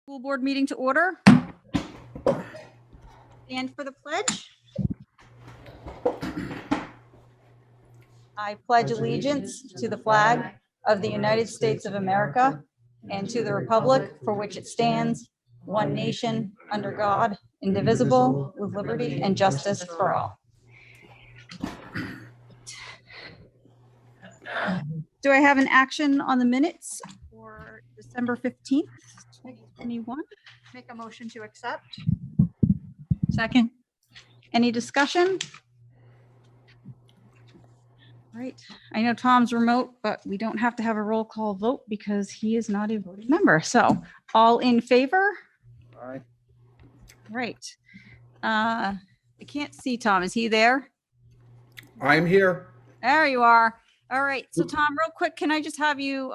School board meeting to order. Stand for the pledge. I pledge allegiance to the flag of the United States of America and to the republic for which it stands, one nation, under God, indivisible, with liberty and justice for all. Do I have an action on the minutes for December 15th, 2021? Make a motion to accept. Second. Any discussion? All right. I know Tom's remote, but we don't have to have a roll call vote because he is not a voting member. So all in favor? Aye. Right. I can't see Tom. Is he there? I'm here. There you are. All right. So Tom, real quick, can I just have you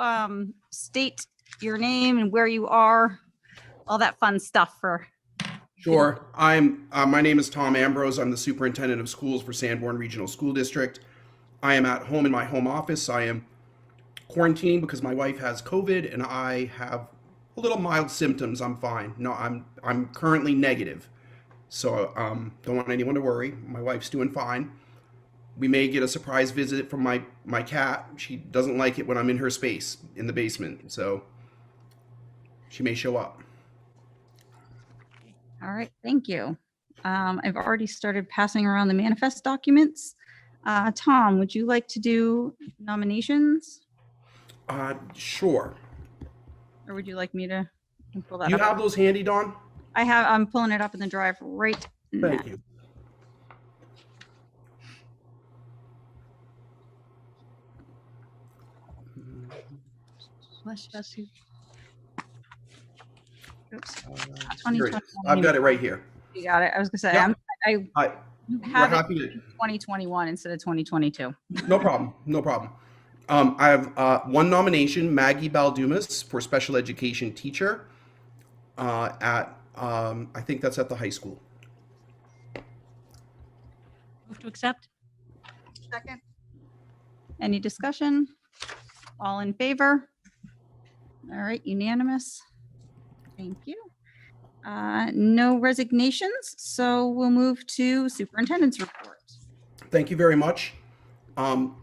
state your name and where you are? All that fun stuff for. Sure. My name is Tom Ambrose. I'm the Superintendent of Schools for Sanborn Regional School District. I am at home in my home office. I am quarantining because my wife has COVID and I have a little mild symptoms. I'm fine. No, I'm currently negative. So don't want anyone to worry. My wife's doing fine. We may get a surprise visit from my cat. She doesn't like it when I'm in her space in the basement. So she may show up. All right. Thank you. I've already started passing around the manifest documents. Tom, would you like to do nominations? Sure. Or would you like me to pull that You up? have those handy, Dawn? I'm pulling it up in the drive right now. Thank you. Bless you. Oops. Here it is. I've got it right here. You got it. I was gonna say, Yeah. I We're have it happy to. 2021 instead of 2022. No problem. No problem. I have one nomination, Maggie Baldumas, for special education teacher at, I think that's at the high school. Move to accept. Second. Any discussion? All in favor? All right, unanimous. Thank you. No resignations, so we'll move to superintendent's report. Thank you very much. I'm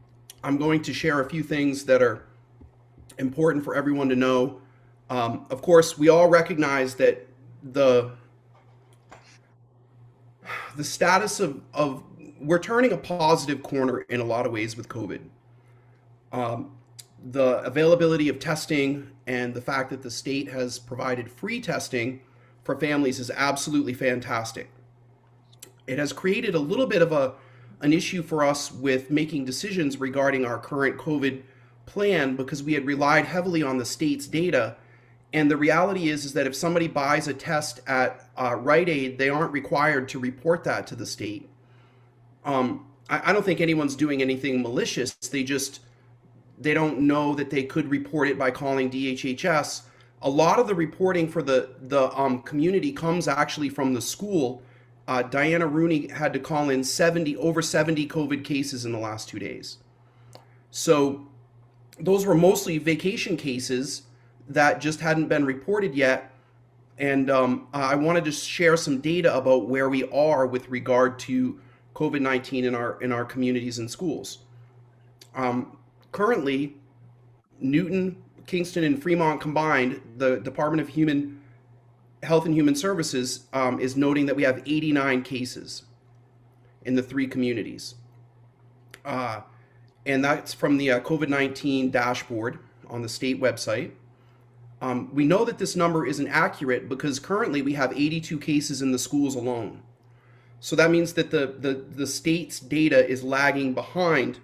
going to share a few things that are important for everyone to know. Of course, we all recognize that the status of we're turning a positive corner in a lot of ways with COVID. The availability of testing and the fact that the state has provided free testing for families is absolutely fantastic. It has created a little bit of an issue for us with making decisions regarding our current COVID plan because we had relied heavily on the state's data. And the reality is that if somebody buys a test at Rite Aid, they aren't required to report that to the state. I don't think anyone's doing anything malicious. They don't know that they could report it by calling DHHS. A lot of the reporting for the community comes actually from the school. Diana Rooney had to call in over 70 COVID cases in the last 2 days. So those were mostly vacation cases that just hadn't been reported yet. And I wanted to share some data about where we are with regard to COVID-19 in our communities and schools. Currently, Newton, Kingston, and Fremont combined, the Department of Health and Human Services is noting that we have 89 cases in the three communities. And that's from the COVID-19 dashboard on the state website. We know that this number isn't accurate because currently we have 82 cases in the schools alone. So that means that the state's data is lagging behind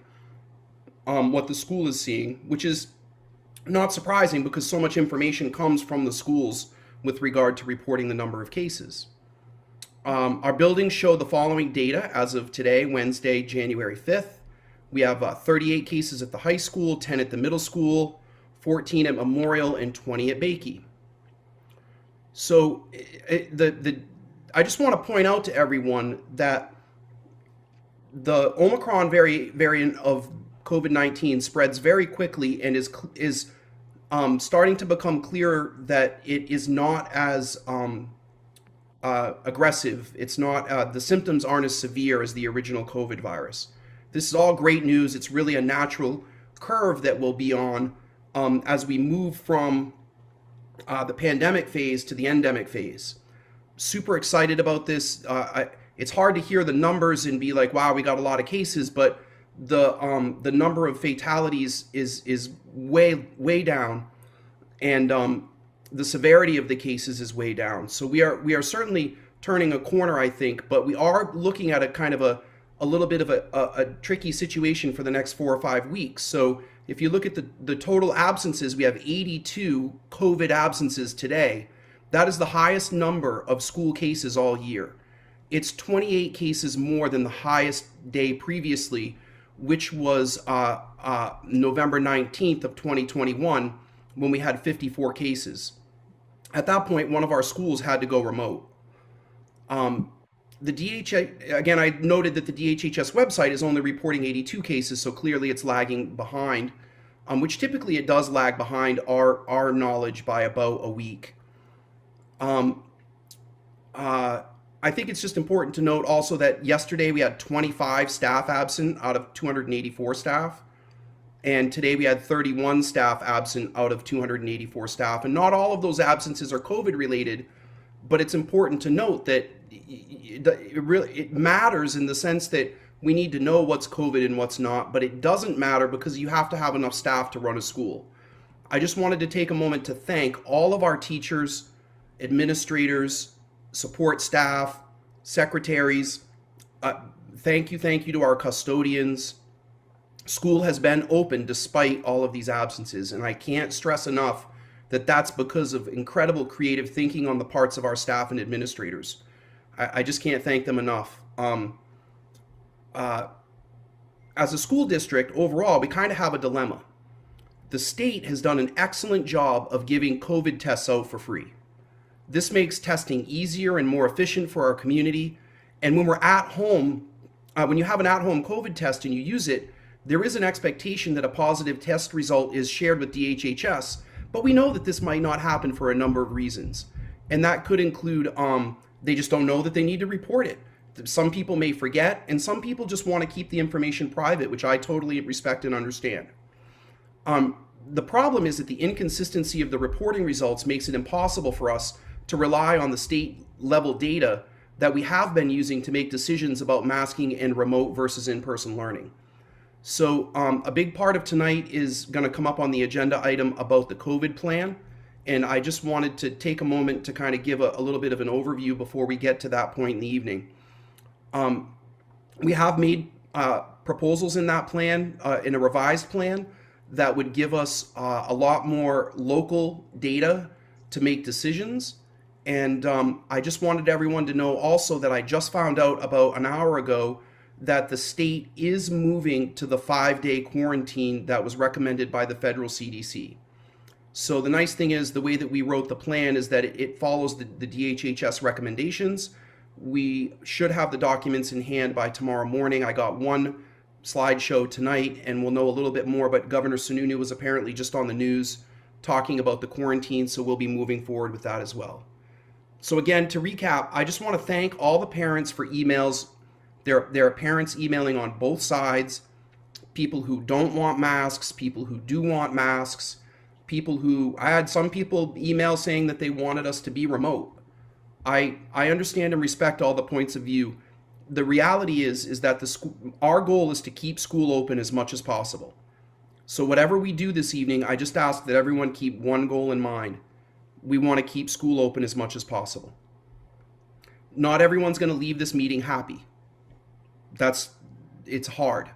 what the school is seeing, which is not surprising because so much information comes from the schools with regard to reporting the number of cases. Our buildings show the following data as of today, Wednesday, January 5th. We have 38 cases at the high school, 10 at the middle school, 14 at Memorial, and 20 at Bakey. So I just want to point out to everyone that the Omicron variant of COVID-19 spreads very quickly and is starting to become clearer that it is not as aggressive. It's not, the symptoms aren't as severe as the original COVID virus. This is all great news. It's really a natural curve that we'll be on as we move from the pandemic phase to the endemic phase. Super excited about this. It's hard to hear the numbers and be like, wow, we got a lot of cases, but the number of fatalities is way down, and the severity of the cases is way down. So we are certainly turning a corner, I think, but we are looking at a kind of a little bit of a tricky situation for the next 4 or 5 weeks. So if you look at the total absences, we have 82 COVID absences today. That is the highest number of school cases all year. It's 28 cases more than the highest day previously, which was November 19th of 2021, when we had 54 cases. At that point, one of our schools had to go remote. The again, I noted that the DHHS website is only reporting 82 cases, so clearly it's lagging behind, which typically it does lag behind our knowledge by about a week. I think it's just important to note also that yesterday we had 25 staff absent out of 284 staff. And today we had 31 staff absent out of 284 staff. And not all of those absences are COVID related, but it's important to note that it matters in the sense that we need to know what's COVID and what's not, but it doesn't matter because you have to have enough staff to run a school. I just wanted to take a moment to thank all of our teachers, administrators, support staff, secretaries. Thank you to our custodians. School has been open despite all of these absences, and I can't stress enough that that's because of incredible creative thinking on the parts of our staff and administrators. I just can't thank them enough. As a school district, overall, we kind of have a dilemma. The state has done an excellent job of giving COVID tests out for free. This makes testing easier and more efficient for our community. And when we're at home, when you have an at-home COVID test and you use it, there is an expectation that a positive test result is shared with DHHS, but we know that this might not happen for a number of reasons. And that could include, they just don't know that they need to report it. Some people may forget, and some people just want to keep the information private, which I totally respect and understand. The problem is that the inconsistency of the reporting results makes it impossible for us to rely on the state level data that we have been using to make decisions about masking and remote versus in-person learning. So a big part of tonight is going to come up on the agenda item about the COVID plan. And I just wanted to take a moment to kind of give a little bit of an overview before we get to that point in the evening. We have made proposals in that plan, in a revised plan, that would give us a lot more local data to make decisions. And I just wanted everyone to know also that I just found out about an hour ago that the state is moving to the 5-day quarantine that was recommended by the federal CDC. So the nice thing is the way that we wrote the plan is that it follows the DHHS recommendations. We should have the documents in hand by tomorrow morning. I got one slideshow tonight and we'll know a little bit more, but Governor Sununu was apparently just on the news talking about the quarantine, so we'll be moving forward with that as well. So again, to recap, I just want to thank all the parents for emails. There are parents emailing on both sides, people who don't want masks, people who do want masks, I had some people email saying that they wanted us to be remote. I understand and respect all the points of view. The reality is that our goal is to keep school open as much as possible. So whatever we do this evening, I just ask that everyone keep one goal in mind. We want to keep school open as much as possible. Not everyone's going to leave this meeting happy. It's hard.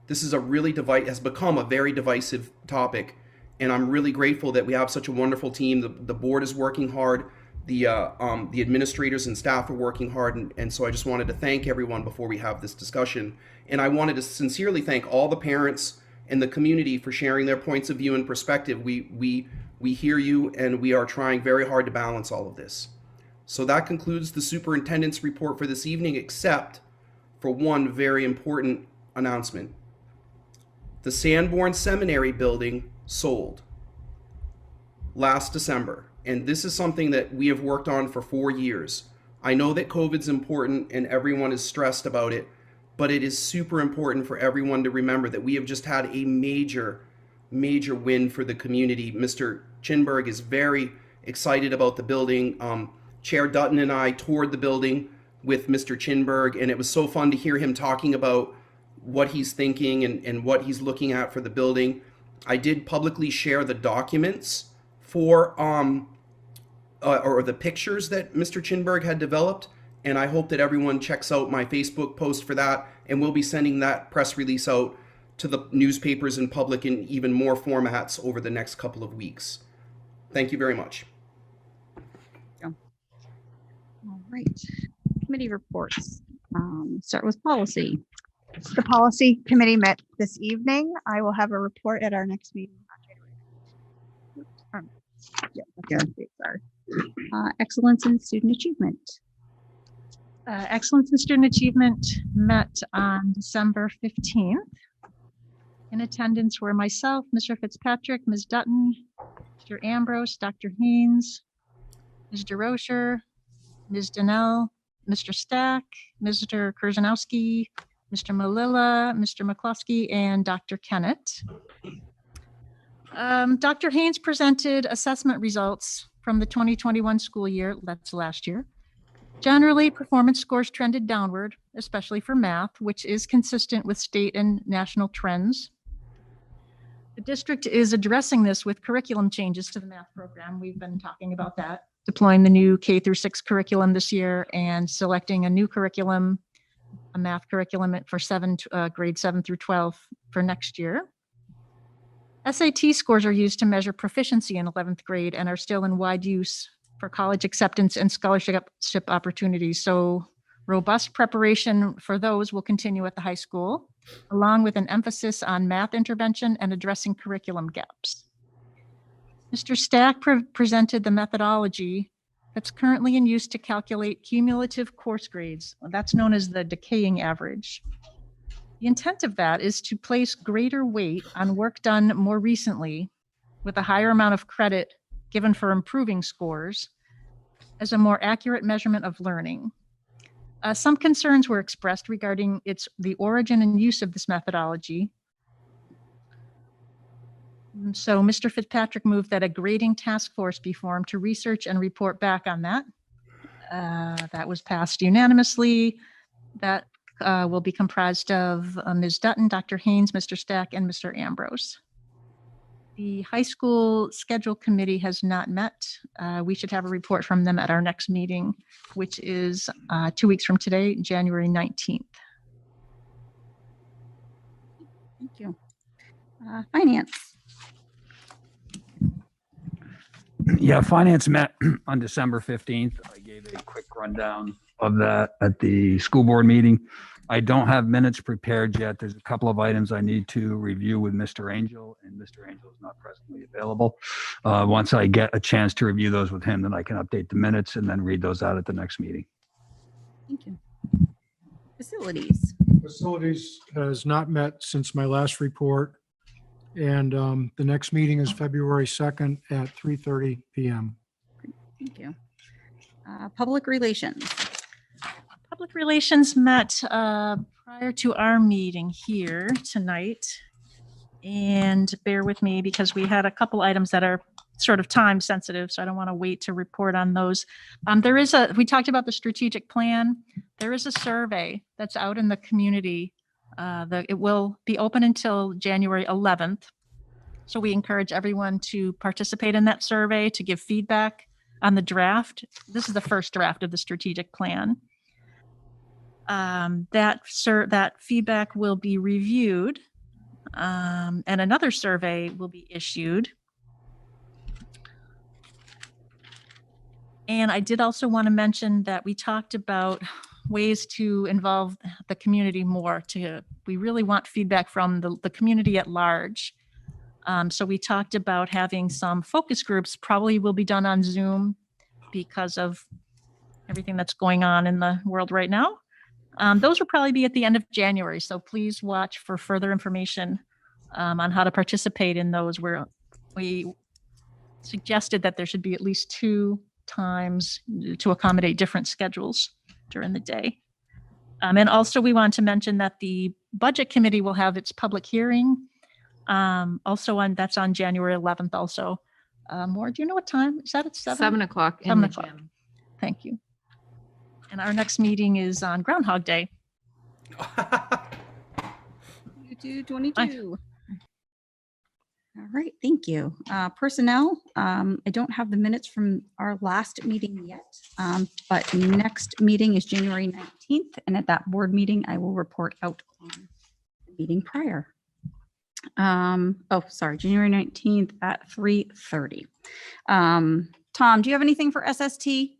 This is has become a very divisive topic, and I'm really grateful that we have such a wonderful team. The board is working hard. The administrators and staff are working hard, and so I just wanted to thank everyone before we have this discussion. And I wanted to sincerely thank all the parents and the community for sharing their points of view and perspective. We hear you, and we are trying very hard to balance all of this. So that concludes the superintendent's report for this evening, except for one very important announcement. The Sanborn Seminary building sold. last December, and this is something that we have worked on for 4 years. I know that COVID's important and everyone is stressed about it, but it is super important for everyone to remember that we have just had a major win for the community. Mr. Chinberg is very excited about the building. Chair Dutton and I toured the building with Mr. Chinberg, and it was so fun to hear him talking about what he's thinking and what he's looking at for the building. I did publicly share the documents for or the pictures that Mr. Chinberg had developed, and I hope that everyone checks out my Facebook post for that, and we'll be sending that press release out to the newspapers and public in even more formats over the next couple of weeks. Thank you very much. All right, committee reports. Start with policy. The policy committee met this evening. I will have a report at our next meeting. Excellence in student achievement. Excellence in Student Achievement met on December 15th. In attendance were myself, Mr. Fitzpatrick, Ms. Dutton, Mr. Ambrose, Dr. Haynes, Ms. DeRocher, Ms. Donnell, Mr. Stack, Mr. Kurzanowski, Mr. Malilla, Mr. McCluskey, and Dr. Kennett. Dr. Haynes presented assessment results from the 2021 school year, that's last year. Generally, performance scores trended downward, especially for math, which is consistent with state and national trends. The district is addressing this with curriculum changes to the math program. We've been talking about that, deploying the new K through 6 curriculum this year and selecting a new curriculum, a math curriculum for grade 7 through 12 for next year. SAT scores are used to measure proficiency in 11th grade and are still in wide use for college acceptance and scholarship opportunities. So robust preparation for those will continue at the high school, along with an emphasis on math intervention and addressing curriculum gaps. Mr. Stack presented the methodology that's currently in use to calculate cumulative course grades. That's known as the decaying average. The intent of that is to place greater weight on work done more recently with a higher amount of credit given for improving scores as a more accurate measurement of learning. Some concerns were expressed regarding the origin and use of this methodology. So Mr. Fitzpatrick moved that a grading task force be formed to research and report back on that. That was passed unanimously. That will be comprised of Ms. Dutton, Dr. Haynes, Mr. Stack, and Mr. Ambrose. The high school schedule committee has not met. We should have a report from them at our next meeting, which is 2 weeks from today, January 19th. Thank you. Finance. Yeah, finance met on December 15th. I gave a quick rundown of that at the school board meeting. I don't have minutes prepared yet. There's a couple of items I need to review with Mr. Angel, and Mr. Angel is not presently available. Once I get a chance to review those with him, then I can update the minutes and then read those out at the next meeting. Thank you. Facilities. Facilities has not met since my last report. And the next meeting is February 2nd at 3:30 p.m. Thank you. Public relations. Public relations met prior to our meeting here tonight. And bear with me because we had a couple items that are sort of time sensitive, so I don't want to wait to report on those. We talked about the strategic plan. There is a survey that's out in the community. It will be open until January 11th. So we encourage everyone to participate in that survey, to give feedback on the draft. This is the first draft of the strategic plan. That feedback will be reviewed, and another survey will be issued. And I did also want to mention that we talked about ways to involve the community more. We really want feedback from the community at large. So we talked about having some focus groups, probably will be done on Zoom because of everything that's going on in the world right now. Those will probably be at the end of January. So please watch for further information on how to participate in those. We suggested that there should be at least 2 times to accommodate different schedules during the day. And also we want to mention that the Budget Committee will have its public hearing that's on January 11th also. Maura, do you know what time? Is that at 7? 7 o'clock in 7 the o'clock. gym. Thank you. And our next meeting is on Groundhog Day. 22. All right, thank you. Personnel, I don't have the minutes from our last meeting yet, but next meeting is January 19th, and at that board meeting, I will report out on the meeting prior. January 19th at 3:30. Tom, do you have anything for SST?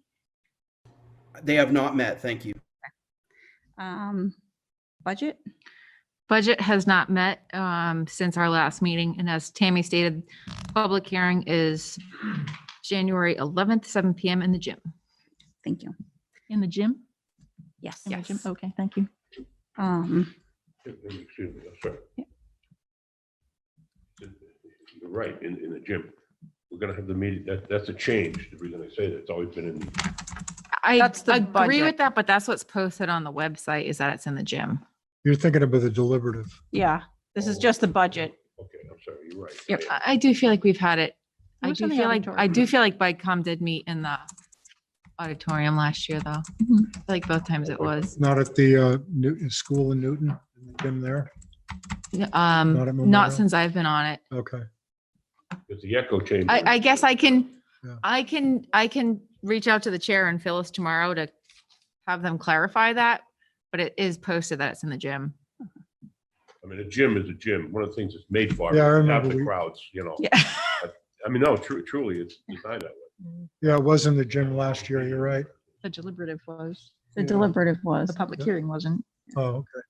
They have not met. Thank you. Budget? Budget has not met since our last meeting, and as Tammy stated, public hearing is January 11th, 7 p.m. in the gym. Thank you. In the gym? Yes. In the gym? Okay, thank you. Excuse me, I'm sorry. Yeah. You're right, in the gym. We're gonna have the meeting, that's a change, the reason I say that, it's always been in, I That's the agree budget. with that, but that's what's posted on the website is that it's in the gym. You're thinking about the deliberative. Yeah, this is just the budget. okay, I'm sorry, you're right. Yep. I do feel like we've had it. It I was do in the feel like auditorium. BICOM did meet in the auditorium last year, though. Mhm. I feel like both times it was. Not at the Newton School in Newton, in the gym there? at Memorial? Not since I've been on it. Okay. It's the echo chamber. I guess I can, Yeah. I can reach out to the chair and Phyllis tomorrow to have them clarify that, but it is posted that it's in the gym. I mean, a gym is a gym, one of the things it's made for, Yeah, I is have remember the we- crowds, you know. Yeah. I mean, no, truly, it's designed that way. Yeah, it was in the gym last year. You're right. The deliberative was, The Yeah. deliberative was. the public Yeah. hearing wasn't. Oh, okay.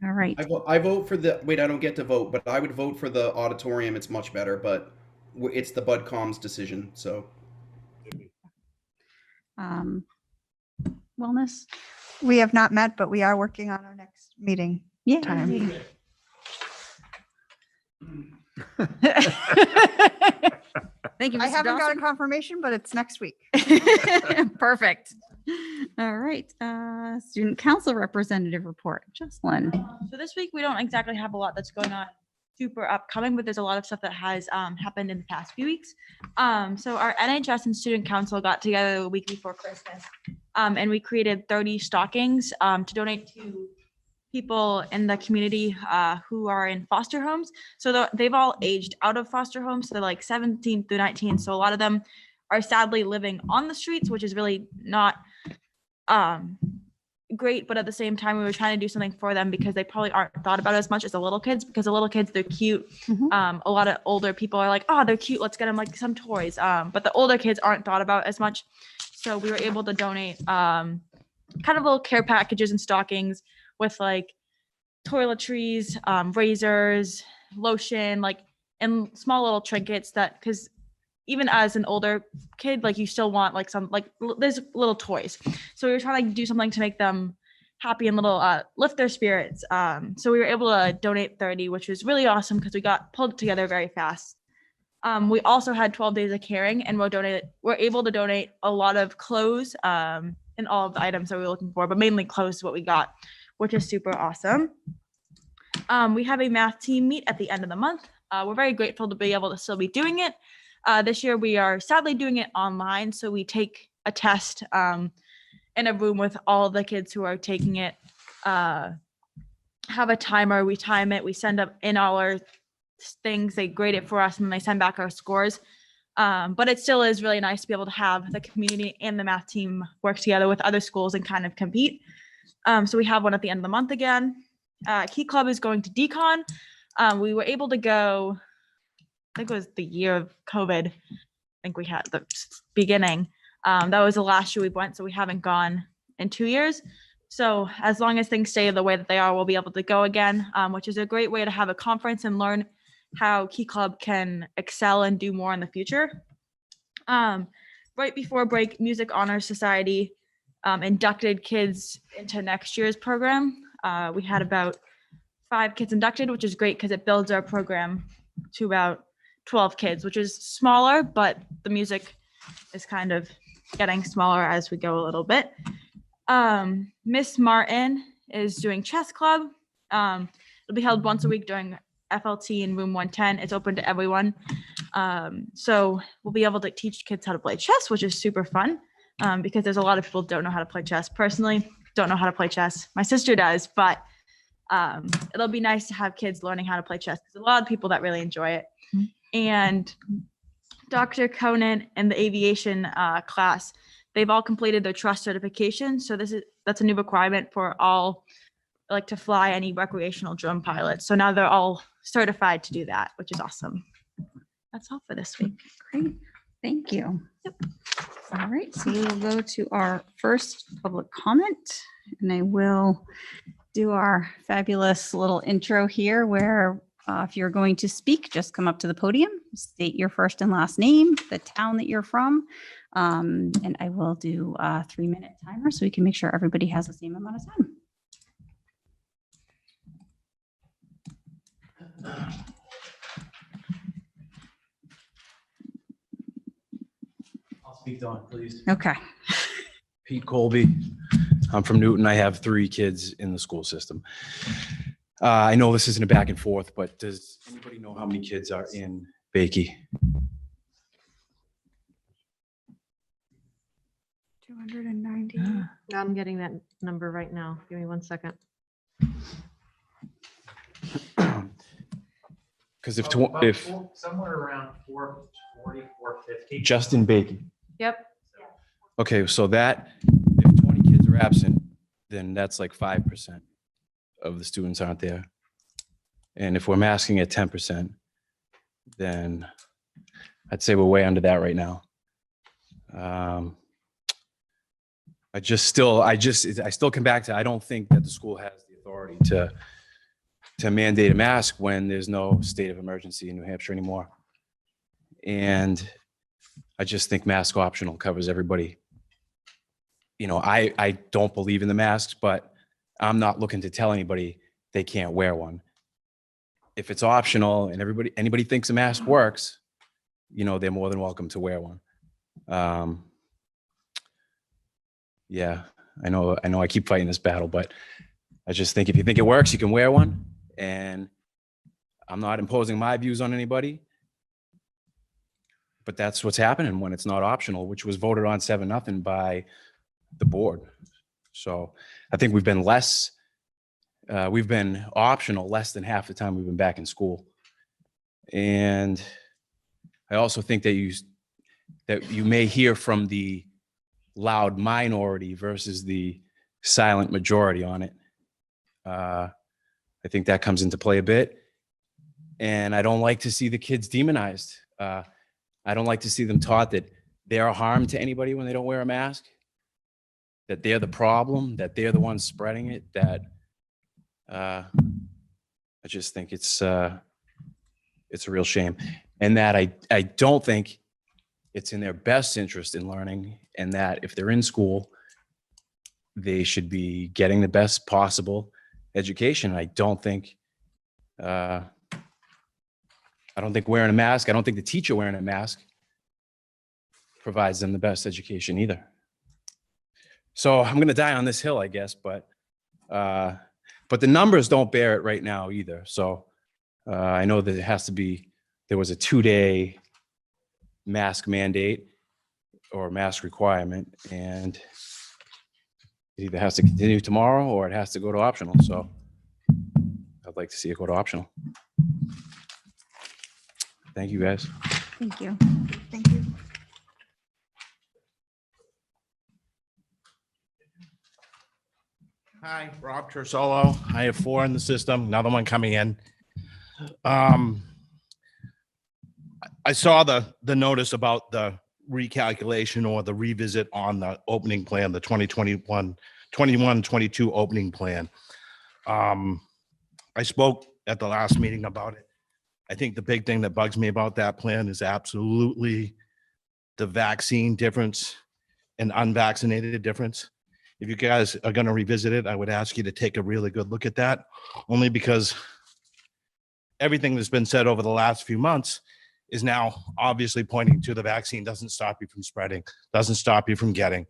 All right. I vote for the, wait, I don't get to vote, but I would vote for the auditorium. It's much better, but it's the BudCom's decision, so. Wellness? We have not met, but we are working on our next meeting. Yeah. Time. Thank you, I Mr. haven't got a Dawson. confirmation, but it's next week. Perfect. All right. Student council representative report. Jocelyn. So this week, we don't exactly have a lot that's going on super upcoming, but there's a lot of stuff that has happened in the past few weeks. So our NHS and student council got together the week before Christmas, and we created 30 stockings to donate to people in the community who are in foster homes. So they've all aged out of foster homes. So they're like 17 through 19. So a lot of them are sadly living on the streets, which is really not great. But at the same time, we were trying to do something for them because they probably aren't thought about as much as the little kids, because the little kids, they're cute. Mhm. A lot of older people are like, oh, they're cute, let's get them like some toys. But the older kids aren't thought about as much. So we were able to donate kind of little care packages and stockings with like toiletries, razors, lotion, like, and small little trinkets that, because even as an older kid, like you still want like some, like there's little toys. So we were trying to do something to make them happy and little, lift their spirits. So we were able to donate 30, which was really awesome because we got pulled together very fast. We also had 12 days of caring, and we're able to donate a lot of clothes and all of the items that we were looking for, but mainly clothes is what we got, which is super awesome. We have a math team meet at the end of the month. We're very grateful to be able to still be doing it. This year we are sadly doing it online. So we take a test in a room with all the kids who are taking it, have a timer, we time it, we send up in our things, they grade it for us, and then they send back our scores. But it still is really nice to be able to have the community and the math team work together with other schools and kind of compete. So we have one at the end of the month again. Key Club is going to Decon. We were able to go, I think it was the year of COVID. I think we had the beginning. That was the last year we went, so we haven't gone in 2 years. So as long as things stay the way that they are, we'll be able to go again, which is a great way to have a conference and learn how Key Club can excel and do more in the future. Right before break, Music Honors Society inducted kids into next year's program. We had about 5 kids inducted, which is great because it builds our program to about 12 kids, which is smaller, but the music is kind of getting smaller as we go a little bit. Miss Martin is doing chess club. It'll be held once a week during FLT in room 110. It's open to everyone. So we'll be able to teach kids how to play chess, which is super fun, because there's a lot of people who don't know how to play chess. Personally, don't know how to play chess. My sister does, but it'll be nice to have kids learning how to play chess. There's a lot of people that really enjoy it. And Dr. Conan and the aviation class, they've all completed their trust certification. So that's a new requirement for all like to fly any recreational drone pilots. So now they're all certified to do that, which is awesome. That's all for this week. Great, thank you. All right, so we'll go to our first public comment, and I will do our fabulous little intro here where if you're going to speak, just come up to the podium, state your first and last name, the town that you're from, and I will do a 3-minute timer so we can make sure everybody has the same amount of time. I'll speak on, please. Okay. Pete Colby. I'm from Newton. I have 3 kids in the school system. I know this isn't a back and forth, but does anybody know how many kids are in Bakey? 290. I'm getting that number right now. Give me 1 second. Because if somewhere around 440, 450. just in Bakey. Yep. Okay, so that if 20 kids are absent, then that's like 5% of the students aren't there. And if we're masking at 10%, then I'd say we're way under that right now. I still come back to, I don't think that the school has the authority to mandate a mask when there's no state of emergency in New Hampshire anymore. And I just think mask optional covers everybody. You know, I don't believe in the masks, but I'm not looking to tell anybody they can't wear one. If it's optional and anybody thinks a mask works, you know, they're more than welcome to wear one. Yeah, I know I keep fighting this battle, but I just think if you think it works, you can wear one. And I'm not imposing my views on anybody, but that's what's happening when it's not optional, which was voted on 7-0 by the board. So I think we've been optional less than half the time we've been back in school. And I also think that you may hear from the loud minority versus the silent majority on it. I think that comes into play a bit. And I don't like to see the kids demonized. I don't like to see them taught that they are harm to anybody when they don't wear a mask, that they're the problem, that they're the ones spreading it, that I just think it's a real shame. And that I don't think it's in their best interest in learning, and that if they're in school, they should be getting the best possible education. I don't think wearing a mask, I don't think the teacher wearing a mask provides them the best education either. So I'm going to die on this hill, I guess, but the numbers don't bear it right now either. So I know that there was a 2-day mask mandate or mask requirement, and it either has to continue tomorrow or it has to go to optional. So I'd like to see it go to optional. Thank you, guys. Thank you. Thank you. Hi, Rob Tersolo. I have 4 in the system, another one coming in. I saw the notice about the recalculation or the revisit on the opening plan, the 21-22 opening plan. I spoke at the last meeting about it. I think the big thing that bugs me about that plan is absolutely the vaccine difference and unvaccinated difference. If you guys are going to revisit it, I would ask you to take a really good look at that, only because everything that's been said over the last few months is now obviously pointing to the vaccine doesn't stop you from spreading, doesn't stop you from getting.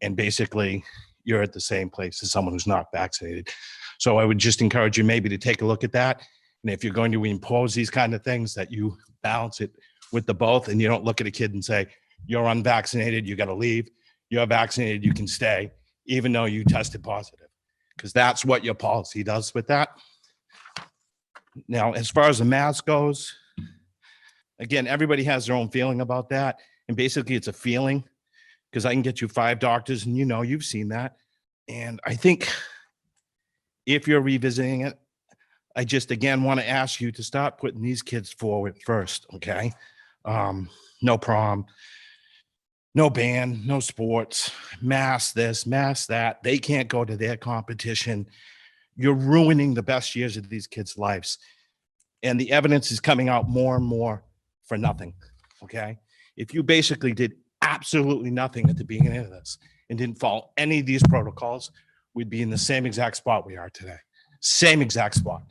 And basically, you're at the same place as someone who's not vaccinated. So I would just encourage you maybe to take a look at that. And if you're going to impose these kind of things, that you balance it with the both, and you don't look at a kid and say, you're unvaccinated, you got to leave. You're vaccinated, you can stay, even though you tested positive, because that's what your policy does with that. Now, as far as the mask goes, again, everybody has their own feeling about that. And basically it's a feeling, because I can get you 5 doctors and you've seen that. And I think if you're revisiting it, I just, again, want to ask you to stop putting these kids forward first, okay? No prom, no band, no sports, mask this, mask that. They can't go to their competition. You're ruining the best years of these kids' lives. And the evidence is coming out more and more for nothing, okay? If you basically did absolutely nothing at the beginning of this and didn't follow any of these protocols, we'd be in the same exact spot we are today. Same exact spot,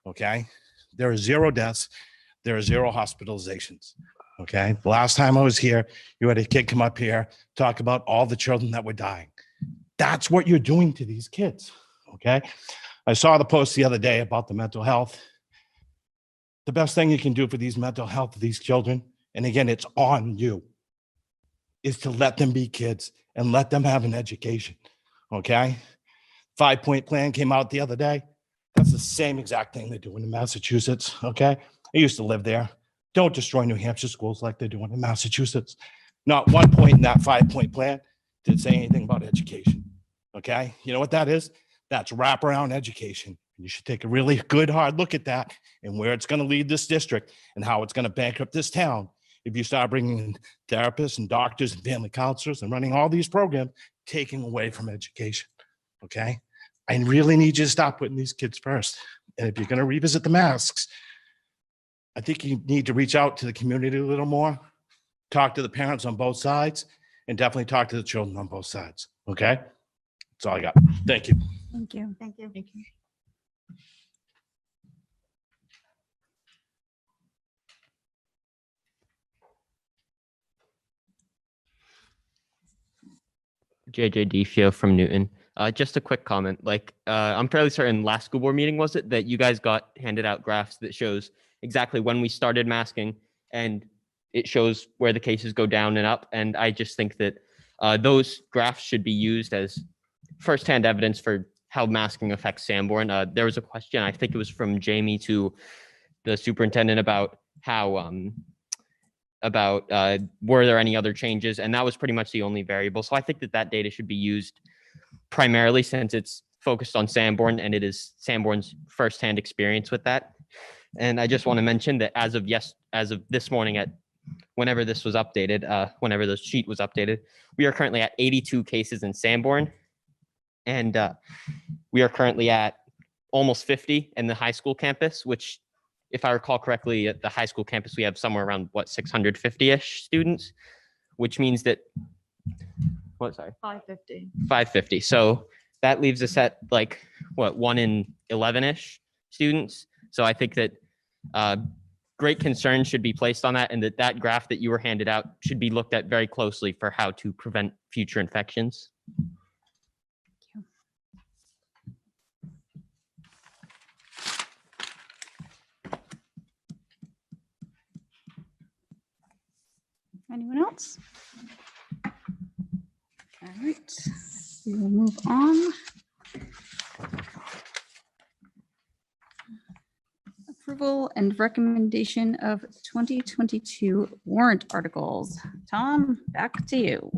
okay? There are 0 deaths. There are 0 hospitalizations, okay? The last time I was here, you had a kid come up here, talk about all the children that were dying. That's what you're doing to these kids, okay? I saw the post the other day about the mental health. The best thing you can do for these mental health of these children, and again, it's on you, is to let them be kids and let them have an education, okay? 5-point plan came out the other day. That's the same exact thing they're doing in Massachusetts, okay? I used to live there. Don't destroy New Hampshire schools like they're doing in Massachusetts. Not one point in that 5-point plan did say anything about education, okay? You know what that is? That's wraparound education. You should take a really good hard look at that and where it's going to lead this district and how it's going to bankrupt this town if you start bringing in therapists and doctors and family counselors and running all these programs, taking away from education, okay? I really need you to stop putting these kids first. And if you're going to revisit the masks, I think you need to reach out to the community a little more, talk to the parents on both sides, and definitely talk to the children on both sides, okay? That's all I got. Thank you. Thank you. Thank you. Thank you. JJ Defio from Newton. Just a quick comment. I'm fairly certain last school board meeting, was it, that you guys got handed out graphs that shows exactly when we started masking, and it shows where the cases go down and up. And I just think that those graphs should be used as firsthand evidence for how masking affects Sanborn. There was a question, I think it was from Jamie to the superintendent, about how were there any other changes, and that was pretty much the only variable. So I think that data should be used primarily, since it's focused on Sanborn and it is Sanborn's firsthand experience with that. And I just want to mention that as of this morning, at whenever this was updated, whenever the sheet was updated, we are currently at 82 cases in Sanborn, and we are currently at almost 50 in the high school campus, which, if I recall correctly, at the high school campus, we have somewhere around 650-ish students, which means that 550. So that leaves us at 1 in 11-ish students. So I think that great concern should be placed on that, and that graph that you were handed out should be looked at very closely for how to prevent future infections. Anyone else? All right, we will move on. Approval and recommendation of 2022 warrant articles. Tom, back to you.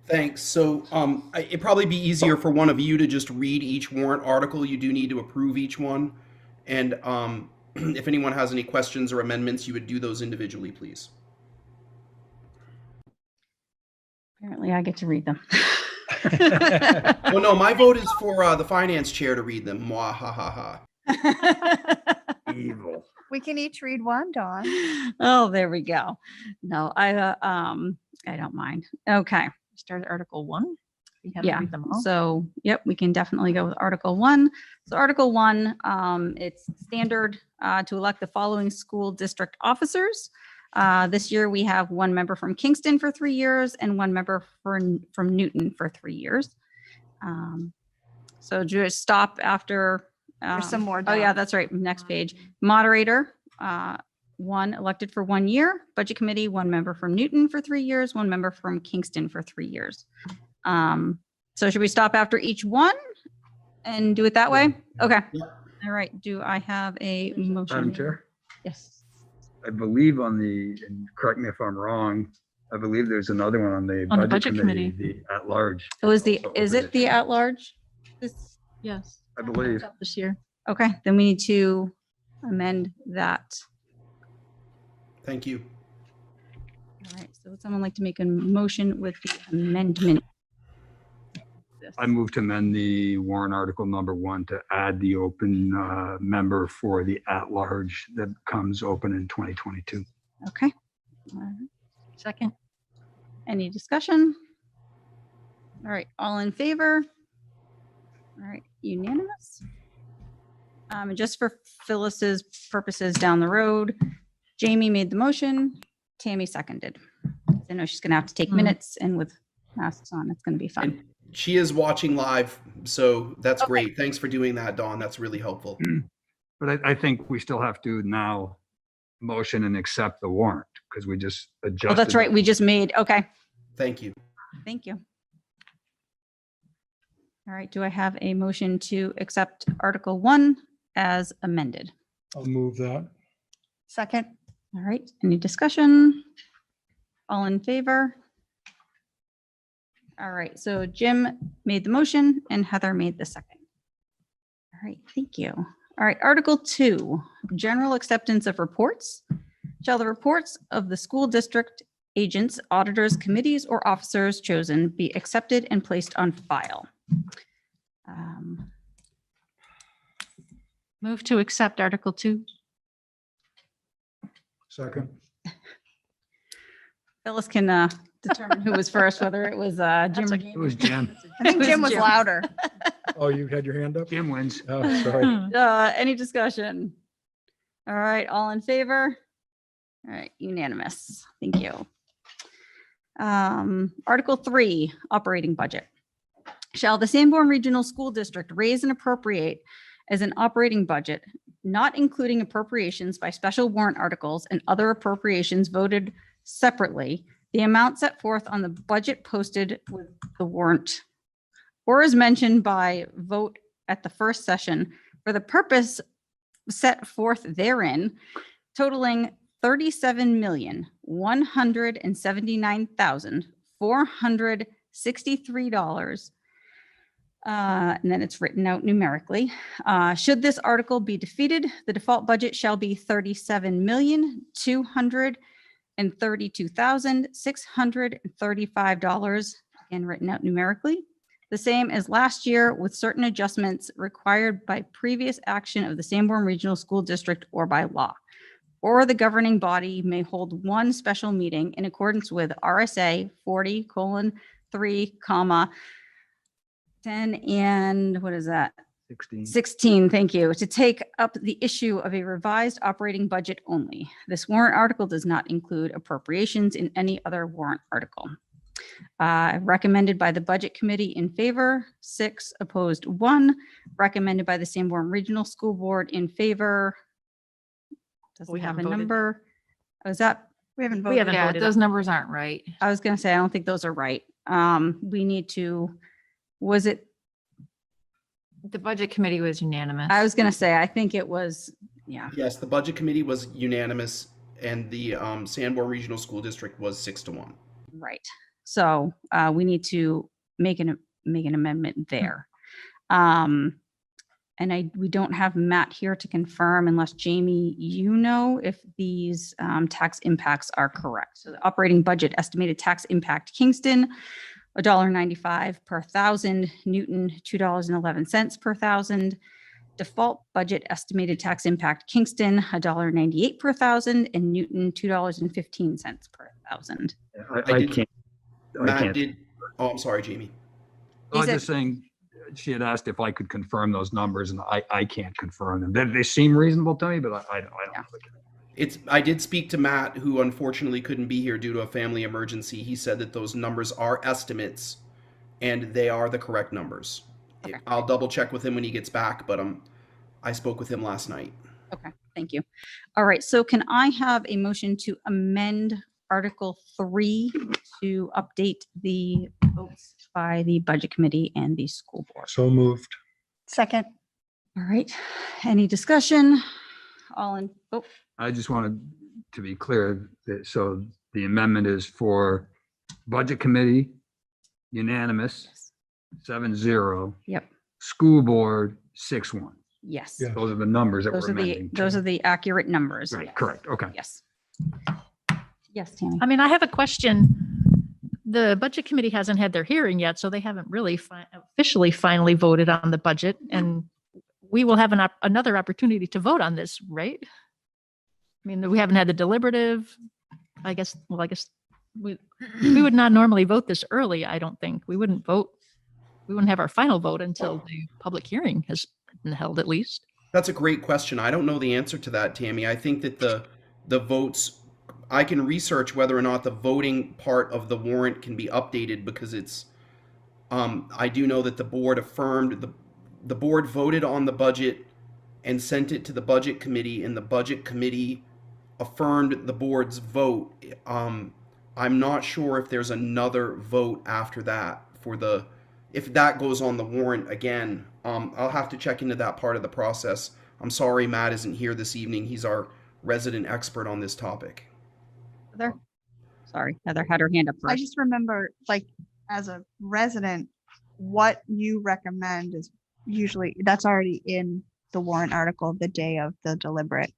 Thanks. So it'd probably be easier for one of you to just read each warrant article. You do need to approve each one. And if anyone has any questions or amendments, you would do those individually, please. Apparently I get to read them. Well, no, my vote is for the finance chair to read them. Mwah, ha, ha, ha. Evil. We can each read one, Dawn. Oh, there we go. No, I don't mind. Okay. Start at Article 1. We have to Yeah, read them all. so, yep, we can definitely go with Article 1. So Article 1, it's standard to elect the following school district officers. This year, we have one member from Kingston for 3 years and one member from Newton for 3 years. So just stop after. There's some more. Oh, yeah, down. that's right. Next page. Moderator, one elected for 1 year. Budget committee, one member from Newton for 3 years, one member from Kingston for 3 years. So should we stop after each one and do it that way? Okay. All right. Do I have a motion? Madam Chair, Yes. I believe on the, and correct me if I'm wrong, I believe there's another one on the On the budget budget committee, committee. the at-large. It was the, Also is open it the at-large? Yes. I believe. This year. Okay, then we need to amend that. Thank you. All right, so would someone like to make a motion with the amendment? I move to amend the warrant article number 1 to add the open member for the at-large that comes open in 2022. Okay. All right. Second. Any discussion? All right, all in favor? All right, unanimous. And just for Phyllis's purposes down the road, Jamie made the motion, Tammy seconded. I know she's gonna have to take minutes, and with masks on, it's gonna be fun. And she is watching live, so that's Okay. great. Thanks for doing that, Dawn. That's really helpful. But I think we still have to now motion and accept the warrant because we just adjusted. Oh, that's right, we just made, okay, Thank you. thank you. All right, do I have a motion to accept Article 1 as amended? I'll move that. Second. All right, any discussion? All in favor? All right, so Jim made the motion and Heather made the second. All right, thank you. All right, Article 2, general acceptance of reports. Shall the reports of the school district agents, auditors, committees, or officers chosen be accepted and placed on file? Move to accept Article 2. Second. Phyllis can determine who was first, whether it was Jim or okay. Jamie. It was Jim. I think It Jim was Jim. louder. Oh, you had your hand up? Jim wins. Oh, sorry. Any discussion? All right, all in favor? All right, unanimous. Thank you. Article 3, operating budget. Shall the Sanborn Regional School District raise and appropriate as an operating budget, not including appropriations by special warrant articles and other appropriations voted separately, the amount set forth on the budget posted with the warrant, or as mentioned by vote at the first session for the purpose set forth therein, totaling $37,179,463. And then it's written out numerically. Should this article be defeated, the default budget shall be $37,232,635, again written out numerically. The same as last year with certain adjustments required by previous action of the Sanborn Regional School District or by law. Or the governing body may hold one special meeting in accordance with RSA 40:3, 10 and what is that? 16. 16, thank you, to take up the issue of a revised operating budget only. This warrant article does not include appropriations in any other warrant article. Recommended by the Budget Committee in favor, 6, opposed 1. Recommended by the Sanborn Regional School Board in favor. Doesn't We have a haven't voted. number. Oh, is that, We haven't We voted. haven't Yeah, voted. those numbers aren't right. I was gonna say, I don't think those are right. We need to, was it, The budget committee was unanimous. I was gonna say, I think it was, yeah. Yes, the budget committee was unanimous and the Sanborn Regional School District was 6-1. Right. So we need to make an amendment there. And we don't have Matt here to confirm unless Jamie, you know, if these tax impacts are correct. So the operating budget estimated tax impact Kingston, $1.95 per thousand, Newton, $2.11 per thousand. Default budget estimated tax impact Kingston, $1.98 per thousand, and Newton, $2.15 per thousand. I did- can't. I Matt can't. did, oh, I'm sorry, Jamie. I was said- just saying, she had asked if I could confirm those numbers, and I can't confirm them. They seem reasonable to me, but I don't Yeah. know. I did speak to Matt, who unfortunately couldn't be here due to a family emergency. He said that those numbers are estimates and they are the correct numbers. Okay. I'll double check with him when he gets back, but I spoke with him last night. Okay, thank you. All right, so can I have a motion to amend Article 3 to update the votes by the Budget Committee and the School Board? So moved. Second. All right, any discussion? All in, oh, I just wanted to be clear that, so the amendment is for Budget Committee, unanimous, 7-0. Yep. School Board, 6-1. yes. Yeah. Those are the numbers that we're Those are the, amending. those are the accurate numbers. Right, yes. correct, okay. Yes. Yes, Tammy. I mean, I have a question. The Budget Committee hasn't had their hearing yet, so they haven't really officially finally voted on the budget. And we will have another opportunity to vote on this, right? I mean, we haven't had the deliberative. I guess we would not normally vote this early, I don't think. We wouldn't have our final vote until the public hearing has been held at least. That's a great question. I don't know the answer to that, Tammy. I think that the votes, I can research whether or not the voting part of the warrant can be updated, because it's, I do know that the board affirmed, the board voted on the budget and sent it to the Budget Committee, and the Budget Committee affirmed the board's vote. I'm not sure if there's another vote after that if that goes on the warrant again. I'll have to check into that part of the process. I'm sorry Matt isn't here this evening. He's our resident expert on this topic. Heather? Sorry, Heather had her hand up I first. just remember, like, as a resident, what you recommend is usually, that's already in the warrant article the day of the deliberate.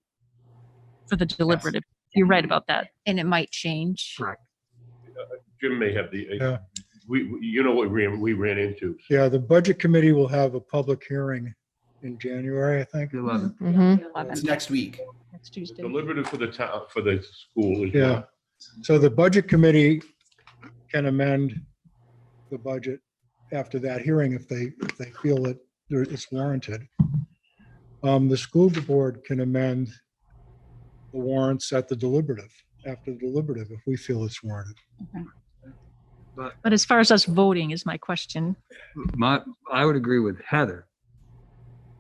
For the deliberative. You're right about that. And it might change. Correct. Jim may have the, Yeah. you know what we ran into. Yeah, the Budget Committee will have a public hearing in January, I think. The 11th. Mhm. It's next week. Next Tuesday. Deliberative for the town, for the school. is Yeah. So the Budget Committee can amend the budget after that hearing if they feel that it's warranted. The school board can amend the warrants at the deliberative, after the deliberative, if we feel it's warranted. But as far as us voting is my question. I would agree with Heather.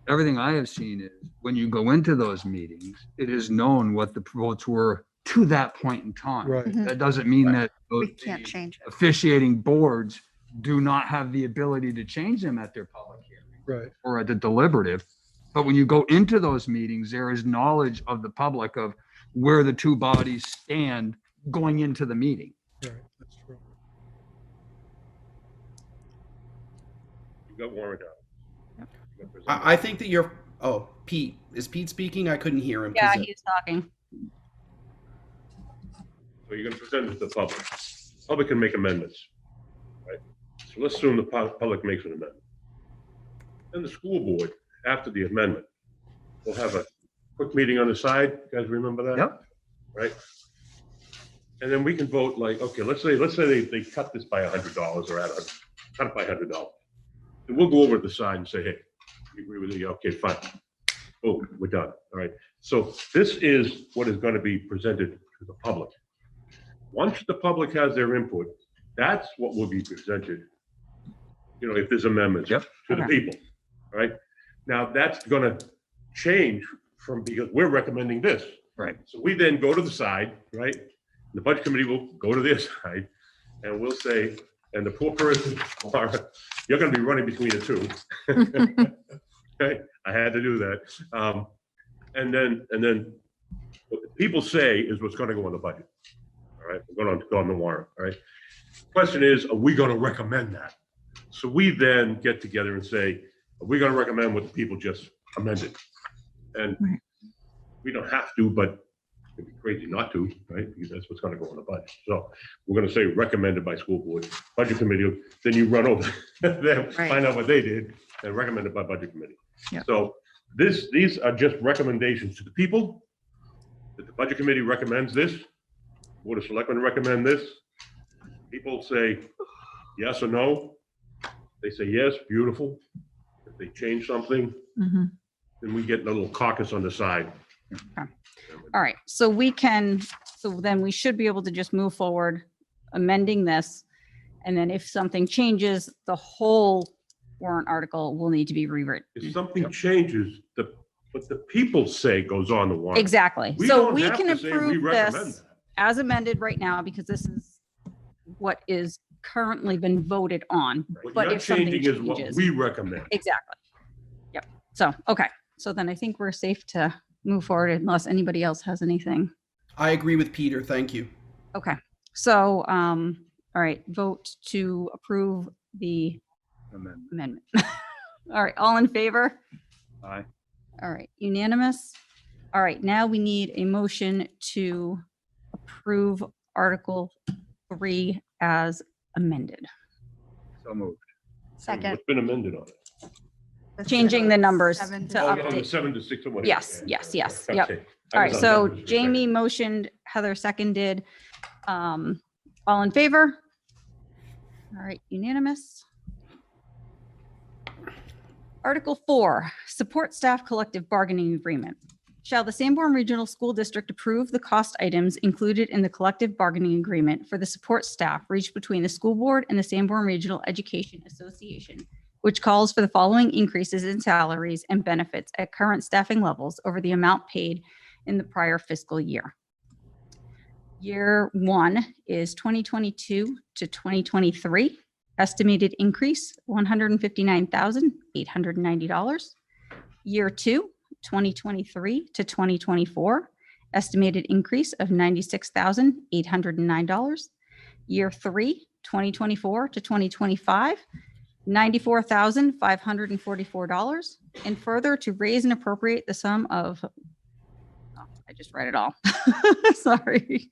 Everything I have seen is when you go into those meetings, it is known what the votes were to that point in time. Right. Mhm. That doesn't mean that We the can't change it. officiating boards do not have the ability to change them at their public hearing Right. or at the deliberative. But when you go into those meetings, there is knowledge of the public of where the two bodies stand going into the meeting. Right. That's true. You got warrant out. I think that Pete, is Pete speaking? I couldn't hear him. 'cause Yeah, he's talking. So you're gonna present it to the public. Public can make amendments, right? So let's assume the public makes an amendment. Then the school board, after the amendment, will have a quick meeting on the side. You guys remember that? Yep. Right? And then we can vote like, okay, let's say they cut this by $100 or cut it by $100. And we'll go over to the side and say, hey, we agree with you. Okay, fine. Oh, we're done. All right. So this is what is going to be presented to the public. Once the public has their input, that's what will be presented, if there's amendments Yep. to the people, right? Now, that's going to change because we're recommending this. Right. So we then go to the side, right? The Budget Committee will go to their side and we'll say, and the poor person, you're going to be running between the two. Okay, I had to do that. And then what the people say is what's going to go on the budget. All right, we're going to go on the warrant. All right. Question is, are we going to recommend that? So we then get together and say, are we going to recommend what the people just amended? And we don't have to, but it'd be crazy not to, right? Because that's what's going to go on the budget. So we're going to say recommended by school board, Budget Committee. Then you run over them, find out what they did, and recommended by Budget Committee. Yep. So these are just recommendations to the people. That the Budget Committee recommends this. Board of Selectmen recommend this. People say yes or no. They say, yes, beautiful. If they change something, Mhm. then we get a little caucus on the side. All right, so then we should be able to just move forward amending this. And then if something changes, the whole warrant article will need to be rewritten. If something changes, what the people say goes on the warrant. Exactly. We So don't we have can to say we approve recommend this that. as amended right now because this is what is currently been voted on. What But you're if something changing is what changes. we recommend. Exactly. Yep. So, okay. So then I think we're safe to move forward unless anybody else has anything. I agree with Peter. Thank you. Okay. So, all right, vote to approve the amendment. All right, all in favor? Aye. All right, unanimous. All right, now we need a motion to approve Article 3 as amended. So moved. Second. What's been amended on it? Changing the numbers to Seven to Oh, on the update. 7 to 6 or whatever. Yes, yes, yes, yep. Okay. All I right, was on so 7 to 6, okay. Jamie motioned, Heather seconded. All in favor? All right, unanimous. Article 4, support staff collective bargaining agreement. Shall the Sanborn Regional School District approve the cost items included in the collective bargaining agreement for the support staff reached between the school board and the Sanborn Regional Education Association, which calls for the following increases in salaries and benefits at current staffing levels over the amount paid in the prior fiscal year. Year 1 is 2022 to 2023. Estimated increase, $159,890. Year 2, 2023 to 2024. Estimated increase of $96,809. Year 3, 2024 to 2025. $94,544. And further to raise and appropriate the sum of, oh, I just read it all. Sorry.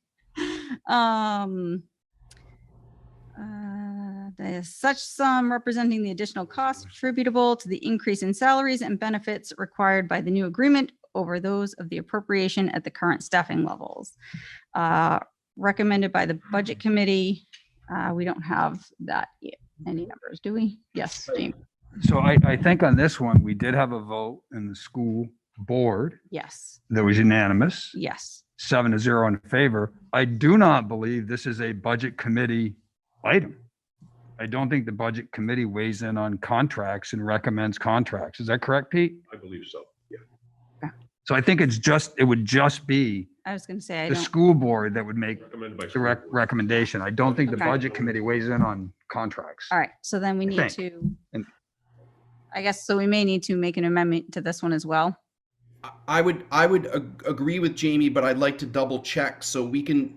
There's such sum representing the additional costs attributable to the increase in salaries and benefits required by the new agreement over those of the appropriation at the current staffing levels. Recommended by the Budget Committee. We don't have that yet. Any numbers, do we? Yes, James. So I think on this one, we did have a vote in the school board Yes, that was unanimous, yes. 7-0 in favor. I do not believe this is a budget committee item. I don't think the budget committee weighs in on contracts and recommends contracts. Is that correct, Pete? I believe so, yeah. So I think it would just be I was going to say, I the don't, school board that would make Recommended by the school board. recommendation. I don't think the Okay. budget committee weighs in on contracts. all right. So then we I need think. to, And- I guess, so we may need to make an amendment to this one as well. I would agree with Jamie, but I'd like to double check so we can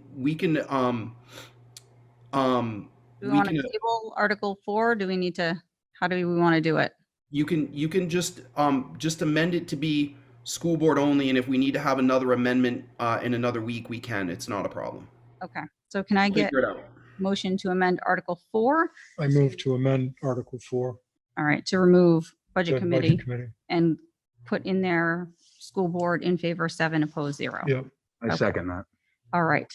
Do we want to table Article 4? Do we need to, how do we want to do it? you can just amend it to be school board only, and if we need to have another amendment in another week, we can. It's not a problem. Okay, so can I get Figure it out. motion to amend Article 4? I move to amend Article 4. All right, to remove Budget the Committee Committee. and put in there school board in favor 7, opposed 0. Yep. I second that. All right,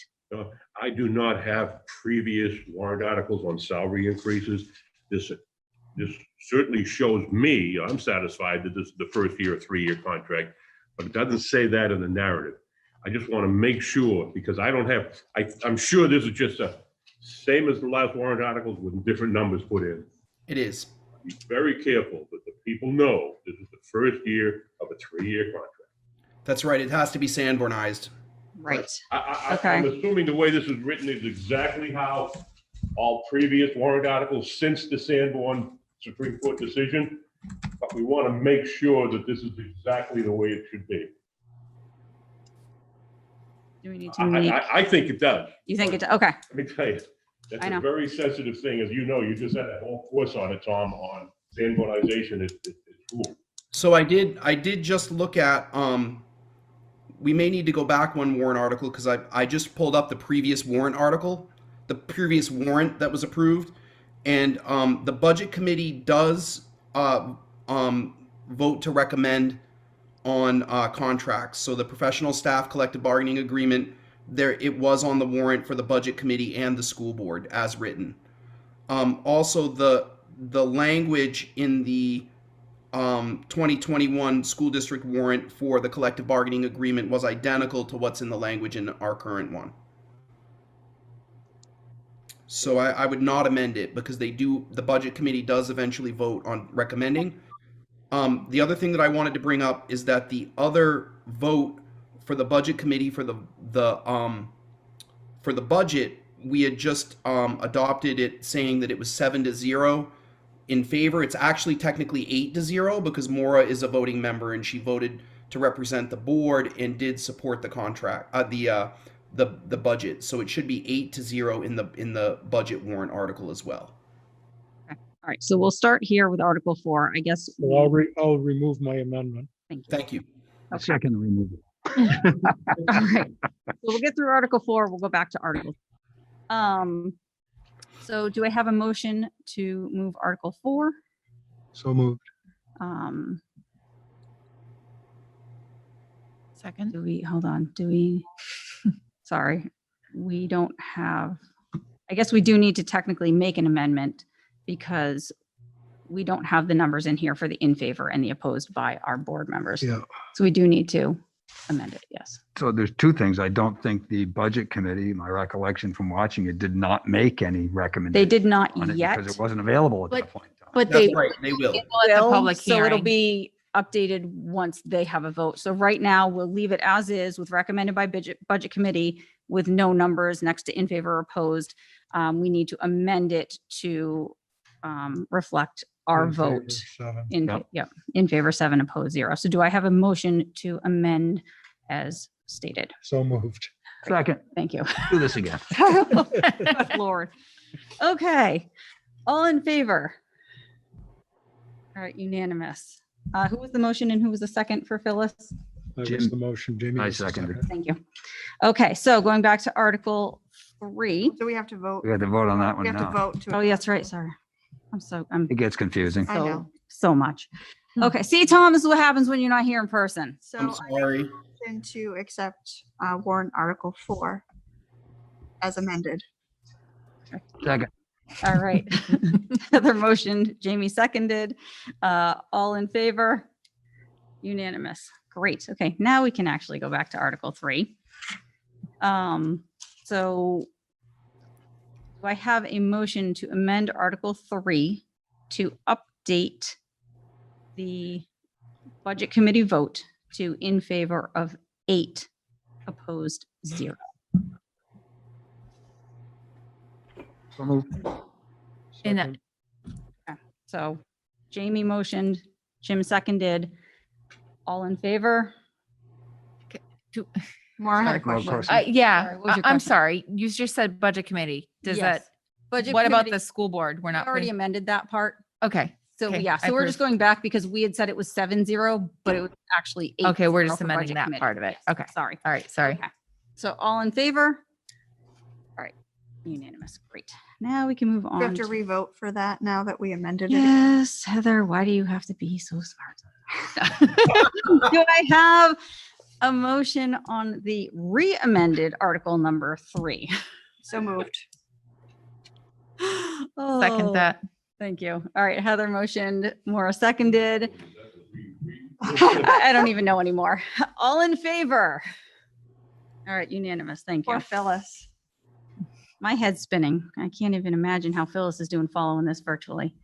I do not have previous warrant articles on salary increases. This certainly shows me, I'm satisfied that this is the first year, 3-year contract, but it doesn't say that in the narrative. I just want to make sure, because I'm sure this is just a same as the last warrant articles with different numbers put in. It is. Be very careful that the people know this is the first year of a 3-year contract. That's right. It has to be Sanbornized. right. I'm assuming the way this is written is exactly how all previous warrant articles since the Sanborn Supreme Court decision, but we want to make sure that this is exactly the way it should be. Do we need to make, I think it does. you think it, okay, Let me tell you, that's I know. a very sensitive thing. As you know, you just had a whole course on it, Tom, on Sanbornization at school. So I did just look at, we may need to go back one warrant article because I just pulled up the previous warrant article, the previous warrant that was approved. And the Budget Committee does vote to recommend on contracts. So the professional staff collective bargaining agreement, it was on the warrant for the Budget Committee and the school board as written. Also, the language in the 2021 school district warrant for the collective bargaining agreement was identical to what's in the language in our current one. So I would not amend it because the budget committee does eventually vote on recommending. The other thing that I wanted to bring up is that the other vote for the budget committee for the budget, we had just adopted it saying that it was 7-0 in favor. It's actually technically 8-0 because Maura is a voting member and she voted to represent the board and did support the contract, the budget. So it should be 8-0 in the budget warrant article as well. All right, so we'll start here with Article 4, I guess. So I'll remove my amendment. Thank you. A second removal. All right, so we'll get through Article 4, we'll go back to Article. So do I have a motion to move Article 4? So moved. Second. Sorry, we don't have, I guess we do need to technically make an amendment because we don't have the numbers in here for the in favor and the opposed by our board members. Yeah. So we do need to amend it, yes. So there's two things. I don't think the budget committee, my recollection from watching it, did not make any recommendations. They did not on it yet. Because it wasn't available at But- that point in time. But That's they right. They will. at the Will, public so it'll hearing. be updated once they have a vote. So right now, we'll leave it as is with recommended by budget committee with no numbers next to in favor or opposed. We need to amend it to reflect our In favor, vote. 7. In favor 7, opposed 0. So do I have a motion to amend as stated? So moved. Second, Thank you. do this again. Good Lord. Okay, all in favor? All right, unanimous. Who was the motion and who was the second for Phyllis? That was Jim. the motion. Jamie. I was the seconded. second. Thank you. Okay, so going back to Article 3. So we have to vote. We had to vote on that one We have to now. vote to. Oh, yeah, that's right, sorry. I'm It gets confusing. I know. so much. Okay, see, Tom, this is what happens when you're not here in person. So I'm I sorry. motion to accept warrant Article 4 as amended. Second, All right. Heather motioned, Jamie seconded. All in favor? Unanimous. Great. Okay, now we can actually go back to Article 3. So do I have a motion to amend Article 3 to update the budget committee vote to in favor of 8, opposed 0? so moved. In Second. So Jamie motioned, Jim seconded. All in favor? Maura had a More question. question. Yeah, Sorry, what was your I'm question? sorry. You just said budget committee. Does Yes. that, Budget what about committee- the school board? We're We not, already putting- amended that part. okay. So Okay, yeah, I so we're just approve. going back because we had said it was 7-0, but it was actually 8. Okay, we're just amending that part of it. Okay. Sorry. All right, sorry. Okay. So all in favor? All right, unanimous. Great. Now we can move on. We have to revote for that now that we amended it. Yes, Heather, why do you have to be so smart? Do I have a motion on the re-amended Article number 3? So moved. Oh, Second that. Thank you. All right, Heather motioned, Maura seconded. I don't even know anymore. All in favor? All right, unanimous. Thank you. Poor Phyllis. My head's spinning. I can't even imagine how Phyllis is doing following this virtually.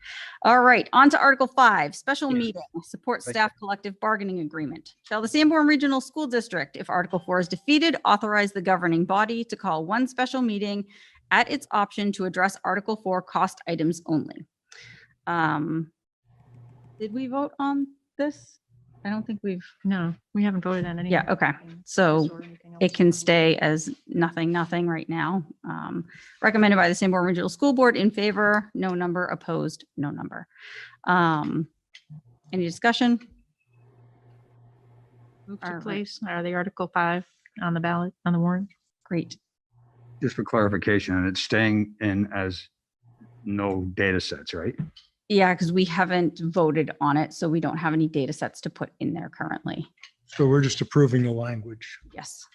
All right, on to Article 5, special meeting, support staff collective bargaining agreement. Shall the Sanborn Regional School District, if Article 4 is defeated, authorize the governing body to call one special meeting at its option to address Article 4 cost items only. Did we vote on this? I don't think we've. No, we haven't voted on any. Yeah, okay. So it can stay as nothing right now. Recommended by the Sanborn Regional School Board, in favor, no number, opposed, no number. Any discussion? Move All to right. place, are the Article 5 on the ballot, on the warrant? Great. Just for clarification, and it's staying in as no data sets, right? Yeah, because we haven't voted on it, so we don't have any data sets to put in there currently. So we're just approving the language. Yes.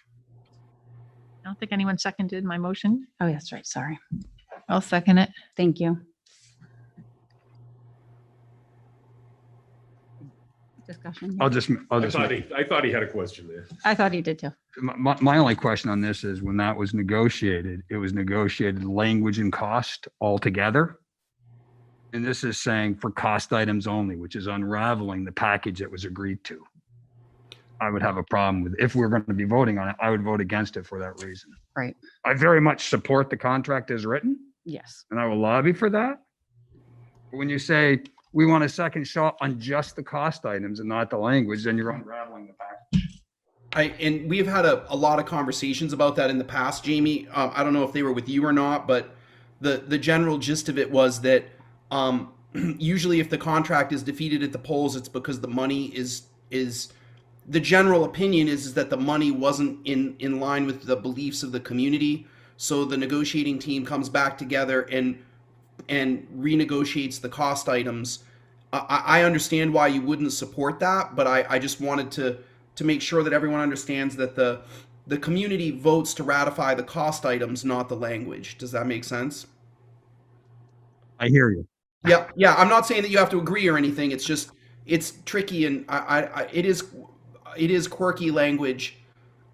I don't think anyone seconded my motion. Oh, that's right. Sorry. I'll second it. Thank you. discussion. I'll just, I thought he had a question there. I thought he did too. my only question on this is when that was negotiated, it was negotiated language and cost altogether. And this is saying for cost items only, which is unraveling the package that was agreed to. I would have a problem with, if we're going to be voting on it, I would vote against it for that reason. Right. I very much support the contract as written, Yes. and I will lobby for that. But when you say we want a second shot on just the cost items and not the language, then you're unraveling the package. And we've had a lot of conversations about that in the past, Jamie. I don't know if they were with you or not, but the general gist of it was that usually if the contract is defeated at the polls, it's because the money is the general opinion is that the money wasn't in line with the beliefs of the community. So the negotiating team comes back together and renegotiates the cost items. I understand why you wouldn't support that, but I just wanted to make sure that everyone understands that the community votes to ratify the cost items, not the language. Does that make sense? I hear you. Yeah. I'm not saying that you have to agree or anything. It's just, it's tricky, and it is quirky language.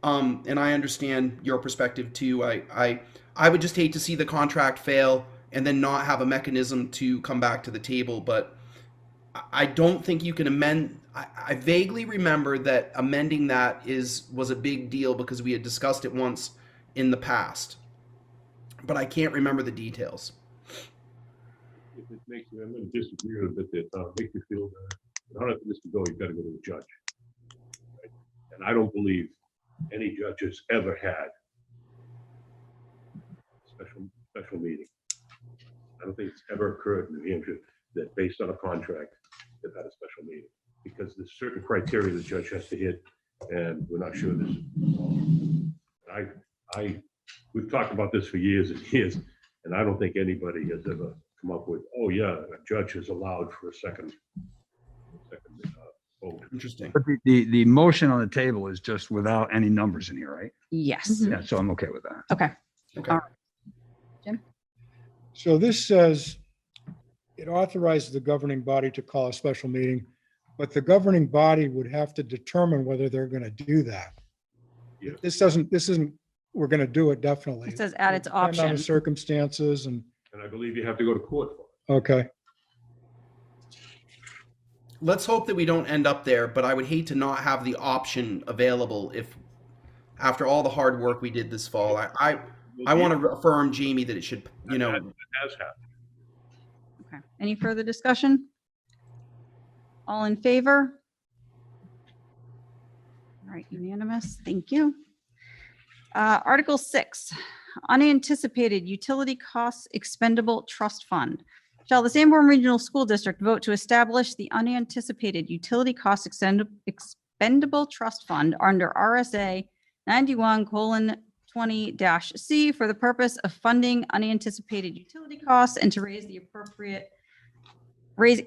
And I understand your perspective too. I would just hate to see the contract fail and then not have a mechanism to come back to the table. But I don't think you can amend. I vaguely remember that amending that was a big deal because we had discussed it once in the past, but I can't remember the details. If it makes you, I'm going to disagree with it, that makes you feel that in order for this to go, you've got to go to a judge. Right? And I don't believe any judge has ever had a special meeting. I don't think it's ever occurred in New Hampshire that based on a contract, they've had a special meeting, because there's certain criteria the judge has to hit, and we're not sure this. We've talked about this for years and years, and I don't think anybody has ever come up with, oh yeah, a judge is allowed for a second vote. Interesting. But the motion on the table is just without any numbers in here, right? Yes. Yeah, so I'm okay with that. Okay. Okay. All right. Jim? So this says it authorizes the governing body to call a special meeting, but the governing body would have to determine whether they're going to do that. Yeah. This isn't, we're going to do it definitely. It says at its Depend on option. the circumstances and, And I believe you have to go to court for it. okay. Let's hope that we don't end up there, but I would hate to not have the option available if, after all the hard work we did this fall, I want to affirm, Jamie, that it should, It has happened. Okay. Any further discussion? All in favor? All right, unanimous. Thank you. Article 6, unanticipated utility costs expendable trust fund. Shall the Sanborn Regional School District vote to establish the unanticipated utility cost expendable trust fund under RSA 91:20-C for the purpose of funding unanticipated utility costs and to raise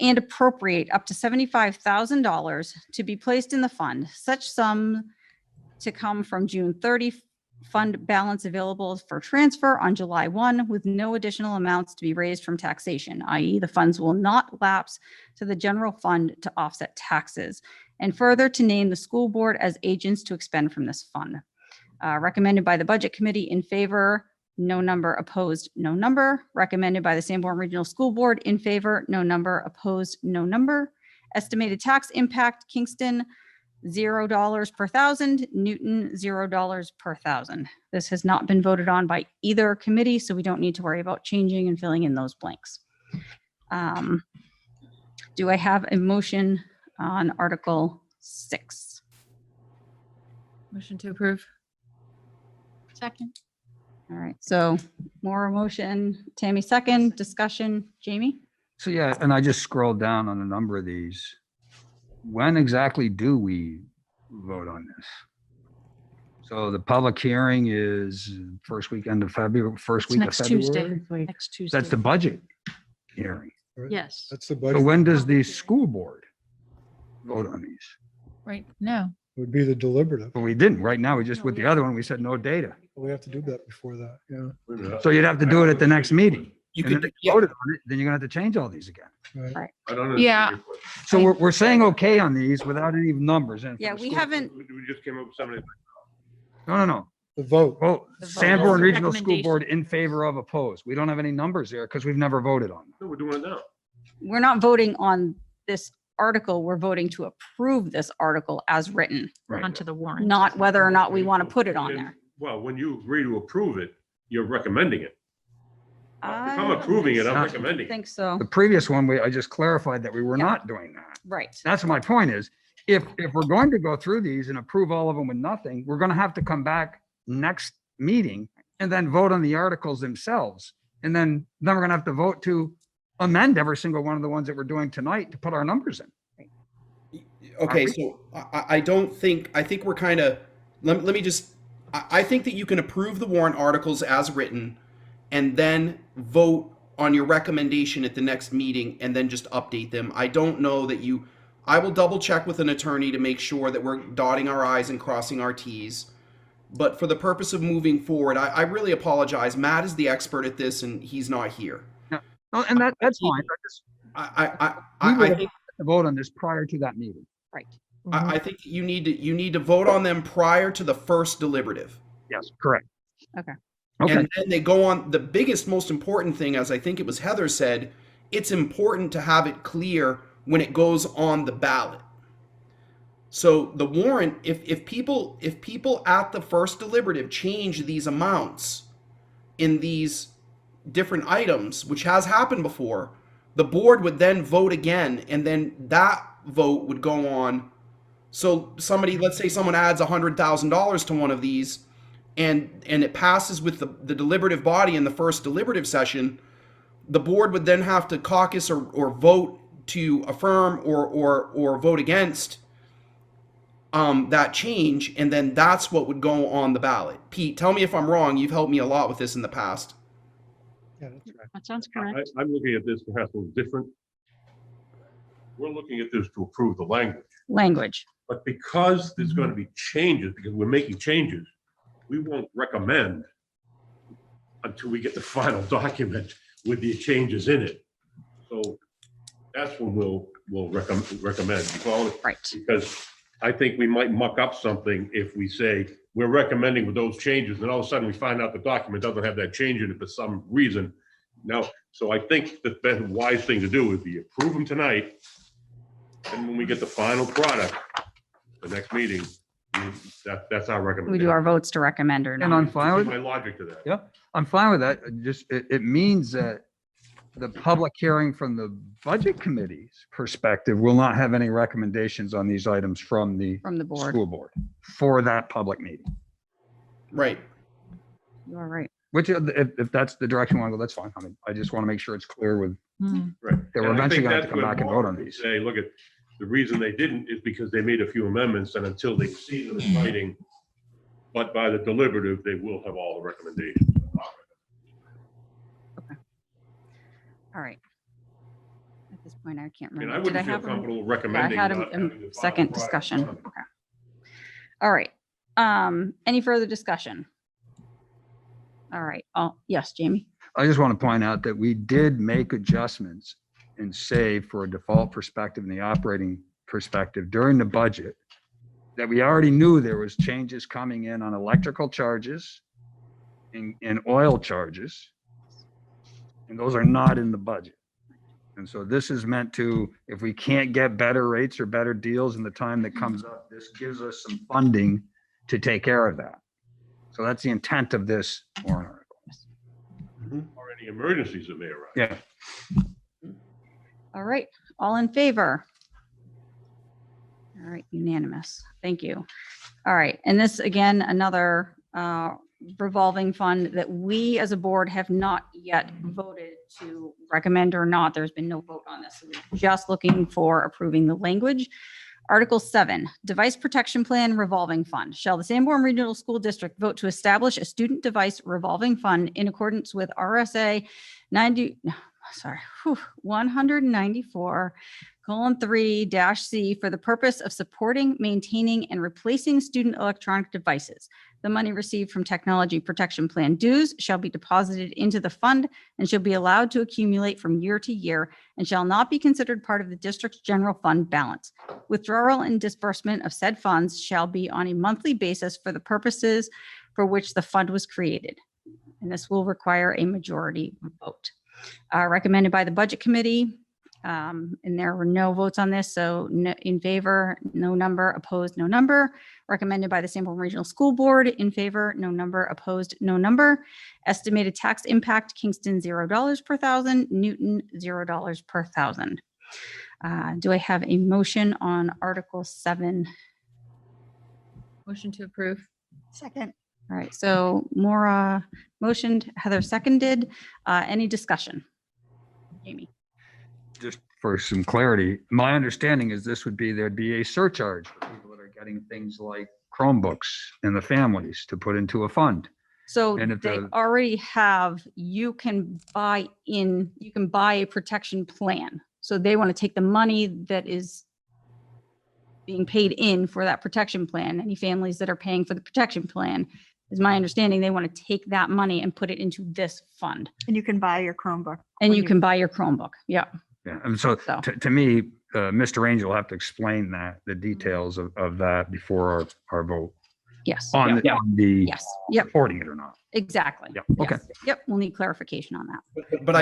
and appropriate up to $75,000 to be placed in the fund. Such sum to come from June 30 fund balance available for transfer on July 1 with no additional amounts to be raised from taxation, i.e. the funds will not lapse to the general fund to offset taxes. And further, to name the school board as agents to expend from this fund. Recommended by the Budget Committee, in favor, no number, opposed, no number. Recommended by the Sanborn Regional School Board, in favor, no number, opposed, no number. Estimated tax impact, Kingston, $0 per thousand, Newton, $0 per thousand. This has not been voted on by either committee, so we don't need to worry about changing and filling in those blanks. Do I have a motion on Article 6? Motion to approve. Second. All right, so more motion, Tammy second, discussion, Jamie? So yeah, and I just scrolled down on a number of these. When exactly do we vote on this? So the public hearing is first weekend of February, first week of Next Tuesday. February? Next Tuesday. That's the budget hearing. Right? Yes, That's the So budget. when does the school board vote on these? right now. Would be the deliberative. But we didn't. Right now, we just, with the other one, we said no data. We have to do that before that, yeah. Wait a minute. So you'd have to do it at the next meeting. You and then could, they yeah, voted on it, then you're gonna have to change all these again. Right. I don't understand Yeah. your question. So we're saying okay on these without any numbers. And for Yeah, the we school- haven't, We just came up with something. No. The vote. Well, The vote. Sanborn The Regional School Board recommendation. in favor of opposed. We don't have any numbers there because we've never voted on them. No, we're doing it now. we're not voting on this article. We're voting to approve this article as written, Right. Onto the warrant. not whether or not we want to put it on there. Well, when you agree to approve it, you're recommending it. If I'm I approving it, I'm I recommending it. think so. The previous one, I just clarified that we were Yeah. not doing that. Right. That's my point is, if we're going to go through these and approve all of them with nothing, we're going to have to come back next meeting and then vote on the articles themselves. And then we're going to have to vote to amend every single one of the ones that we're doing tonight to put our numbers in. okay, so I don't think, I think we're kind of, let me just, I think that you can approve the warrant articles as written and then vote on your recommendation at the next meeting and then just update them. I don't know that I will double check with an attorney to make sure that we're dotting our I's and crossing our T's. But for the purpose of moving forward, I really apologize. Matt is the expert at this and he's not here. Oh, and that's fine. We I would have think to vote on this prior to that meeting. Right. I think you need to vote on them prior to the first deliberative. Yes, correct. Okay. Okay. And then they go on. The biggest, most important thing, as I think it was Heather said, it's important to have it clear when it goes on the ballot. So the warrant, if people at the first deliberative change these amounts in these different items, which has happened before, the board would then vote again, and then that vote would go on. So somebody, let's say someone adds $100,000 to one of these, and it passes with the deliberative body in the first deliberative session, the board would then have to caucus or vote to affirm or vote against that change, and then that's what would go on the ballot. Pete, tell me if I'm wrong. You've helped me a lot with this in the past. Yeah, that's right. That sounds correct. I'm looking at this perhaps a little different. We're looking at this to approve the language, Language. but because there's going to be changes, because we're making changes, we won't recommend until we get the final document with the changes in it. So that's when we'll recommend. Right. Because I think we might muck up something if we say we're recommending with those changes, and all of a sudden we find out the document doesn't have that change in it for some reason. Now, so I think that the wise thing to do would be approve them tonight, and when we get the final product, the next meeting, that's our We recommendation. do our votes to recommend or And not. I'm fine with, My logic to that. yeah, I'm fine with that. It means that the public hearing from the budget committee's perspective will not have any recommendations on these items from the From the board. school board for that public meeting. Right. You are right. Which, if that's the direction we want to go, that's fine. I mean, I just want to make sure it's clear with, Hmm. Right. that we're And I eventually think gonna have that's to come when back and Warren vote on would these. Say, look, the reason they didn't is because they made a few amendments, and until they see them in writing, but by the deliberative, they will have all the recommendations. All right. At this point, I can't I mean, I remember. Did I wouldn't feel have? comfortable Yeah, I recommending. had not having the a second final product. discussion. Okay. All right. Any further discussion? All right. Oh, yes, Jamie. I just want to point out that we did make adjustments and say for a default perspective and the operating perspective during the budget, that we already knew there was changes coming in on electrical charges and oil charges. And those are not in the budget. And so this is meant to, if we can't get better rates or better deals in the time that comes up, this gives us some funding to take care of that. So that's the intent of this warrant article. Or any emergencies that may arise. Yeah. All right. All in favor? All right, unanimous. Thank you. All right. And this, again, another revolving fund that we as a board have not yet voted to recommend or not. There's been no vote on this. So we're just looking for approving the language. Article 7, Device Protection Plan Revolving Fund. Shall the Sanborn Regional School District vote to establish a student device revolving fund in accordance with RSA 194:3-C for the purpose of supporting, maintaining, and replacing student electronic devices. The money received from Technology Protection Plan dues shall be deposited into the fund and shall be allowed to accumulate from year to year and shall not be considered part of the district's general fund balance. Withdrawal and disbursement of said funds shall be on a monthly basis for the purposes for which the fund was created. And this will require a majority vote. Recommended by the Budget Committee. And there were no votes on this, so in favor, no number, opposed, no number. Recommended by the Sanborn Regional School Board, in favor, no number, opposed, no number. Estimated tax impact, Kingston $0 per thousand, Newton $0 per thousand. Do I have a motion on Article 7? Motion to approve. Second. All right, so Maura motioned, Heather seconded. Any discussion? Jamie? Just for some clarity, my understanding is there'd be a surcharge for people that are getting things like Chromebooks and the families to put into a fund. So And if they the- already have, you can buy a protection plan. So they want to take the money that is being paid in for that protection plan. Any families that are paying for the protection plan, is my understanding, they want to take that money and put it into this fund. And you can buy your Chromebook. And when you can buy your Chromebook. Yeah. Yeah, and so So- to me, Mr. Angel will have to explain the details of that before our vote Yes. on the Yes. Yep. supporting it or not. Exactly. Yeah, okay. Yes. Yep. We'll need clarification on that. But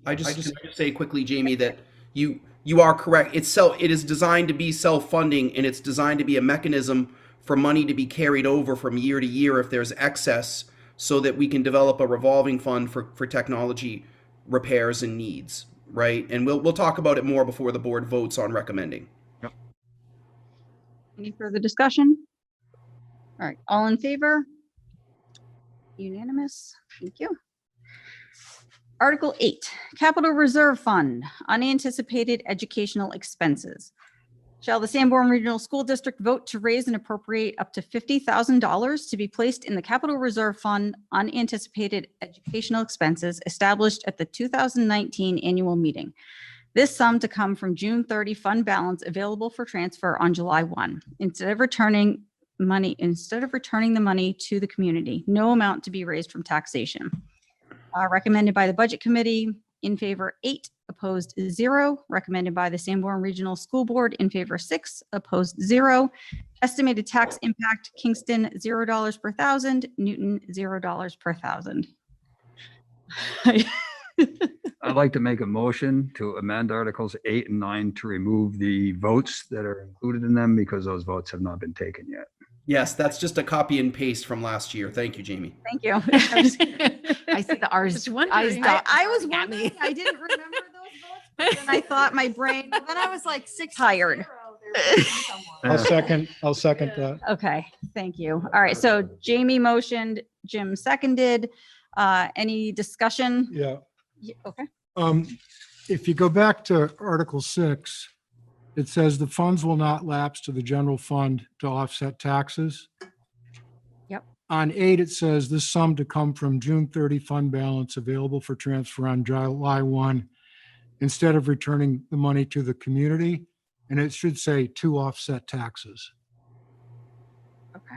I just say quickly, Jamie, that you are correct. It is designed to be self-funding, and it's designed to be a mechanism for money to be carried over from year to year if there's excess, so that we can develop a revolving fund for technology repairs and needs, right? And we'll talk about it more before the board votes on recommending. Any further discussion? All right, all in favor? Unanimous. Thank you. Article 8, Capital Reserve Fund, Unanticipated Educational Expenses. Shall the Sanborn Regional School District vote to raise and appropriate up to $50,000 to be placed in the Capital Reserve Fund Unanticipated Educational Expenses established at the 2019 annual meeting? This sum to come from June 30 fund balance available for transfer on July 1. Instead of returning the money to the community, no amount to be raised from taxation. Recommended by the Budget Committee, in favor 8, opposed 0. Recommended by the Sanborn Regional School Board, in favor 6, opposed 0. Estimated tax impact, Kingston $0 per thousand, Newton $0 per thousand. I'd like to make a motion to amend Articles 8 and 9 to remove the votes that are included in them because those votes have not been taken yet. Yes, that's just a copy and paste from last year. Thank you, Jamie. Thank you. I see the R's. Just wondering. I was wondering, I didn't remember those votes, but then I thought my brain, Then I was like 6 tired. I'll second that. Okay, thank you. All right, so Jamie motioned, Jim seconded. Any discussion? Yeah. Okay. If you go back to Article 6, it says the funds will not lapse to the general fund to offset taxes. Yep. On 8, it says this sum to come from June 30 fund balance available for transfer on July 1, instead of returning the money to the community. And it should say to offset taxes. Okay.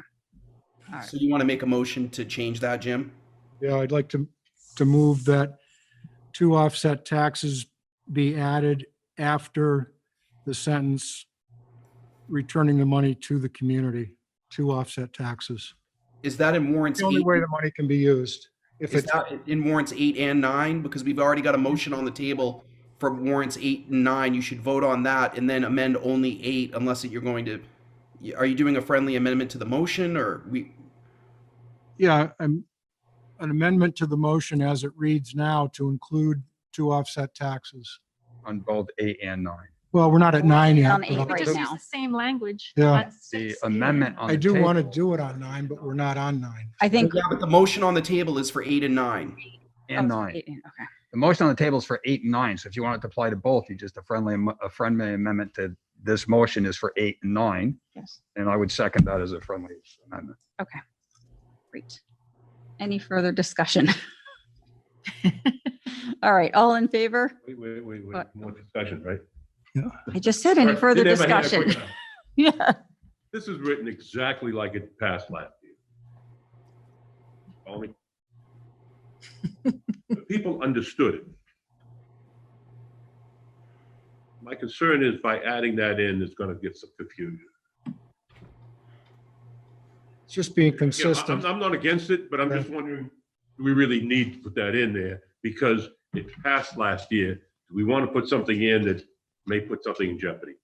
All right. So you want to make a motion to change that, Jim? Yeah, I'd like to move that to offset taxes be added after the sentence returning the money to the community to offset taxes. Is that in warrants The only 8? way the money can be used. If Is it's, that in warrants 8 and 9? Because we've already got a motion on the table for warrants 8 and 9. You should vote on that and then amend only 8 unless you're going to, are you doing a friendly amendment to the motion or yeah, an amendment to the motion as it reads now to include to offset taxes. On both 8 and 9. Well, we're not at 9 yet. On but 8 I'll- right Just now. use the same language. Yeah. on The 6. amendment on I the do want to table do it on 9, but we're not on 9. I think. yeah, but the motion on the table is for 8 and 9. and Oh, 9. Okay. The motion on the table is for 8 and 9. So if you want it to apply to both, you just a friendly amendment to this motion is for 8 and 9. Yes. And I would second that as a friendly amendment. Okay. Great. Any further discussion? All right, all in favor? Wait, What? more discussion, right? I just said any further Did everybody have a discussion. quick- Yeah. This is written exactly like it passed last year. Follow me? The people understood it. My concern is by adding that in, it's going to get some confusion. It's just being You know, consistent. I'm not against it, but I'm just wondering, do we really need to put that in there? Because it passed last year. Do we want to put something in that may put something in jeopardy?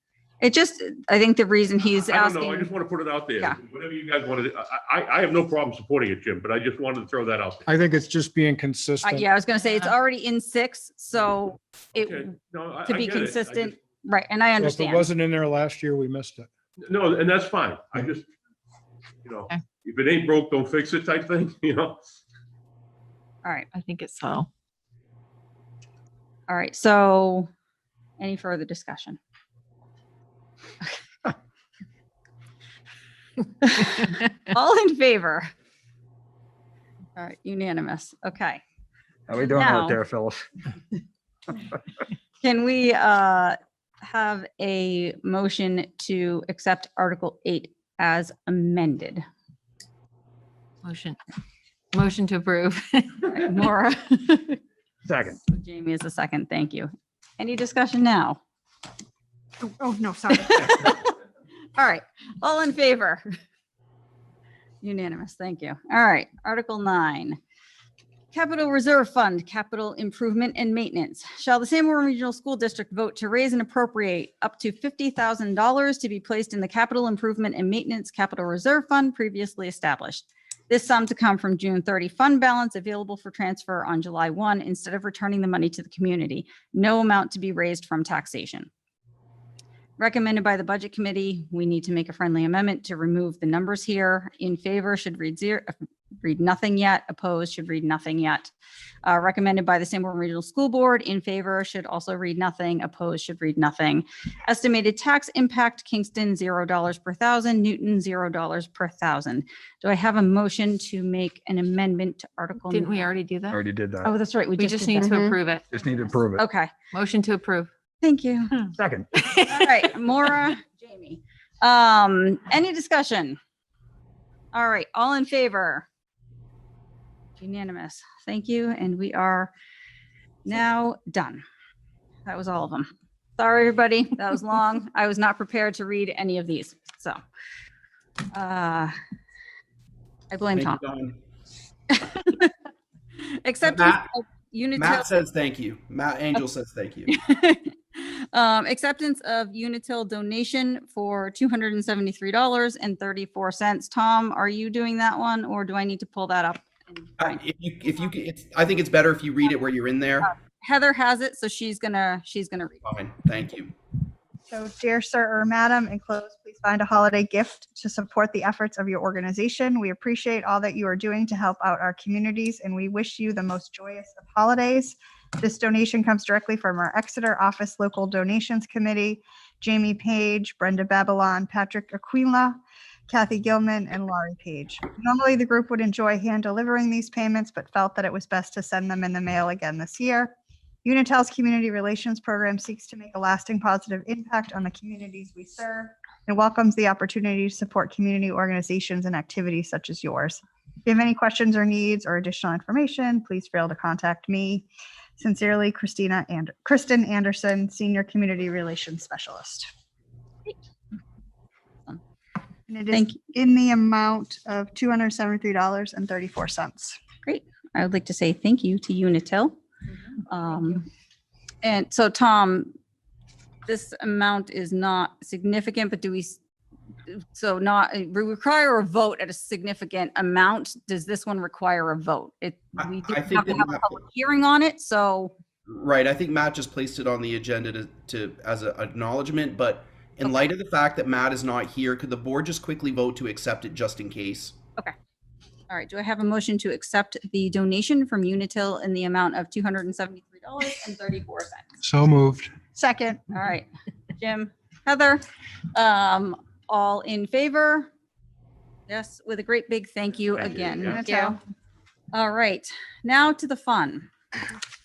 It just, I think the reason he's I don't asking. know. I just want to put it out there. Yeah. Whatever you guys want to do. I have no problem supporting it, Jim, but I just wanted to throw that out there. I think it's just being consistent. Yeah, I was gonna say, it's already in 6, so Okay. it, No, to I be get it. I consistent, just- right, and I So if it understand. wasn't in there last year, we missed it. No, and that's fine. I just, you know, Okay. if it ain't broke, don't fix it type thing, you know? All right, I think it's so. all right, so any further discussion? All in favor? All right, unanimous, okay. How we doing Now- out there, Phyllis? Can we have a motion to accept Article 8 as amended? Motion to approve. Maura? Second. Jamie is a second, thank you. Any discussion now? Oh, no, sorry. All right, all in favor? Unanimous, thank you. All right, Article 9. Capital Reserve Fund, Capital Improvement and Maintenance. Shall the Sanborn Regional School District vote to raise and appropriate up to $50,000 to be placed in the Capital Improvement and Maintenance Capital Reserve Fund previously established? This sum to come from June 30 fund balance available for transfer on July 1 instead of returning the money to the community. No amount to be raised from taxation. Recommended by the Budget Committee, we need to make a friendly amendment to remove the numbers here. In favor should read zero, read nothing yet. Opposed should read nothing yet. Recommended by the Sanborn Regional School Board, in favor should also read nothing. Opposed should read nothing. Estimated tax impact, Kingston $0 per thousand, Newton $0 per thousand. Do I have a motion to make an amendment to Article? Didn't we already do that? Already did Oh, that. that's right. We just need did to that. approve it. Just need to prove it. Okay, Motion to approve. thank you. Second. All right, Maura, Jamie. Any discussion? All right, all in favor? Unanimous. Thank you, and we are now done. That was all of them. Sorry, everybody, that was long. I was not prepared to read any of these, so. I blame Tom. Thank you, Don. Acceptance Matt- of Unitil. Matt says thank you. Matt Angel says thank you. Acceptance of Unitil donation for $273.34. Tom, are you doing that one, or do I need to pull that up? If you, I think it's better if you read it where you're in there. Heather has it, so she's gonna read it. Fine, thank you. So, dear sir or madam, enclosed, please find a holiday gift to support the efforts of your organization. We appreciate all that you are doing to help out our communities, and we wish you the most joyous of holidays. This donation comes directly from our Exeter Office Local Donations Committee, Jamie Page, Brenda Babylon, Patrick Aquila, Kathy Gilman, and Laurie Page. Normally, the group would enjoy hand delivering these payments, but felt that it was best to send them in the mail again this year. Unitel's Community Relations Program seeks to make a lasting positive impact on the communities we serve and welcomes the opportunity to support community organizations and activities such as yours. If you have any questions or needs or additional information, please feel free to contact me. Sincerely, Kristen Anderson, Senior Community Relations Specialist. And it is Thank you. in the amount of $273.34. Great. I would like to say thank you to Unitil. And so, Tom, this amount is not significant, but do we, so not, we require a vote at a significant amount. Does this one require a vote? We I didn't think have to that have a Matt- public hearing on it, so. Right, I think Matt just placed it on the agenda to as an acknowledgement, but in light of the fact that Matt is not here, could the board just quickly vote to accept it just in case? Okay. All right. Do I have a motion to accept the donation from Unitil in the amount of $273.34? So moved. Second. All right. Jim, Heather, all in favor? Yes, with a great big thank you Thank you, again. yeah. Unitil. All right. Now to the fun.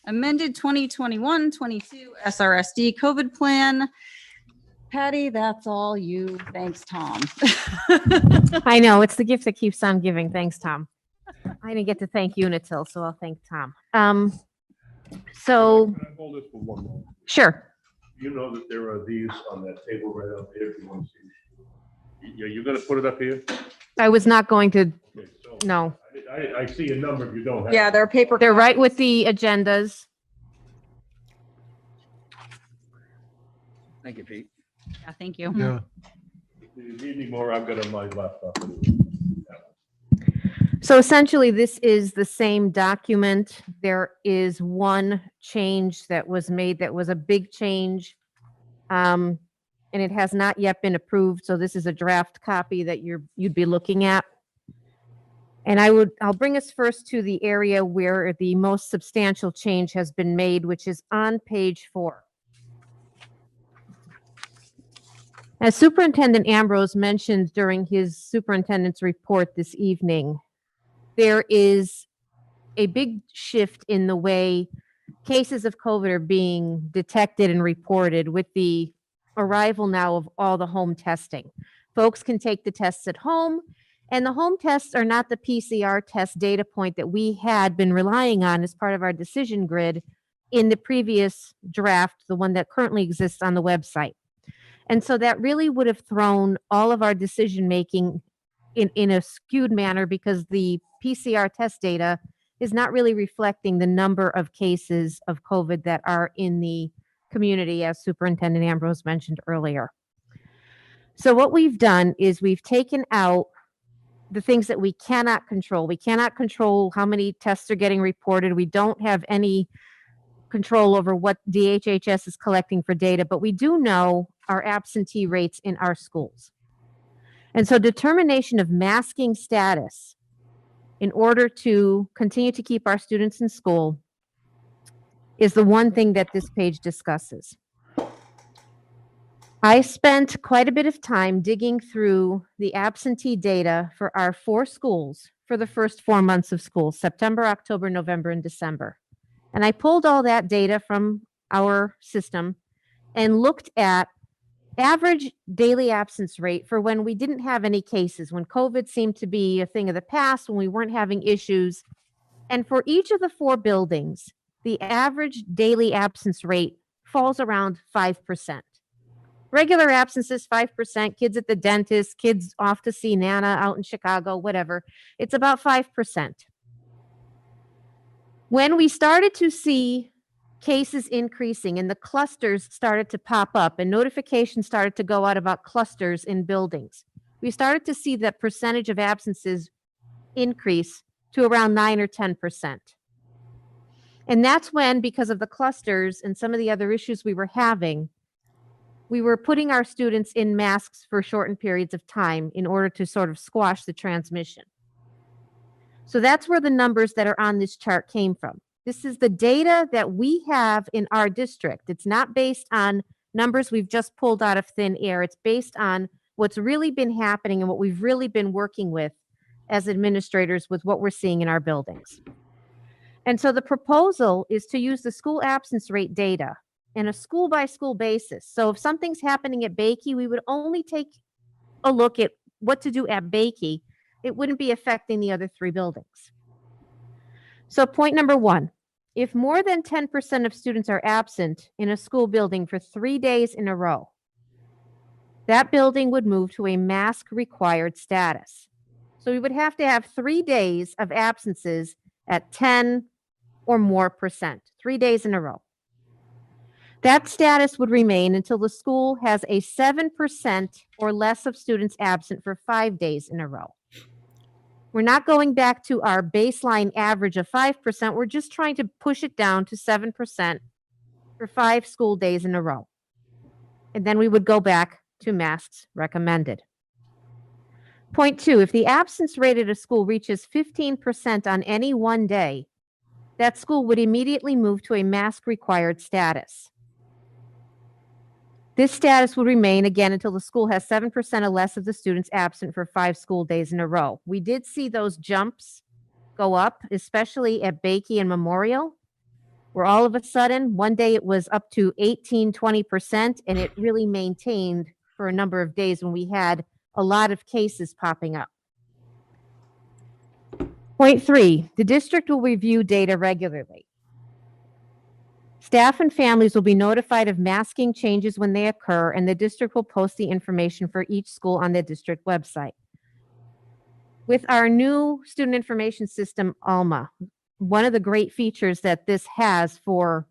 Amended 2021-22 SRSD COVID plan. Patty, that's all you. Thanks, Tom. I know, it's the gift that keeps on giving. Thanks, Tom. I didn't get to thank Unitil, so I'll thank Tom. So, Can I hold this for one moment? sure. You know that there are these on that table right out there if you want to see. You're gonna put it up here? I was not going to, Okay, so no. I see a number if you don't have. Yeah, it. they're paper. They're right with the agendas. Thank you, Pete. Yeah, thank you. Yeah. If you need any more, I've got on my laptop. So essentially, this is the same document. There is one change that was made that was a big change. And it has not yet been approved. So this is a draft copy that you'd be looking at. And I'll bring us first to the area where the most substantial change has been made, which is on page 4. As Superintendent Ambrose mentioned during his superintendent's report this evening, there is a big shift in the way cases of COVID are being detected and reported with the arrival now of all the home testing. Folks can take the tests at home, and the home tests are not the PCR test data point that we had been relying on as part of our decision grid in the previous draft, the one that currently exists on the website. And so that really would have thrown all of our decision making in a skewed manner because the PCR test data is not really reflecting the number of cases of COVID that are in the community, as Superintendent Ambrose mentioned earlier. So what we've done is we've taken out the things that we cannot control. We cannot control how many tests are getting reported. We don't have any control over what DHHS is collecting for data, but we do know our absentee rates in our schools. And so determination of masking status in order to continue to keep our students in school is the one thing that this page discusses. I spent quite a bit of time digging through the absentee data for our 4 schools for the first 4 months of school, September, October, November, and December. And I pulled all that data from our system and looked at average daily absence rate for when we didn't have any cases, when COVID seemed to be a thing of the past, when we weren't having issues. And for each of the 4 buildings, the average daily absence rate falls around 5%. Regular absences, 5%, kids at the dentist, kids off to see Nana out in Chicago, whatever. It's about 5%. When we started to see cases increasing and the clusters started to pop up and notifications started to go out about clusters in buildings, we started to see that percentage of absences increase to around 9 or 10%. And that's when, because of the clusters and some of the other issues we were having, we were putting our students in masks for shortened periods of time in order to sort of squash the transmission. So that's where the numbers that are on this chart came from. This is the data that we have in our district. It's not based on numbers we've just pulled out of thin air. It's based on what's really been happening and what we've really been working with as administrators with what we're seeing in our buildings. And so the proposal is to use the school absence rate data in a school by school basis. So if something's happening at Bakey, we would only take a look at what to do at Bakey. It wouldn't be affecting the other 3 buildings. So point number 1, if more than 10% of students are absent in a school building for 3 days in a row, that building would move to a mask required status. So we would have to have 3 days of absences at 10 or more percent, 3 days in a row. That status would remain until the school has a 7% or less of students absent for 5 days in a row. We're not going back to our baseline average of 5%. We're just trying to push it down to 7% for 5 school days in a row. And then we would go back to masks recommended. Point 2, if the absence rate at a school reaches 15% on any one day, that school would immediately move to a mask required status. This status will remain again until the school has 7% or less of the students absent for 5 school days in a row. We did see those jumps go up, especially at Bakey and Memorial, where all of a sudden, one day it was up to 18, 20%, and it really maintained for a number of days when we had a lot of cases popping up. Point 3, the district will review data regularly. Staff and families will be notified of masking changes when they occur, and the district will post the information for each school on the district website. With our new student information system, ALMA, one of the great features that this has for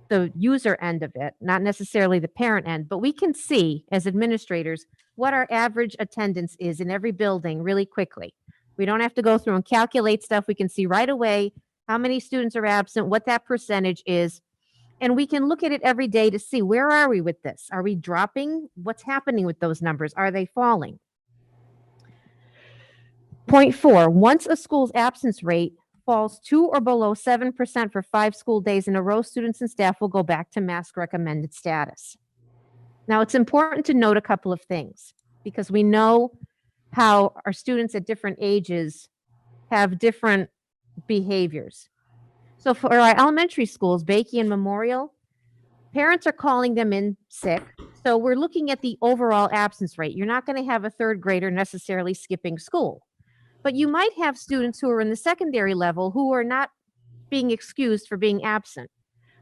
the user end of it, not necessarily the parent end, but we can see as administrators what our average attendance is in every building really quickly. We don't have to go through and calculate stuff. We can see right away how many students are absent, what that percentage is. And we can look at it every day to see, where are we with this? Are we dropping? What's happening with those numbers? Are they falling? Point 4, once a school's absence rate falls to or below 7% for 5 school days in a row, students and staff will go back to mask recommended status. Now, it's important to note a couple of things because we know how our students at different ages have different behaviors. So for our elementary schools, Bakey and Memorial, parents are calling them in sick. So we're looking at the overall absence rate. You're not going to have a third grader necessarily skipping school, but you might have students who are in the secondary level who are not being excused for being absent.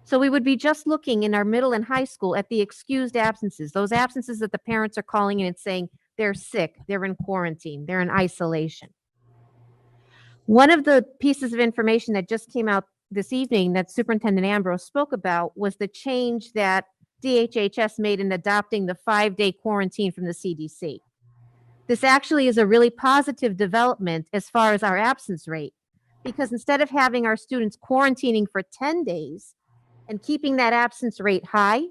So we would be just looking in our middle and high school at the excused absences, those absences that the parents are calling in and saying they're sick, they're in quarantine, they're in isolation. One of the pieces of information that just came out this evening that Superintendent Ambrose spoke about was the change that DHHS made in adopting the 5-day quarantine from the CDC. This actually is a really positive development as far as our absence rate, because instead of having our students quarantining for 10 days and keeping that absence rate high,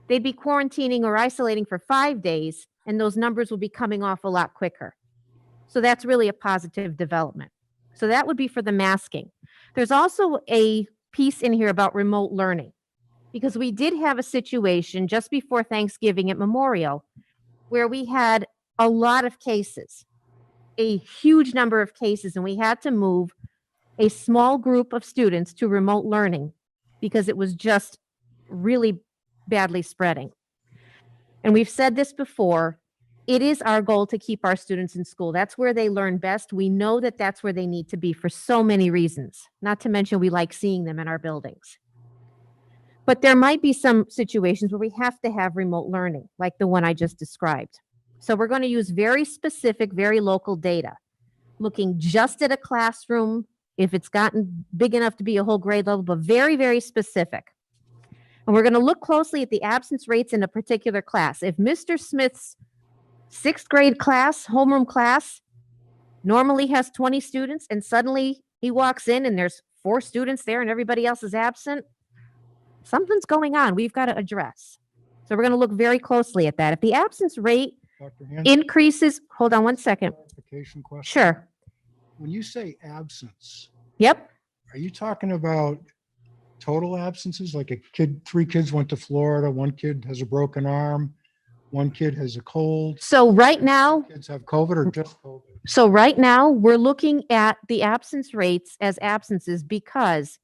they'd be quarantining or isolating for 5 days, and those numbers will be coming off a lot quicker. So that's really a positive development. So that would be for the masking. There's also a piece in here about remote learning, because we did have a situation just before Thanksgiving at Memorial where we had a lot of cases, a huge number of cases, and we had to move a small group of students to remote learning because it was just really badly spreading. And we've said this before, it is our goal to keep our students in school. That's where they learn best. We know that that's where they need to be for so many reasons, not to mention we like seeing them in our buildings. But there might be some situations where we have to have remote learning, like the one I just described. So we're going to use very specific, very local data, looking just at a classroom, if it's gotten big enough to be a whole grade level, but very, very specific. And we're going to look closely at the absence rates in a particular class. If Mr. Smith's 6th grade class, homeroom class, normally has 20 students, and suddenly he walks in and there's 4 students there and everybody else is absent, something's going on we've got to address. So we're going to look very closely at that. If the absence rate increases, hold on one second. Clarification question. Sure. When you say absence, Yep. are you talking about total absences? Like a kid, 3 kids went to Florida, 1 kid has a broken arm, 1 kid has a cold. So right now, Kids have COVID or just COVID? So right now, we're looking at the absence rates as absences because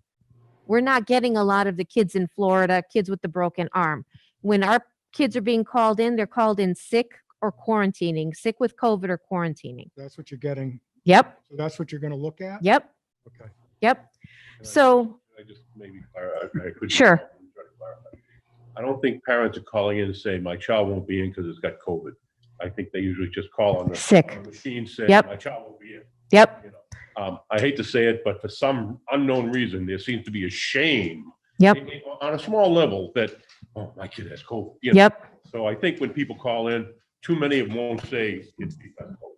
we're not getting a lot of the kids in Florida, kids with the broken arm. When our kids are being called in, they're called in sick or quarantining, sick with COVID or quarantining. That's what you're getting. Yep. So that's what you're going to look at? Yep. Okay. Yep. So, I just maybe clarify. I could- Sure. I don't think parents are calling in and saying, my child won't be in because it's got COVID. I think they usually just call on the Sick. on the machine saying, Yep. my child won't be in. yep. You know, I hate to say it, but for some unknown reason, there seems to be a shame Yep. on a small level that, oh, my kid has COVID. You know? Yep. So I think when people call in, too many of them won't say it's because of COVID.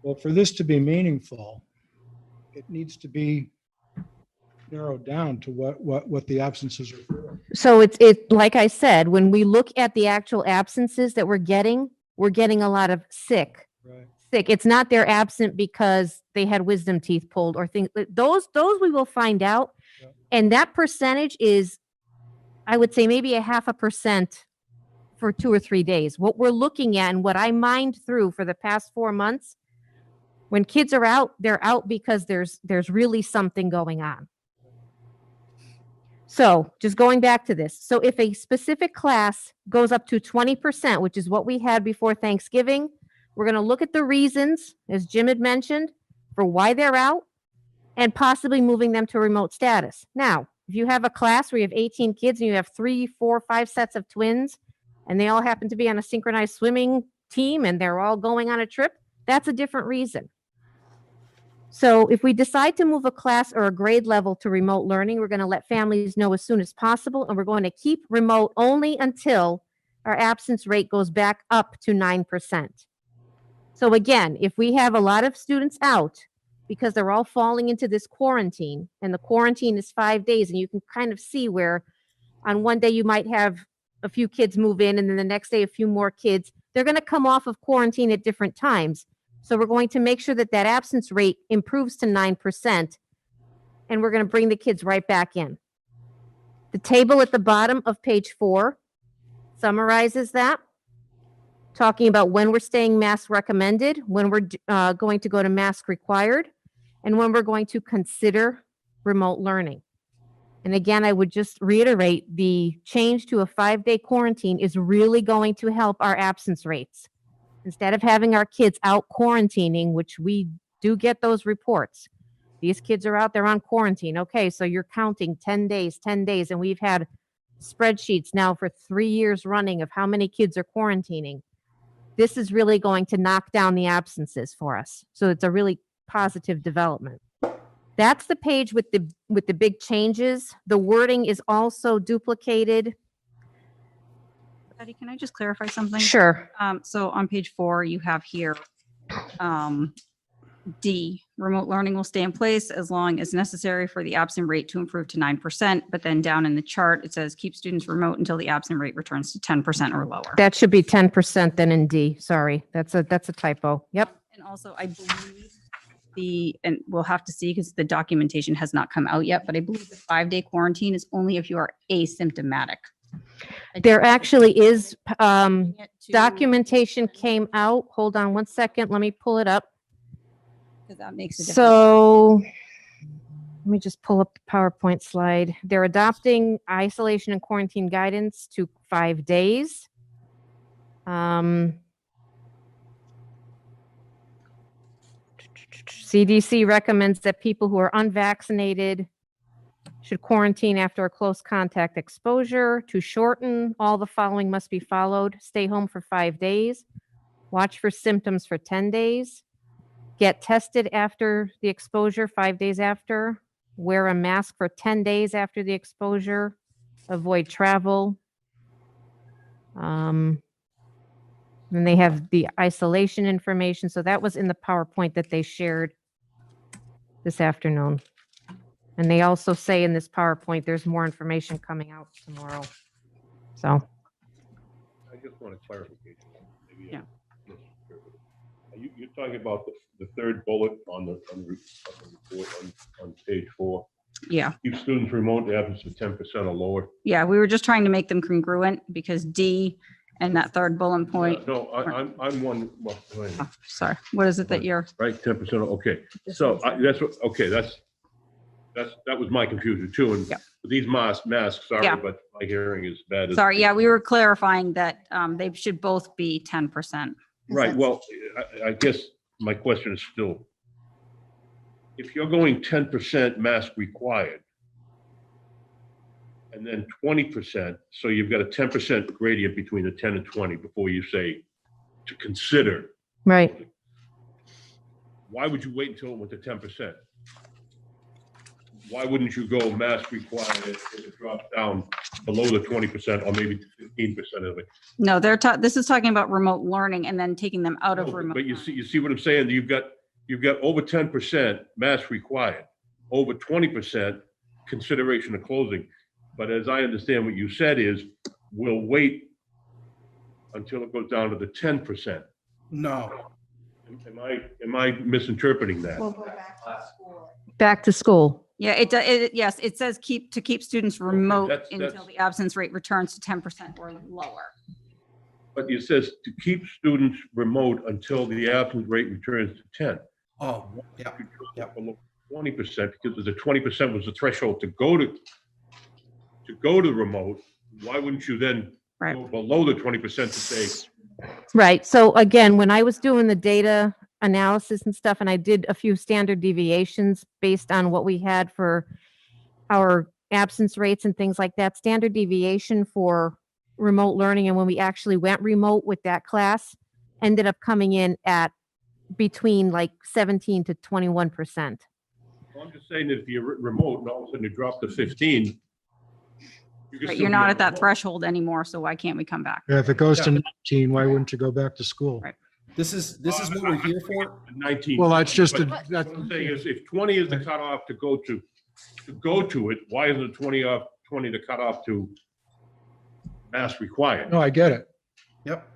Well, for this to be meaningful, it needs to be narrowed down to what the absences are for. So it's like I said, when we look at the actual absences that we're getting a lot of sick. Right. Sick. It's not they're absent because they had wisdom teeth pulled or things. Those we will find out. Yep. And that percentage is, I would say maybe 0.5% for 2 or 3 days. What we're looking at and what I mined through for the past 4 months, when kids are out, they're out because there's really something going on. So just going back to this. So if a specific class goes up to 20%, which is what we had before Thanksgiving, we're going to look at the reasons, as Jim had mentioned, for why they're out and possibly moving them to remote status. Now, if you have a class where you have 18 kids and you have 3, 4, 5 sets of twins, and they all happen to be on a synchronized swimming team and they're all going on a trip, that's a different reason. So if we decide to move a class or a grade level to remote learning, we're going to let families know as soon as possible, and we're going to keep remote only until our absence rate goes back up to 9%. So again, if we have a lot of students out because they're all falling into this quarantine, and the quarantine is 5 days, and you can kind of see where on one day you might have a few kids move in, and then the next day a few more kids, they're going to come off of quarantine at different times. So we're going to make sure that that absence rate improves to 9%, and we're going to bring the kids right back in. The table at the bottom of page 4 summarizes that, talking about when we're staying mask recommended, when we're going to go to mask required, and when we're going to consider remote learning. And again, I would just reiterate, the change to a 5-day quarantine is really going to help our absence rates. Instead of having our kids out quarantining, which we do get those reports, these kids are out there on quarantine. Okay, so you're counting 10 days, and we've had spreadsheets now for 3 years running of how many kids are quarantining. This is really going to knock down the absences for us. So it's a really positive development. That's the page with the big changes. The wording is also duplicated. Betty, can I just clarify something? Sure. So on page 4, you have here, D, remote learning will stay in place as long as necessary for the absent rate to improve to 9%. But then down in the chart, it says keep students remote until the absent rate returns to 10% or lower. That should be 10% then in D. Sorry, that's a typo. Yep. And also, I believe and we'll have to see because the documentation has not come out yet, but I believe the 5-day quarantine is only if you are asymptomatic. There actually is documentation came out. Hold on one second. Let me pull it up. Because that makes a difference. So let me just pull up the PowerPoint slide. They're adopting isolation and quarantine guidance to 5 days. CDC recommends that people who are unvaccinated should quarantine after a close contact exposure. To shorten, all the following must be followed. Stay home for 5 days. Watch for symptoms for 10 days. Get tested after the exposure 5 days after. Wear a mask for 10 days after the exposure. Avoid travel. And they have the isolation information. So that was in the PowerPoint that they shared this afternoon. And they also say in this PowerPoint, there's more information coming out tomorrow. So. I just want a clarification. Maybe Yeah. You're talking about the third bullet on the report on page 4. Yeah. Keep students remote, the absence of 10% or lower. Yeah, we were just trying to make them congruent because D and that third bullet point. No, I'm one, well, wait a minute. Oh, sorry, what is it that you're? Right, 10%, okay. So that's what, okay, that was my confusion too. And Yeah. these masks, sorry, Yeah. but my hearing is bad. Sorry, yeah, we were clarifying that they should both be 10%. Right, well, I guess my question is still, if you're going 10% mask required, and then 20%, so you've got a 10% gradient between the 10 and 20 before you say to consider. Right. Why would you wait until it went to 10%? Why wouldn't you go mask required if it drops down below the 20% or maybe 15% of it? No, this is talking about remote learning and then taking them out of remote. But you see what I'm saying? You've got over 10% mask required, over 20% consideration of closing. But as I understand what you said is, we'll wait until it goes down to the 10%. No. Am I misinterpreting that? We'll go back to school. Back to school. Yeah, yes, it says keep students remote until the absence rate returns to 10% or lower. But it says to keep students remote until the absence rate returns to 10. Oh, yeah. Below 20% because the 20% was the threshold to go to remote. Why wouldn't you then go below the 20% to say? Right. So again, when I was doing the data analysis and stuff, and I did a few standard deviations based on what we had for our absence rates and things like that. Standard deviation for remote learning, and when we actually went remote with that class, ended up coming in at between like 17 to 21%. Well, I'm just saying that if you're remote and all of a sudden you drop to 15. you can But still you're be not on at that remote. threshold anymore, so why can't we come back? Yeah, if it goes to 19, why wouldn't you go back to school? Right. This is what we're here for. 19. Well, that's just But a, what that, I'm saying is if 20 is the cutoff to go to it, why isn't it 20 the cutoff to mask required? no, I get it. Yep.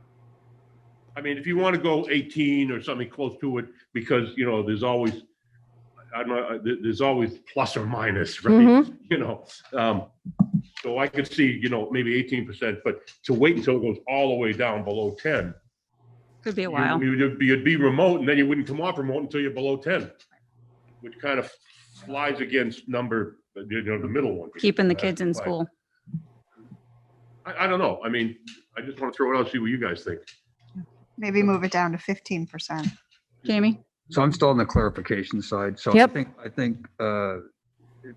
I mean, if you want to go 18 or something close to it, because, you know, there's always, I don't know, there's always plus or minus, right? Mhm. You know, so I could see, you know, maybe 18%, but to wait until it goes all the way down below 10. Could be a while. You'd be remote and then you wouldn't come off remote until you're below 10, which kind of flies against number, you know, the middle one. Keeping the kids in school. I don't know. I mean, I just want to throw it out, see what you guys think. Maybe move it down to 15%. Jamie? So I'm still on the clarification side. So Yep. I think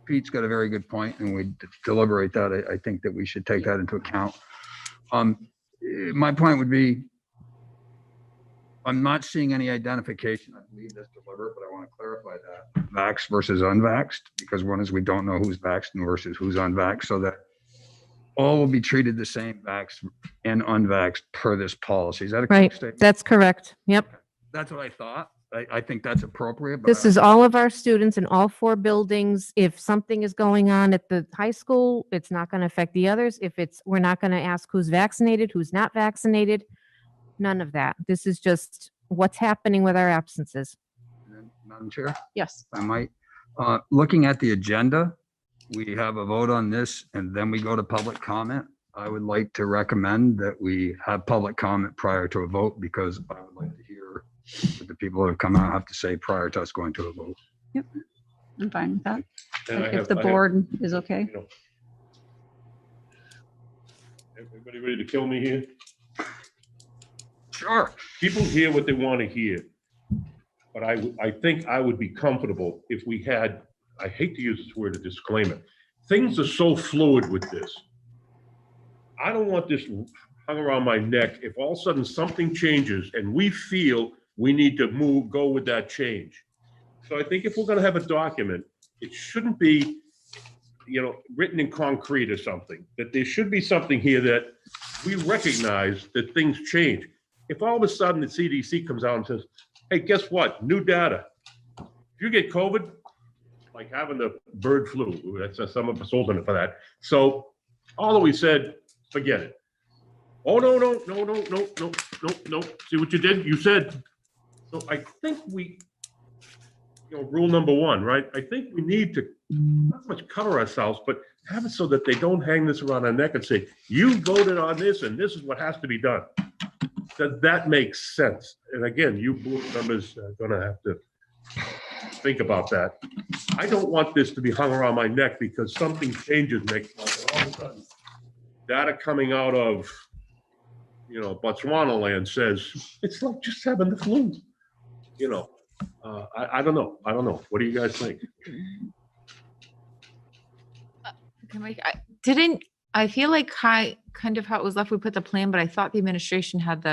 Pete's got a very good point, and we deliberate that. I think that we should take that into account. My point would be, I'm not seeing any identification. I believe that's deliberate, but I want to clarify that. Vaxxed versus unvaxxed, because one is we don't know who's vaxxed versus who's unvaxxed, so that all will be treated the same, vaxxed and unvaxxed, per this policy. Is that a correct Right. statement? That's correct. Yep. That's what I thought. I think that's appropriate. But This is all of our students in all 4 buildings. If something is going on at the high school, it's not going to affect the others. We're not going to ask who's vaccinated, who's not vaccinated. None of that. This is just what's happening with our absences. Madam Chair, Yes. I might, looking at the agenda, we have a vote on this and then we go to public comment. I would like to recommend that we have public comment prior to a vote, because I would like to hear what the people that have come out have to say prior to us going to a vote. Yep. I'm fine with that. And I If have- the I have, board is okay. you know, everybody ready to kill me here? Sure. People hear what they want to hear. But I think I would be comfortable if we had, I hate to use this word, a disclaimer. Things are so fluid with this. I don't want this hung around my neck if all of a sudden something changes and we feel we need to go with that change. So I think if we're going to have a document, it shouldn't be, you know, written in concrete or something, that there should be something here that we recognize that things change. If all of a sudden the CDC comes out and says, hey, guess what? New data. If you get COVID, like having the bird flu, that's some of us old enough for that. So although we said, forget it. Oh, no. See what you did? You said, so I think we, you know, rule number 1, right? I think we need to not so much cover ourselves, but have it so that they don't hang this around our neck and say, you voted on this and this is what has to be done. Does that make sense? And again, you board members are gonna have to think about that. I don't want this to be hung around my neck because something changes next month. All of a sudden, data coming out of, you know, Botswana land says, it's like just having the flu. You know, I don't know. What do you guys think? I feel like kind of how it was left, we put the plan, but I thought the administration had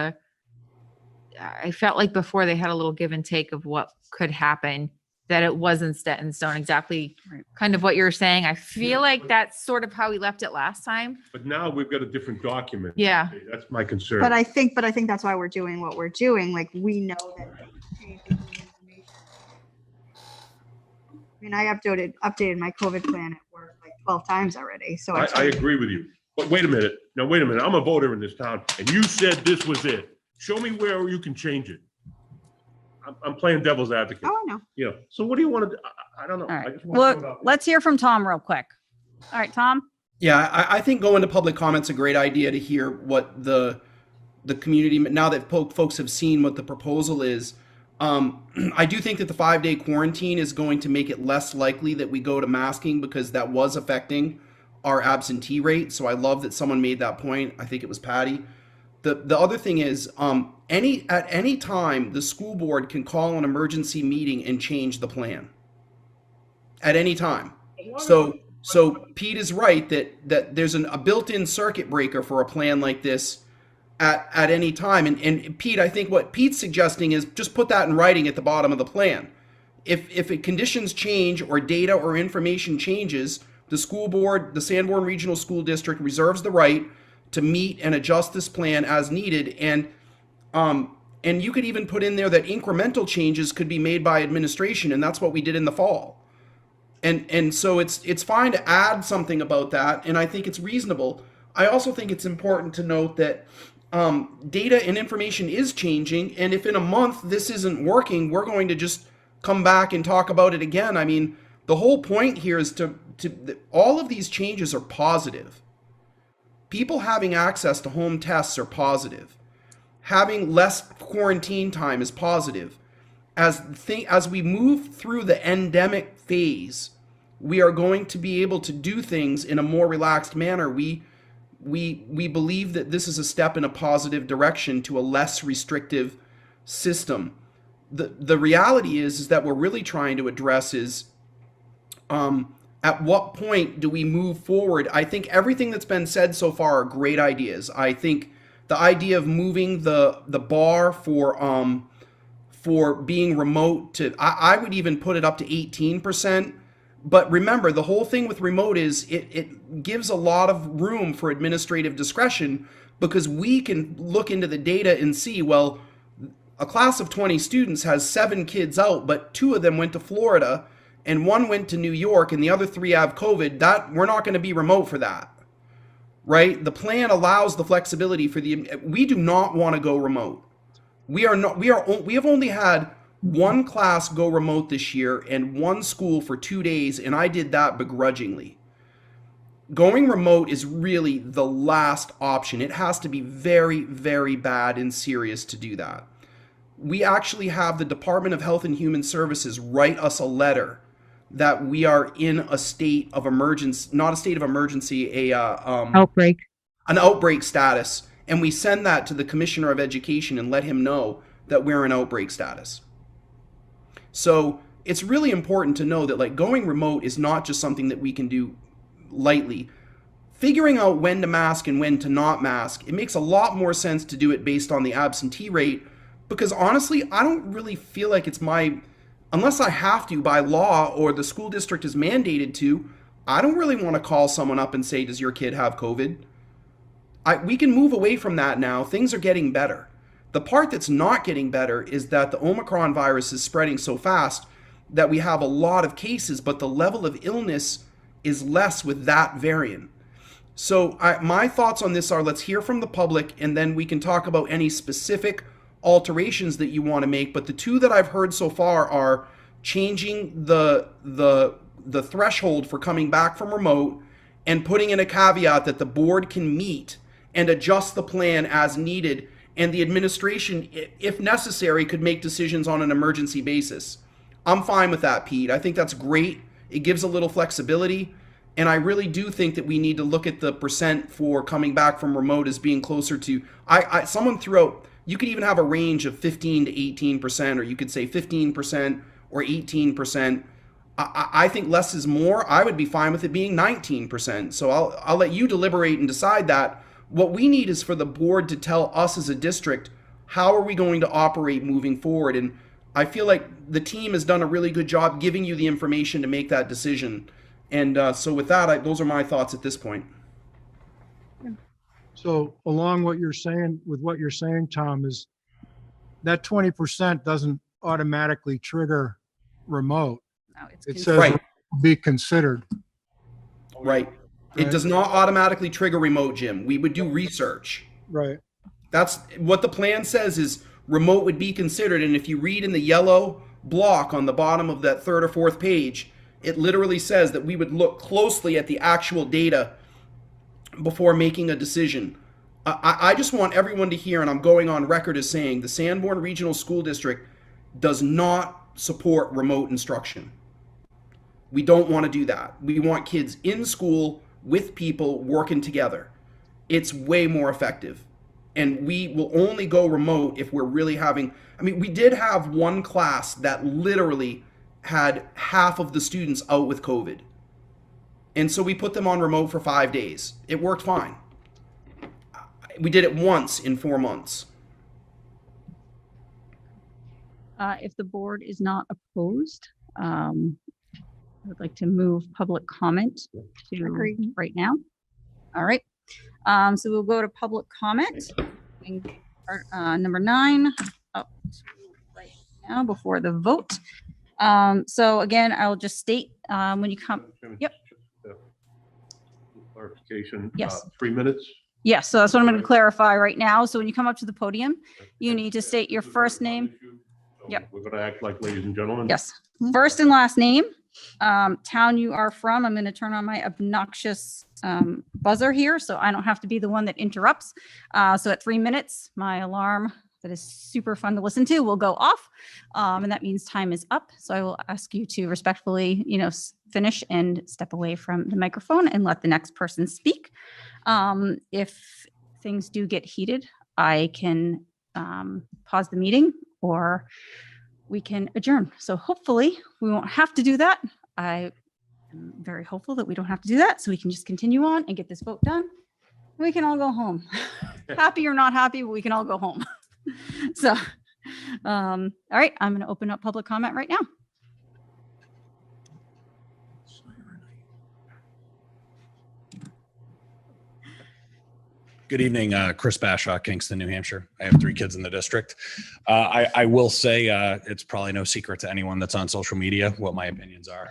I felt like before they had a little give and take of what could happen, that it wasn't set in stone exactly kind of what you're saying. I feel like that's sort of how we left it last time. But now we've got a different document. Yeah. That's my concern. But I think that's why we're doing what we're doing. Like, we know that. I mean, I updated my COVID plan at work like 12 times already. So I agree with you. But wait a minute. Now, wait a minute. I'm a voter in this town and you said this was it. Show me where you can change it. I'm playing devil's advocate. Oh, I know. You know, so what do you want to do? I don't know. All I right. just want to throw it Well, out there. let's hear from Tom real quick. All right, Tom. Yeah, I think going to public comment's a great idea to hear what the community, now that folks have seen what the proposal is. I do think that the 5-day quarantine is going to make it less likely that we go to masking, because that was affecting our absentee rate. So I love that someone made that point. I think it was Patty. The other thing is, at any time, the school board can call an emergency meeting and change the plan. At any time. So Pete is right that there's a built-in circuit breaker for a plan like this at any time. And Pete, I think what Pete's suggesting is just put that in writing at the bottom of the plan. If conditions change or data or information changes, the school board, the Sanborn Regional School District reserves the right to meet and adjust this plan as needed. And you could even put in there that incremental changes could be made by administration, and that's what we did in the fall. And so it's fine to add something about that, and I think it's reasonable. I also think it's important to note that data and information is changing, and if in a month this isn't working, we're going to just come back and talk about it again. I mean, the whole point here is all of these changes are positive. People having access to home tests are positive. Having less quarantine time is positive. As we move through the endemic phase, we are going to be able to do things in a more relaxed manner. We believe that this is a step in a positive direction to a less restrictive system. The reality is that we're really trying to address is at what point do we move forward? I think everything that's been said so far are great ideas. I think the idea of moving the bar for being remote to, I would even put it up to 18%. But remember, the whole thing with remote is it gives a lot of room for administrative discretion, because we can look into the data and see, well, a class of 20 students has 7 kids out, but 2 of them went to Florida and 1 went to New York and the other 3 have COVID. That we're not going to be remote for that, right? The plan allows the flexibility for we do not want to go remote. We have only had 1 class go remote this year and 1 school for 2 days, and I did that begrudgingly. Going remote is really the last option. It has to be very, very bad and serious to do that. We actually have the Department of Health and Human Services write us a letter that we are in a state of emergency, not a state of emergency, Outbreak. An outbreak status. And we send that to the Commissioner of Education and let him know that we're in outbreak status. So it's really important to know that, like, going remote is not just something that we can do lightly. Figuring out when to mask and when to not mask, it makes a lot more sense to do it based on the absentee rate, because honestly, I don't really feel like it's unless I have to by law or the school district is mandated to, I don't really want to call someone up and say, does your kid have COVID? We can move away from that now. Things are getting better. The part that's not getting better is that the Omicron virus is spreading so fast that we have a lot of cases, but the level of illness is less with that variant. So my thoughts on this are, let's hear from the public, and then we can talk about any specific alterations that you want to make. But the 2 that I've heard so far are changing the threshold for coming back from remote and putting in a caveat that the board can meet and adjust the plan as needed, and the administration, if necessary, could make decisions on an emergency basis. I'm fine with that, Pete. I think that's great. It gives a little flexibility, and I really do think that we need to look at the percent for coming back from remote as being closer to, someone threw out, you could even have a range of 15 to 18%, or you could say 15% or 18%. I think less is more. I would be fine with it being 19%. So I'll let you deliberate and decide that. What we need is for the board to tell us as a district, how are we going to operate moving forward? And I feel like the team has done a really good job giving you the information to make that decision. And so with that, those are my thoughts at this point. So along what you're saying, Tom, is that 20% doesn't automatically trigger remote. No, it's It says Right. be considered. Right. It does not automatically trigger remote, Jim. We would do research. Right. That's what the plan says, is remote would be considered. And if you read in the yellow block on the bottom of that 3rd or 4th page, it literally says that we would look closely at the actual data before making a decision. I just want everyone to hear, and I'm going on record as saying, the Sanborn Regional School District does not support remote instruction. We don't want to do that. We want kids in school with people working together. It's way more effective. And we will only go remote if we're really having, I mean, we did have one class that literally had half of the students out with COVID. And so we put them on remote for 5 days. It worked fine. We did it once in 4 months. If the board is not opposed, I would like to move public comment to right now. All right. So we'll go to public comment. Number 9 up right now before the vote. So again, I'll just state when you come. Yep. Clarification. Yes. 3 minutes. Yes. So that's what I'm going to clarify right now. So when you come up to the podium, you need to state your first name. Yep. We're going to act like ladies and gentlemen. Yes. First and last name, town you are from. I'm going to turn on my obnoxious buzzer here so I don't have to be the one that interrupts. So at 3 minutes, my alarm that is super fun to listen to will go off. And that means time is up. So I will ask you to respectfully, finish and step away from the microphone and let the next person speak. If things do get heated, I can pause the meeting or we can adjourn. So hopefully we won't have to do that. I am very hopeful that we don't have to do that. So we can just continue on and get this vote done. We can all go home. Happy or not happy, but we can all go home. So, all right, I'm going to open up public comment right now. Good evening, Chris Bashaw, Kingston, New Hampshire. I have 3 kids in the district. I will say it's probably no secret to anyone that's on social media what my opinions are.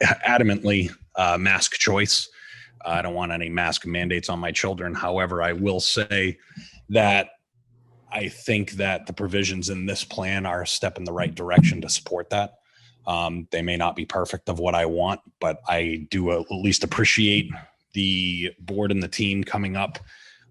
Adamantly mask choice. I don't want any mask mandates on my children. However, I will say that I think that the provisions in this plan are a step in the right direction to support that. They may not be perfect of what I want, but I do at least appreciate the board and the team coming up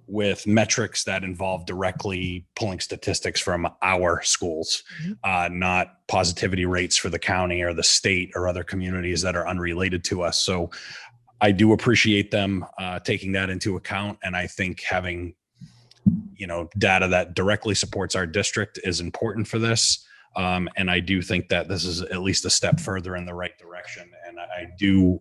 with metrics that involve directly pulling statistics from our schools, not positivity rates for the county or the state or other communities that are unrelated to us. So I do appreciate them taking that into account. And I think having, data that directly supports our district is important for this. And I do think that this is at least a step further in the right direction. And I do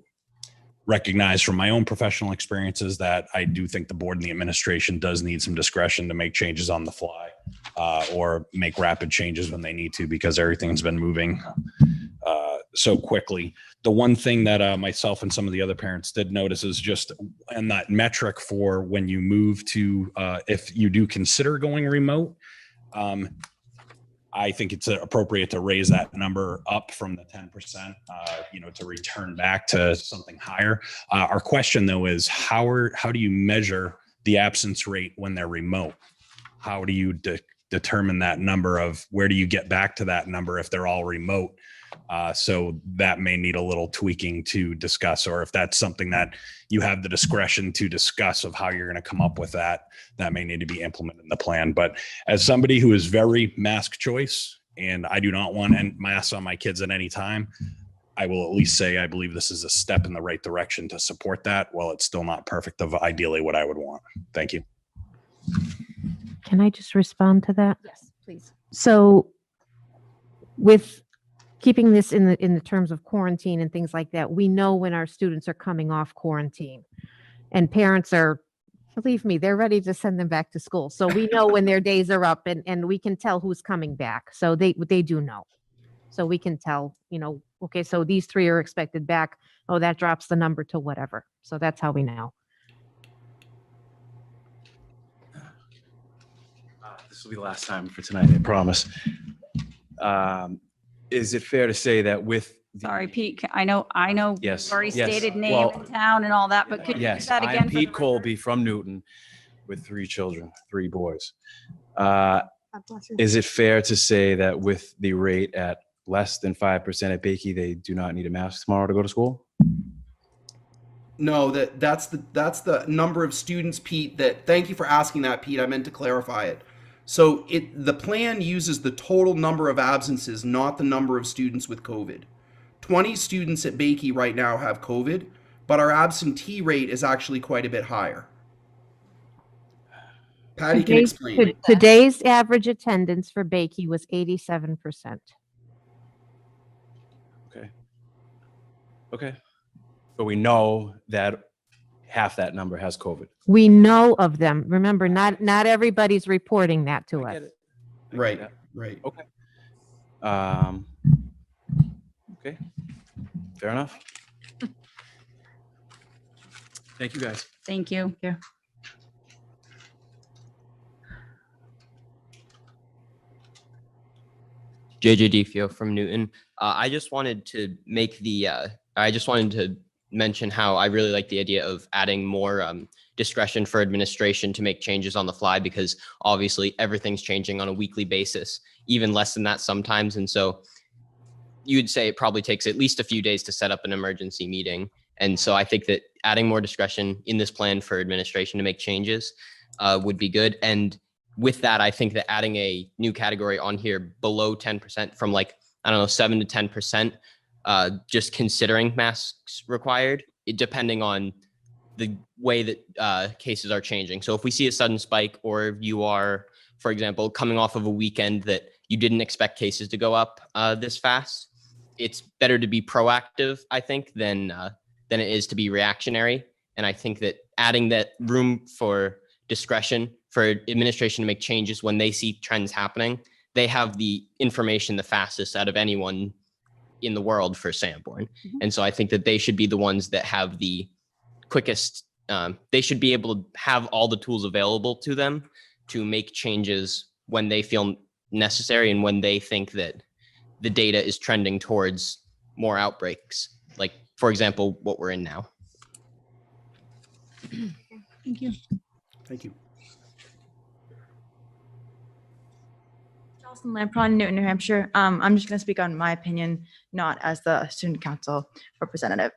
recognize from my own professional experiences that I do think the board and the administration does need some discretion to make changes on the fly or make rapid changes when they need to, because everything's been moving so quickly. The one thing that myself and some of the other parents did notice is just, and that metric for when you move to, if you do consider going remote, I think it's appropriate to raise that number up from the 10%, to return back to something higher. Our question though is how do you measure the absence rate when they're remote? How do you determine that number of where do you get back to that number if they're all remote? So that may need a little tweaking to discuss, or if that's something that you have the discretion to discuss of how you're going to come up with that may need to be implemented in the plan. But as somebody who is very mask choice, and I do not want masks on my kids at any time, I will at least say I believe this is a step in the right direction to support that. While it's still not perfect of ideally what I would want. Thank you. Can I just respond to that? Yes, please. So with keeping this in the terms of quarantine and things like that, we know when our students are coming off quarantine, and parents are, believe me, they're ready to send them back to school. So we know when their days are up, and we can tell who's coming back. So they do know. So we can tell, okay, so these 3 are expected back. Oh, that drops the number to whatever. So that's how we know. This will be the last time for tonight, I promise. Is it fair to say that with Sorry, Pete, I know. Yes, You've already yes. stated name Well, and town and all that, but could you do yes, that again? I'm for the Pete record? Colby from Newton with 3 children, 3 boys. Is it fair to say that with the rate at less than 5% at Bakey, they do not need a mask tomorrow to go to school? No, that's the number of students, Pete, thank you for asking that, Pete. I meant to clarify it. So the plan uses the total number of absences, not the number of students with COVID. 20 students at Bakey right now have COVID, but our absentee rate is actually quite a bit higher. Patty can explain. Today's average attendance for Bakey was 87%. Okay. But we know that half that number has COVID. We know of them. Remember, not everybody's reporting that to us. Right, right. Okay. Okay. Fair enough. Thank you, guys. Thank you. Yeah. JJ Defio from Newton. I just wanted to mention how I really like the idea of adding more discretion for administration to make changes on the fly, because obviously everything's changing on a weekly basis, even less than that sometimes. And so you'd say it probably takes at least a few days to set up an emergency meeting. And so I think that adding more discretion in this plan for administration to make changes would be good. And with that, I think that adding a new category on here below 10% from 7 to 10%, just considering masks required, depending on the way that cases are changing. So if we see a sudden spike, or you are, for example, coming off of a weekend that you didn't expect cases to go up this fast, it's better to be proactive, I think, than it is to be reactionary. And I think that adding that room for discretion for administration to make changes when they see trends happening, they have the information the fastest out of anyone in the world for Sanborn. And so I think that they should be the ones that have the quickest, they should be able to have all the tools available to them to make changes when they feel necessary and when they think that the data is trending towards more outbreaks, like, for example, what we're in now. Thank you. Thank you. Allison Lampron, Newton, New Hampshire. I'm just going to speak on my opinion, not as the student council representative.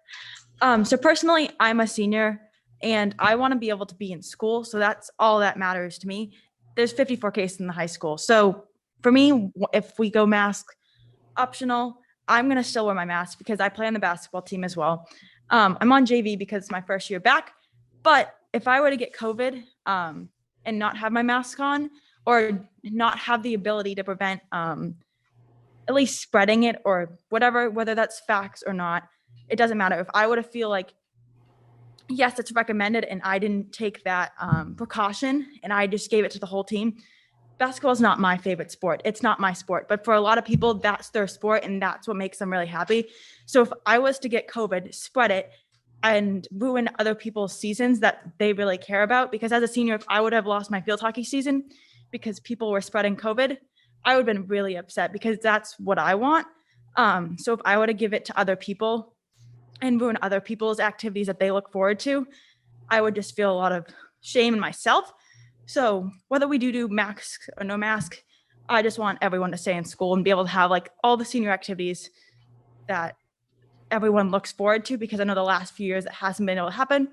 So personally, I'm a senior and I want to be able to be in school. So that's all that matters to me. There's 54 cases in the high school. So for me, if we go mask optional, I'm going to still wear my mask because I play on the basketball team as well. I'm on JV because it's my first year back. But if I were to get COVID and not have my mask on, or not have the ability to prevent at least spreading it or whatever, whether that's facts or not, it doesn't matter. If I were to feel like, yes, it's recommended and I didn't take that precaution and I just gave it to the whole team, basketball is not my favorite sport. It's not my sport. But for a lot of people, that's their sport and that's what makes them really happy. So if I was to get COVID, spread it, and ruin other people's seasons that they really care about, because as a senior, if I would have lost my field hockey season because people were spreading COVID, I would have been really upset because that's what I want. So if I were to give it to other people and ruin other people's activities that they look forward to, I would just feel a lot of shame in myself. So whether we do mask or no mask, I just want everyone to stay in school and be able to have all the senior activities that everyone looks forward to, because I know the last few years it hasn't been able to happen.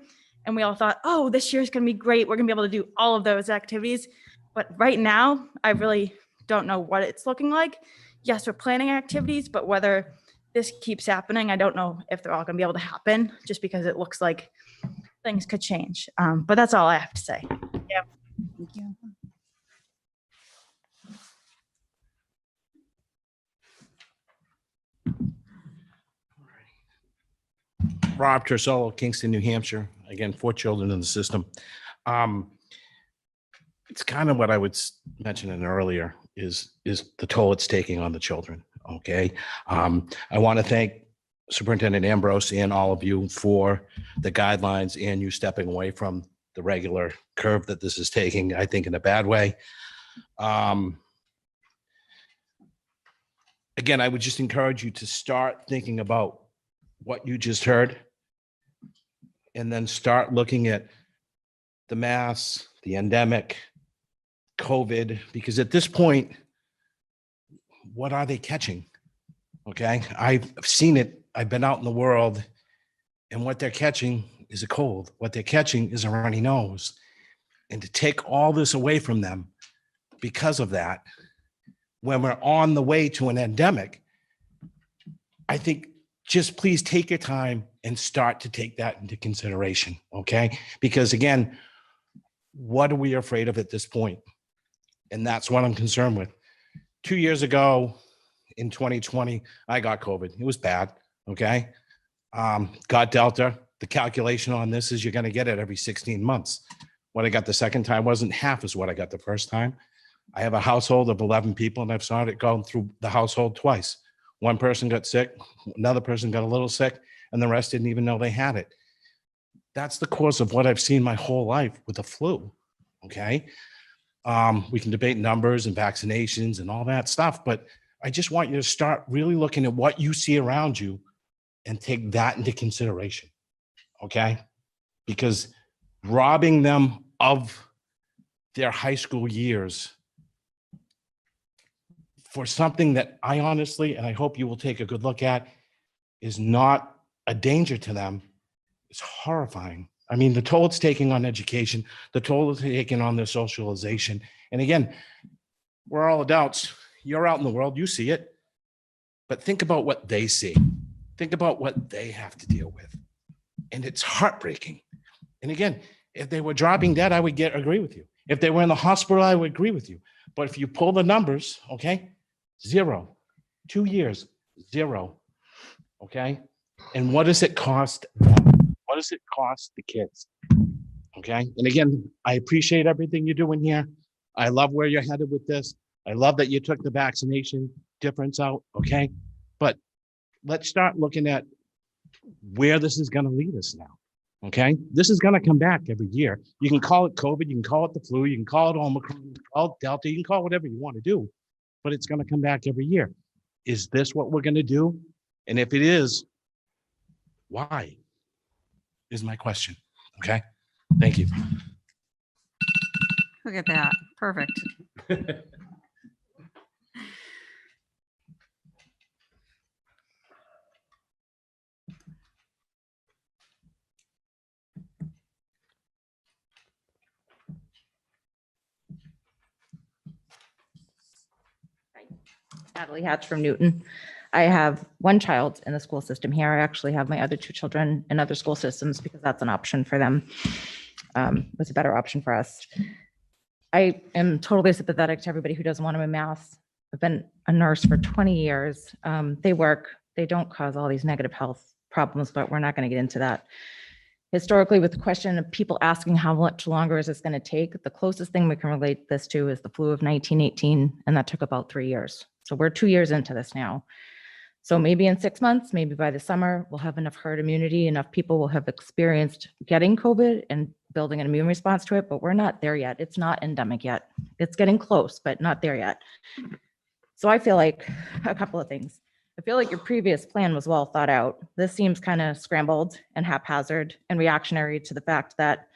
And we all thought, oh, this year's going to be great. We're going to be able to do all of those activities. But right now, I really don't know what it's looking like. Yes, we're planning activities, but whether this keeps happening, I don't know if they're all going to be able to happen, just because it looks like things could change. But that's all I have to say. Yeah. Thank you. Rob Tercelo, Kingston, New Hampshire. Again, 4 children in the system. It's kind of what I was mentioning earlier is the toll it's taking on the children. Okay. I want to thank Superintendent Ambrose and all of you for the guidelines and you stepping away from the regular curve that this is taking, I think in a bad way. Again, I would just encourage you to start thinking about what you just heard and then start looking at the mass, the endemic, COVID, because at this point, what are they catching? Okay, I've seen it. I've been out in the world, and what they're catching is a cold. What they're catching is a runny nose. And to take all this away from them because of that, when we're on the way to an endemic, I think just please take your time and start to take that into consideration, okay? Because again, what are we afraid of at this point? And that's what I'm concerned with. 2 years ago in 2020, I got COVID. It was bad. Okay. Got Delta. The calculation on this is you're going to get it every 16 months. What I got the second time wasn't half as what I got the first time. I have a household of 11 people and I've saw it going through the household twice. One person got sick, another person got a little sick, and the rest didn't even know they had it. That's the course of what I've seen my whole life with the flu. Okay. We can debate numbers and vaccinations and all that stuff, but I just want you to start really looking at what you see around you and take that into consideration. Okay. Because robbing them of their high school years for something that I honestly, and I hope you will take a good look at, is not a danger to them. It's horrifying. I mean, the toll it's taking on education, the toll it's taking on their socialization. And again, we're all adults. You're out in the world, you see it. But think about what they see. Think about what they have to deal with. And it's heartbreaking. And again, if they were dropping dead, I would agree with you. If they were in the hospital, I would agree with you. But if you pull the numbers, okay, 0, 2 years, 0, okay? And what does it cost them? What does it cost the kids? Okay, and again, I appreciate everything you're doing here. I love where you're headed with this. I love that you took the vaccination difference out, okay? But let's start looking at where this is gonna lead us now, okay? This is gonna come back every year. You can call it COVID, you can call it the flu, you can call it Omicron, you can call it Delta, you can call it whatever you wanna do, but it's gonna come back every year. Is this what we're gonna do? And if it is, why? Is my question, okay? Thank you. Look at that. Perfect. Natalie Hatch from Newton. I have one child in the school system here. I actually have my other 2 children in other school systems because that's an option for them. It's a better option for us. I am totally sympathetic to everybody who doesn't want to wear masks. I've been a nurse for 20 years. They work, they don't cause all these negative health problems, but we're not going to get into that. Historically, with the question of people asking how much longer is this going to take, the closest thing we can relate this to is the flu of 1918, and that took about 3 years. So we're 2 years into this now. So maybe in 6 months, maybe by the summer, we'll have enough herd immunity, enough people will have experienced getting COVID and building an immune response to it, but we're not there yet. It's not endemic yet. It's getting close, but not there yet. So I feel like a couple of things. I feel like your previous plan was well thought out. This seems kind of scrambled and haphazard and reactionary to the fact that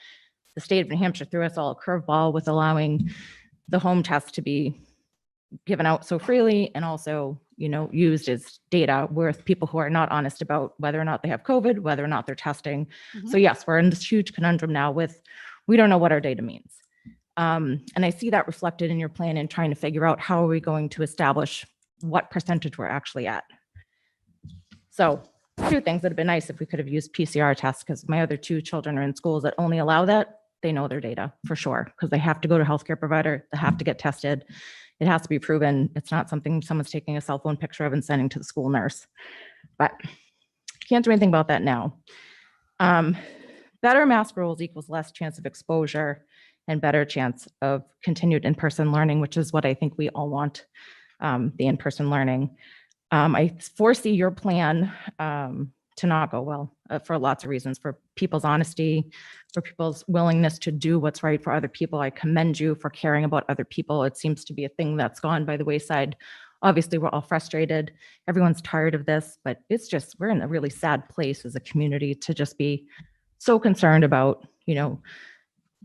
the state of New Hampshire threw us all a curveball with allowing the home test to be given out so freely and also, you know, used as data with people who are not honest about whether or not they have COVID, whether or not they're testing. So yes, we're in this huge conundrum now with, we don't know what our data means. And I see that reflected in your plan in trying to figure out how are we going to establish what percentage we're actually at. So 2 things that have been nice if we could have used PCR tests, because my other 2 children are in schools that only allow that. They know their data for sure, because they have to go to a healthcare provider, they have to get tested. It has to be proven. It's not something someone's taking a cell phone picture of and sending to the school nurse. But can't do anything about that now. Better mask rules equals less chance of exposure and better chance of continued in-person learning, which is what I think we all want, the in-person learning. I foresee your plan to not go well for lots of reasons, for people's honesty, for people's willingness to do what's right for other people. I commend you for caring about other people. It seems to be a thing that's gone by the wayside. Obviously, we're all frustrated. Everyone's tired of this, but it's just, we're in a really sad place as a community to just be so concerned about, you know,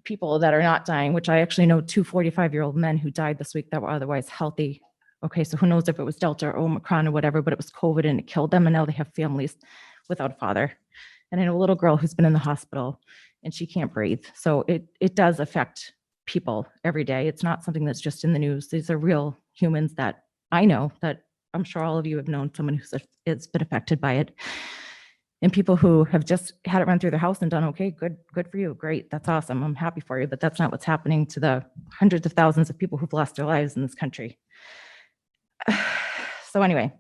people that are not dying, which I actually know 2 45-year-old men who died this week that were otherwise healthy. Okay, so who knows if it was Delta or Omicron or whatever, but it was COVID and it killed them, and now they have families without a father. And I know a little girl who's been in the hospital and she can't breathe. So it does affect people every day. It's not something that's just in the news. These are real humans that I know, that I'm sure all of you have known someone who's been affected by it. And people who have just had it run through their house and done okay, good for you, great, that's awesome, I'm happy for you, but that's not what's happening to the hundreds of thousands of people who've lost their lives in this country. So anyway,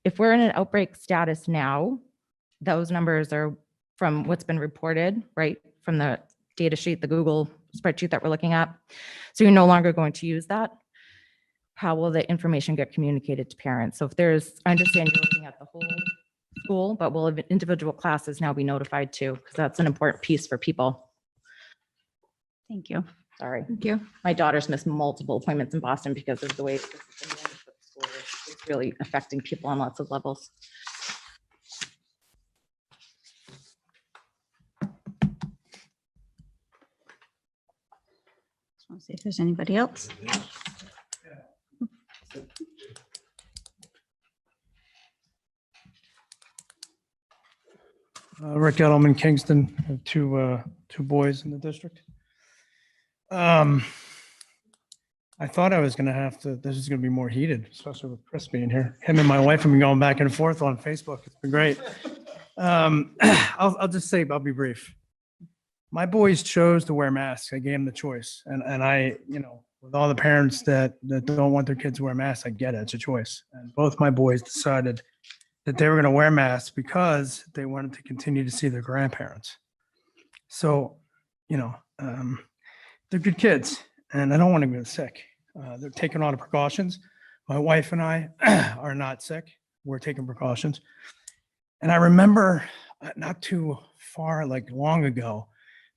if we're in an outbreak status now, those numbers are from what's been reported, right? From the data sheet, the Google spreadsheet that we're looking at. So you're no longer going to use that. How will the information get communicated to parents? So if there's, I understand you're looking at the whole school, but will individual classes now be notified too? Because that's an important piece for people. Thank you. Sorry. Thank you. My daughter's missed multiple appointments in Boston because of the way this has been managed with the school. It's really affecting people on lots of levels. Just want to see if there's anybody else. Rick Edelman, Kingston, I have two boys in the district. I thought I was going to have to, this is going to be more heated, especially with Chris being here. Him and my wife have been going back and forth on Facebook. It's been great. I'll just say, I'll be brief. My boys chose to wear masks. I gave them the choice. And I, with all the parents that don't want their kids to wear masks, I get it. It's a choice. And both my boys decided that they were going to wear masks because they wanted to continue to see their grandparents. So, they're good kids and I don't want them to get sick. They're taking all the precautions. My wife and I are not sick. We're taking precautions. And I remember not too far, like long ago,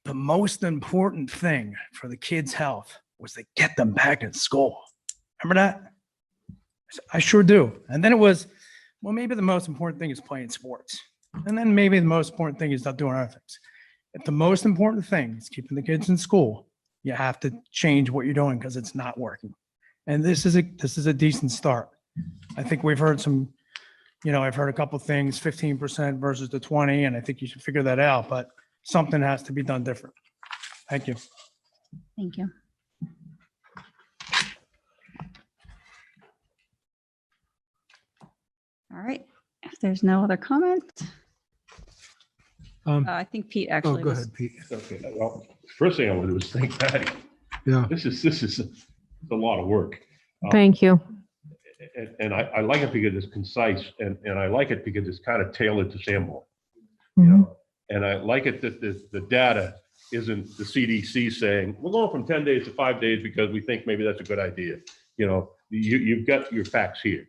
the most important thing for the kids' health was to get them back in school. Remember that? I sure do. And then it was, well, maybe the most important thing is playing sports. And then maybe the most important thing is not doing other things. If the most important thing is keeping the kids in school, you have to change what you're doing because it's not working. And this is a decent start. I think we've heard some, I've heard a couple of things, 15% versus the 20, and I think you should figure that out, but something has to be done different. Thank you. Thank you. All right. If there's no other comment, I think Pete actually. Go was- ahead, Pete. Okay, well, first thing I want to do is thank Patty. Yeah. This is a lot of work. Thank you. And I like it because it's concise and I like it because it's kind of tailored to Sanborn. Mhm. And I like it that the data isn't the CDC saying, we're going from 10 days to 5 days because we think maybe that's a good idea. You've got your facts here,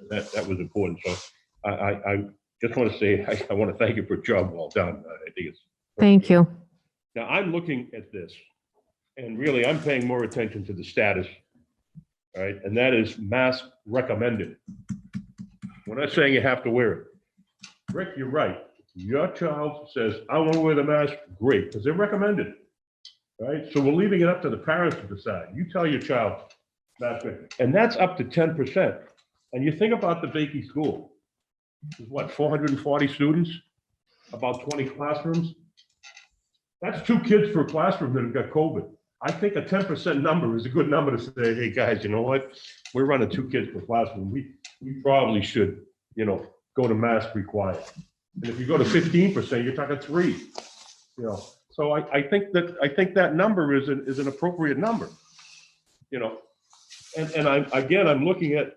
that was important. So I just want to say, I want to thank you for a job well done. I think it's. Thank you. Now I'm looking at this and really I'm paying more attention to the status, right? And that is mask recommended. We're not saying you have to wear it. Rick, you're right. Your child says, I want to wear the mask, great, because they're recommended, right? So we're leaving it up to the parents to decide. You tell your child, that's it. And that's up to 10%. And you think about the Bakey School, there's what, 440 students, about 20 classrooms? That's 2 kids per classroom that have got COVID. I think a 10% number is a good number to say, hey, guys, you know what? We're running 2 kids per classroom. We probably should, go to mask required. And if you go to 15%, you're talking 3. So I think that number is an appropriate number. And I'm looking at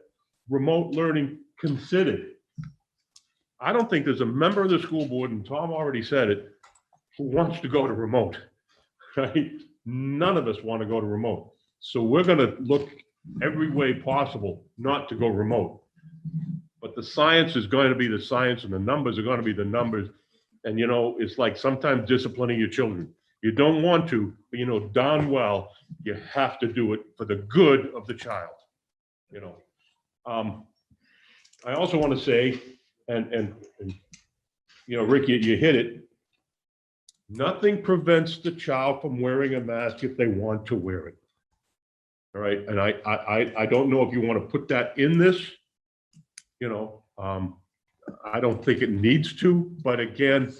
remote learning considered. I don't think there's a member of the school board, and Tom already said it, who wants to go to remote, right? None of us want to go to remote. So we're going to look every way possible not to go remote. But the science is going to be the science and the numbers are going to be the numbers. And, it's like sometimes disciplining your children. You don't want to, but darn well, you have to do it for the good of the child. I also want to say, and Rick, you hit it. Nothing prevents the child from wearing a mask if they want to wear it. All right. And I don't know if you want to put that in this. I don't think it needs to, but again,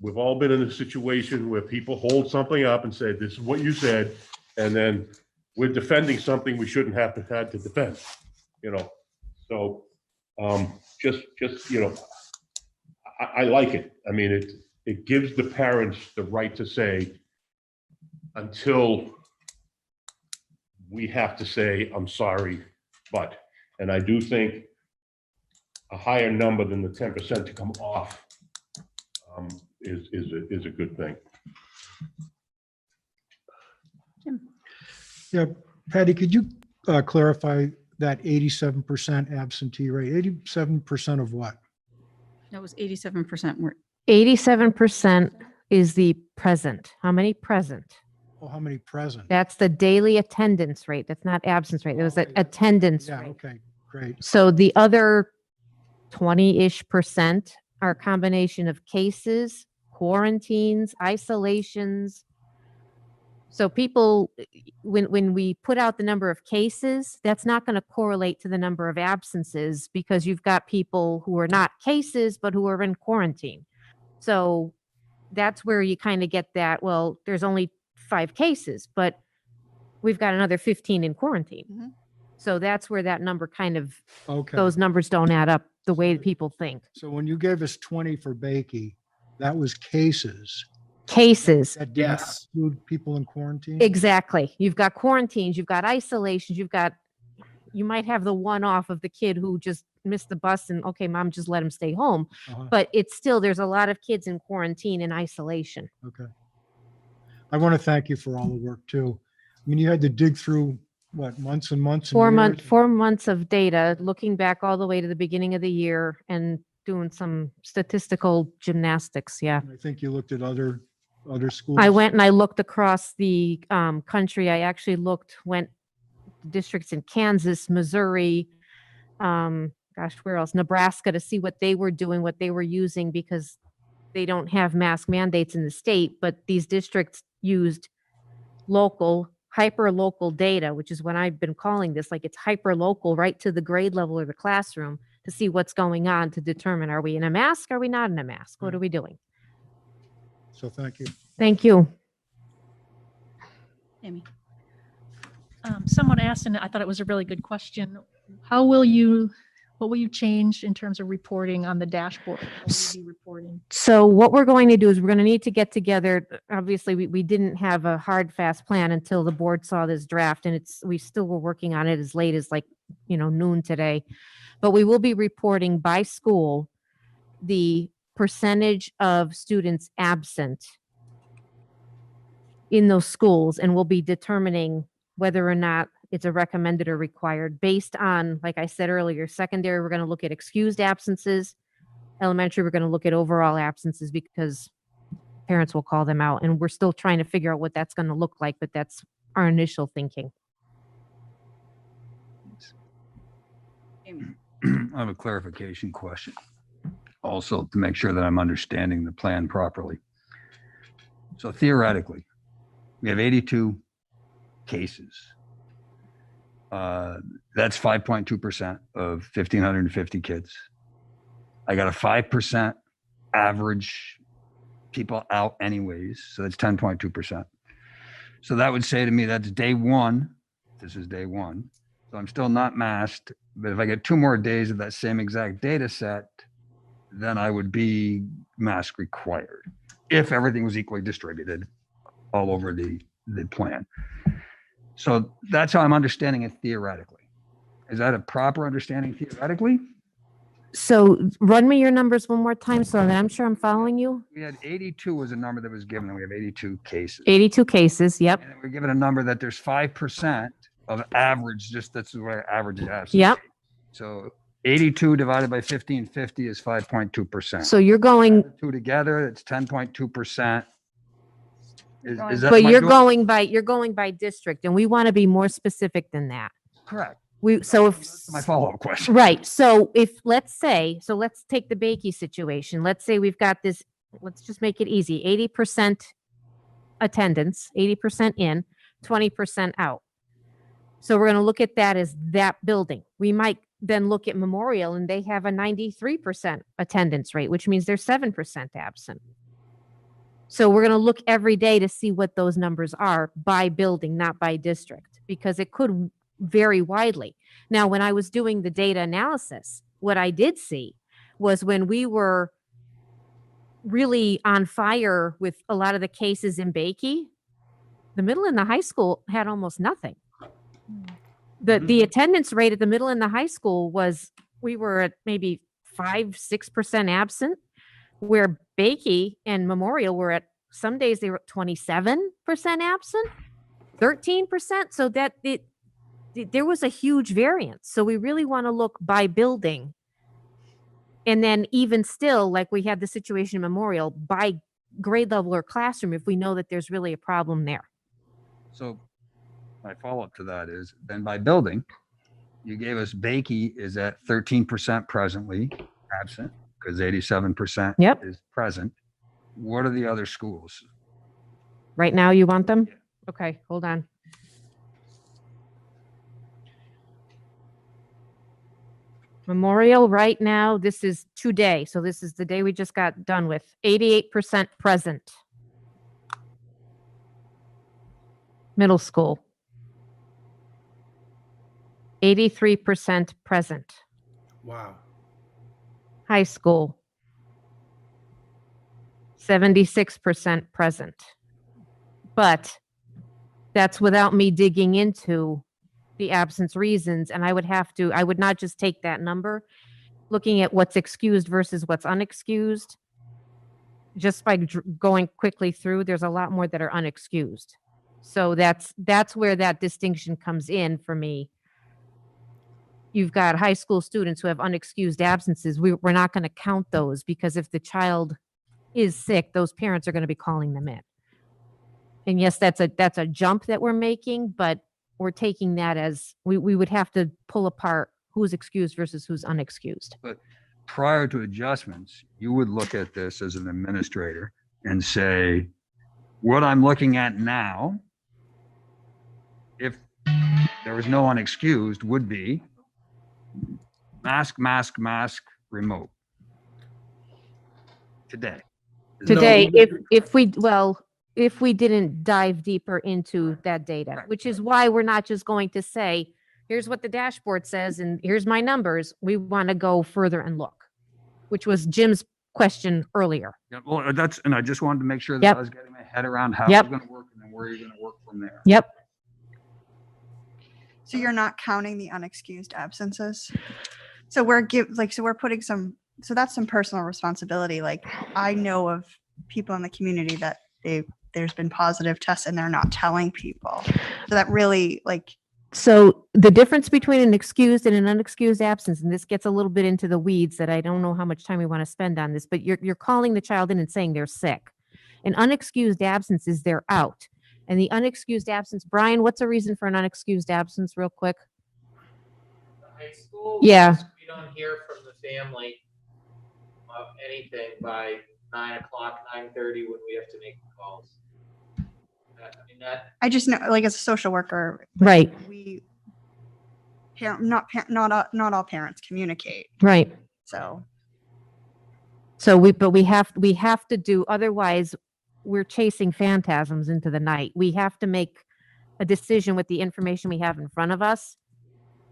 we've all been in a situation where people hold something up and say, this is what you said, and then we're defending something we shouldn't have had to defend, So just, you know, I like it. I mean, it gives the parents the right to say, until we have to say, I'm sorry, but, and I do think a higher number than the 10% to come off is a good thing. Yeah, Patty, could you clarify that 87% absentee rate? 87% of what? That was 87% were 87% is the present. How many present? Oh, how many present? That's the daily attendance rate. That's not absence rate. It was the attendance Yeah, rate. okay, great. So the other 20-ish% are a combination of cases, quarantines, isolations. So people, when we put out the number of cases, that's not going to correlate to the number of absences because you've got people who are not cases, but who are in quarantine. So that's where you kind of get that, well, there's only 5 cases, but we've got another 15 in quarantine. So that's where that number kind of, Okay. those numbers don't add up the way people think. So when you gave us 20 for Bakey, that was cases. Cases. That did not include people in quarantine? Exactly. You've got quarantines, you've got isolations, you might have the one-off of the kid who just missed the bus and, okay, mom, just let him stay home. But it's still, there's a lot of kids in quarantine and isolation. Okay. I want to thank you for all the work too. I mean, you had to dig through what, months and months and years? 4 months of data, looking back all the way to the beginning of the year and doing some statistical gymnastics. Yeah. I think you looked at other schools. I went and I looked across the country. I actually went districts in Kansas, Missouri, where else? Nebraska, to see what they were doing, what they were using, because they don't have mask mandates in the state, but these districts used local, hyper-local data, which is what I've been calling this, like it's hyper-local right to the grade level or the classroom to see what's going on to determine, are we in a mask? Are we not in a mask? What are we doing? So thank you. Thank you. Amy. Someone asked, and I thought it was a really good question. What will you change in terms of reporting on the dashboard? How will you be reporting? So what we're going to do is we're going to need to get together. Obviously, we didn't have a hard, fast plan until the board saw this draft, and we still were working on it as late as noon today. But we will be reporting by school the percentage of students absent in those schools, and we'll be determining whether or not it's a recommended or required based on, like I said earlier, secondary, we're going to look at excused absences. Elementary, we're going to look at overall absences because parents will call them out, and we're still trying to figure out what that's going to look like, but that's our initial thinking. I have a clarification question. Also, to make sure that I'm understanding the plan properly. So theoretically, we have 82 cases. That's 5.2% of 1,550 kids. I got a 5% average people out anyways, so that's 10.2%. So that would say to me that's day one. This is day one. So I'm still not masked, but if I get 2 more days of that same exact data set, then I would be mask required if everything was equally distributed all over the plan. So that's how I'm understanding it theoretically. Is that a proper understanding theoretically? So run me your numbers one more time so that I'm sure I'm following you. We had 82 was a number that was given, and we have 82 cases. 82 cases, yep. And we're given a number that there's 5% of average, that's where average is absentee. Yep. So 82 divided by 1,550 is 5.2%. So you're going, 2 together, it's 10.2%. Is that but am I you're doing- going by district, and we want to be more specific than that. Correct. So if That's my follow-up question. right, so let's take the Bakey situation. Let's say we've got this. Let's just make it easy. 80% attendance, 80% in, 20% out. So we're going to look at that as that building. We might then look at Memorial, and they have a 93% attendance rate, which means they're 7% absent. So we're going to look every day to see what those numbers are by building, not by district, because it could vary widely. Now, when I was doing the data analysis, what I did see was when we were really on fire with a lot of the cases in Bakey, the middle and the high school had almost nothing. The attendance rate at the middle and the high school was, we were at maybe 5-6% absent, where Bakey and Memorial were at, some days they were at 27% absent, 13%. So that there was a huge variance. So we really want to look by building. And then even still, like we had the situation in Memorial, by grade level or classroom, if we know that there's really a problem there. So my follow-up to that is, then by building, you gave us Bakey is at 13% presently absent, because 87% is present. What are the other schools? Right now, you want them? Okay, hold on. Memorial right now, this is today. So this is the day we just got done with. 88% present. Middle school. 83% present. Wow. High school. 76% present. But that's without me digging into the absence reasons. And I would not just take that number, looking at what's excused versus what's unexcused. Just by going quickly through, there's a lot more that are unexcused. So that's where that distinction comes in for me. You've got high school students who have unexcused absences. We're not going to count those, because if the child is sick, those parents are going to be calling them in. And yes, that's a jump that we're making, but we're taking that as we would have to pull apart who's excused versus who's unexcused. But prior to adjustments, you would look at this as an administrator and say, what I'm looking at now, if there was no unexcused, would be mask, mask, mask, remote. Today, if we didn't dive deeper into that data, which is why we're not just going to say, here's what the dashboard says and here's my numbers. We want to go further and look, which was Jim's question earlier. Yeah, well, and I just wanted to make sure that I was getting my head around how it's going to work and then where you're going to work from there. Yep. So you're not counting the unexcused absences. So we're putting some, so that's some personal responsibility. Like, I know of people in the community that there's been positive tests and they're not telling people. So that really, so the difference between an excused and an unexcused absence, and this gets a little bit into the weeds that I don't know how much time we want to spend on this, but you're calling the child in and saying they're sick. An unexcused absence is they're out. And the unexcused absence, Brian, what's a reason for an unexcused absence real quick? High school? Yeah. We don't hear from the family of anything by 9 o'clock, 9:30 when we have to make the calls. I just know, as a social worker, right? Not all parents communicate. Right. So we have to do, otherwise we're chasing phantasms into the night. We have to make a decision with the information we have in front of us.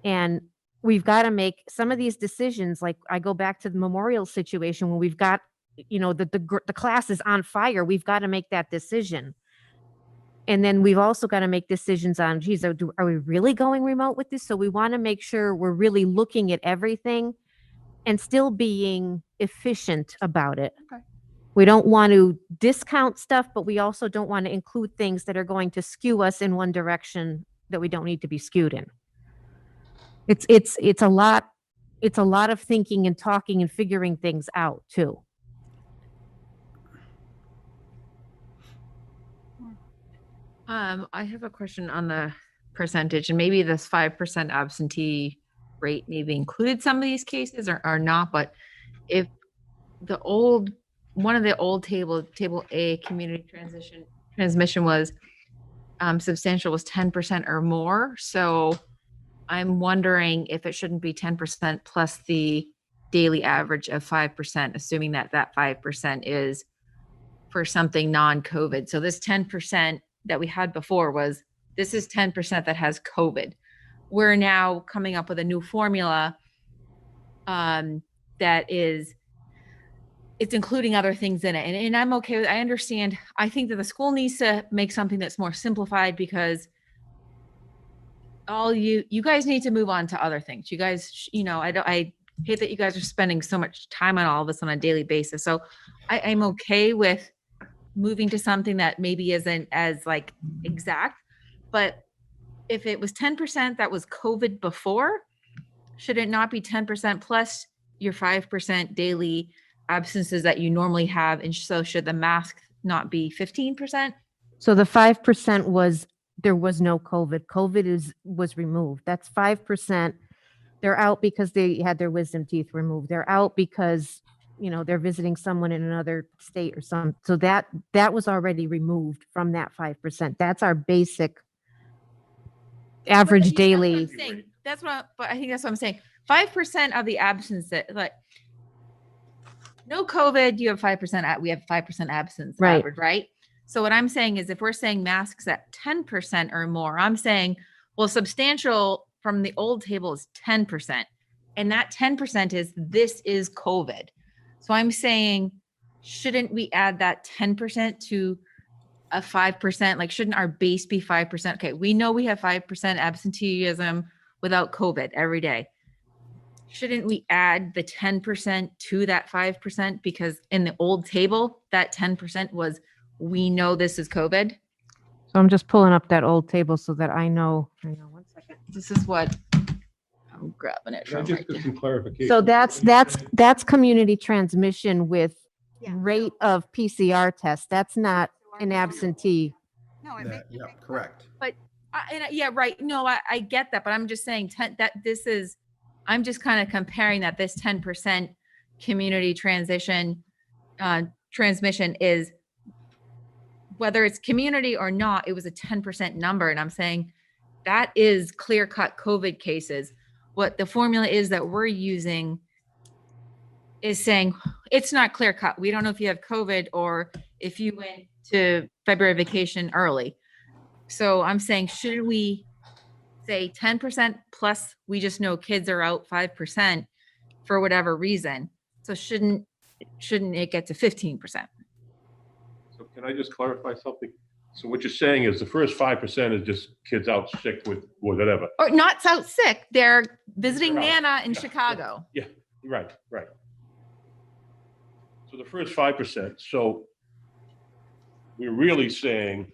And we've got to make some of these decisions. Like, I go back to the Memorial situation when we've got, the class is on fire. We've got to make that decision. And then we've also got to make decisions on, geez, are we really going remote with this? So we want to make sure we're really looking at everything and still being efficient about it. Okay. We don't want to discount stuff, but we also don't want to include things that are going to skew us in one direction that we don't need to be skewed in. It's a lot of thinking and talking and figuring things out too. I have a question on the percentage, and maybe this 5% absentee rate maybe included some of these cases or not, but if one of the old table A community transmission was substantial was 10% or more. So I'm wondering if it shouldn't be 10% plus the daily average of 5%, assuming that 5% is for something non-COVID. So this 10% that we had before this is 10% that has COVID. We're now coming up with a new formula that is, it's including other things in it. And I'm okay with, I understand. I think that the school needs to make something that's more simplified, because all you guys need to move on to other things. You guys, I hate that you guys are spending so much time on all of this on a daily basis. So I'm okay with moving to something that maybe isn't as like exact, but if it was 10% that was COVID before, should it not be 10% plus your 5% daily absences that you normally have? And so should the mask not be 15%? So the 5% was, there was no COVID. COVID was removed. That's 5%. They're out because they had their wisdom teeth removed. They're out because, they're visiting someone in another state or something. So that was already removed from that 5%. That's our basic average daily. But I think that's what I'm saying. 5% of the absence that, like, no COVID, you have 5%. We have 5% absence average, right? So what I'm saying is, if we're saying masks at 10% or more, I'm saying, well, substantial from the old table is 10. And that 10% is, this is COVID. So I'm saying, shouldn't we add that 10% to a 5%? Like, shouldn't our base be 5%? Okay, we know we have 5% absenteeism without COVID every day. Shouldn't we add the 10% to that 5%? Because in the old table, that 10% was, we know this is COVID. So I'm just pulling up that old table so that I know. Hang on one second. This is what I'm grabbing it from. Just get some clarification. So that's community transmission with rate of PCR tests. That's not an absentee. No, Yeah, correct. But yeah, right. No, I get that, but I'm just saying I'm just kind of comparing that this 10% community transmission is, whether it's community or not, it was a 10% number. And I'm saying that is clear-cut COVID cases. What the formula is that we're using is saying it's not clear-cut. We don't know if you have COVID or if you went to February vacation early. So I'm saying, should we say 10% plus we just know kids are out 5% for whatever reason? So shouldn't it get to 15%? So can I just clarify something? So what you're saying is the first 5% is just kids out sick with whatever. Or not out sick. They're visiting Nana in Chicago. Yeah, right. So the first 5%. So we're really saying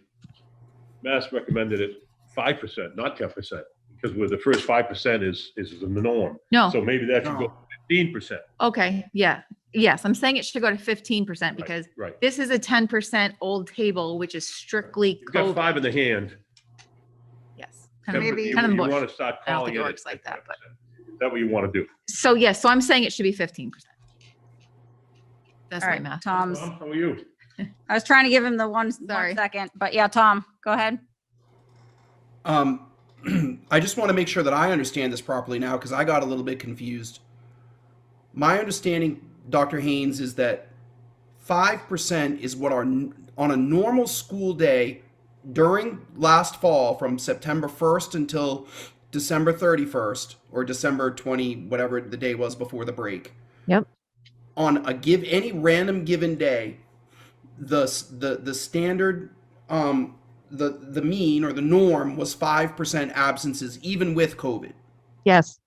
mask recommended at 5%, not 10%, because with the first 5% is the norm. No. So maybe that should go 15%. Okay. Yeah. Yes. I'm saying it should go to 15% because this is a 10% old table, which is strictly You've got COVID. 5 in the hand. Yes. You bush. want to start I don't calling think it it works like that, but is that what you want to do? so yes. So I'm saying it should be 15%. That's All my right, math. Tom's. How are you? I was trying to give him the one second, but yeah, Tom, go ahead. I just want to make sure that I understand this properly now, because I got a little bit confused. My understanding, Dr. Haynes, is that 5% is what on a normal school day during last fall, from September 1st until December 31st or December 20, whatever the day was before the break. Yep. On any random given day, the standard, the mean or the norm was 5% absences, even with COVID. Yes.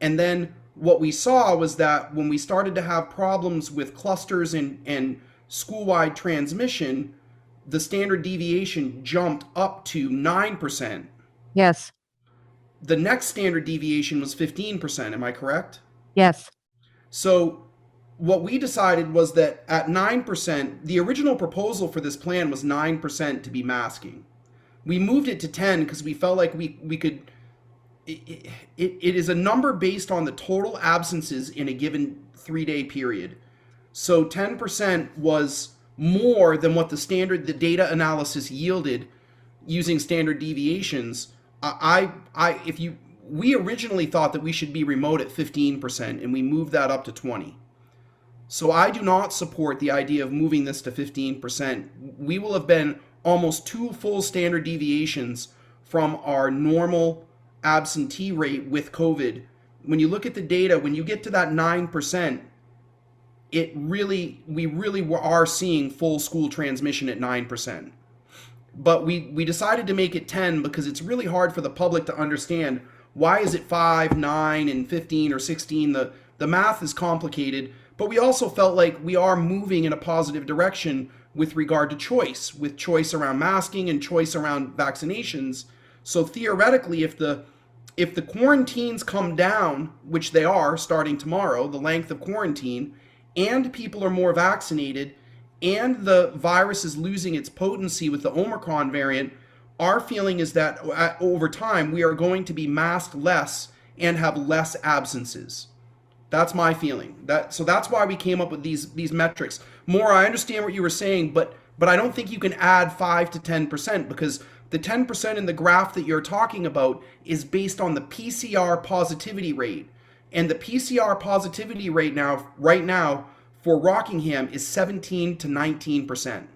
And then what we saw was that when we started to have problems with clusters and school-wide transmission, the standard deviation jumped up to 9%. Yes. The next standard deviation was 15%. Am I correct? Yes. So what we decided was that at 9%, the original proposal for this plan was 9% to be masking. We moved it to 10 because we felt like we could. It is a number based on the total absences in a given 3-day period. So 10% was more than what the data analysis yielded using standard deviations. We originally thought that we should be remote at 15%, and we moved that up to 20. So I do not support the idea of moving this to 15%. We will have been almost 2 full standard deviations from our normal absentee rate with COVID when you look at the data, when you get to that 9%, we really are seeing full school transmission at 9%. But we decided to make it 10 because it's really hard for the public to understand why is it 5, 9, and 15 or 16. The math is complicated, but we also felt like we are moving in a positive direction with regard to choice, with choice around masking and choice around vaccinations. So theoretically, if the quarantines come down, which they are starting tomorrow, the length of quarantine, and people are more vaccinated, and the virus is losing its potency with the Omicron variant, our feeling is that over time we are going to be masked less and have less absences. That's my feeling. So that's why we came up with these metrics. Maura, I understand what you were saying, but I don't think you can add 5 to 10% because the 10% in the graph that you're talking about is based on the PCR positivity rate. And the PCR positivity rate right now for Rockingham is 17 to 19%.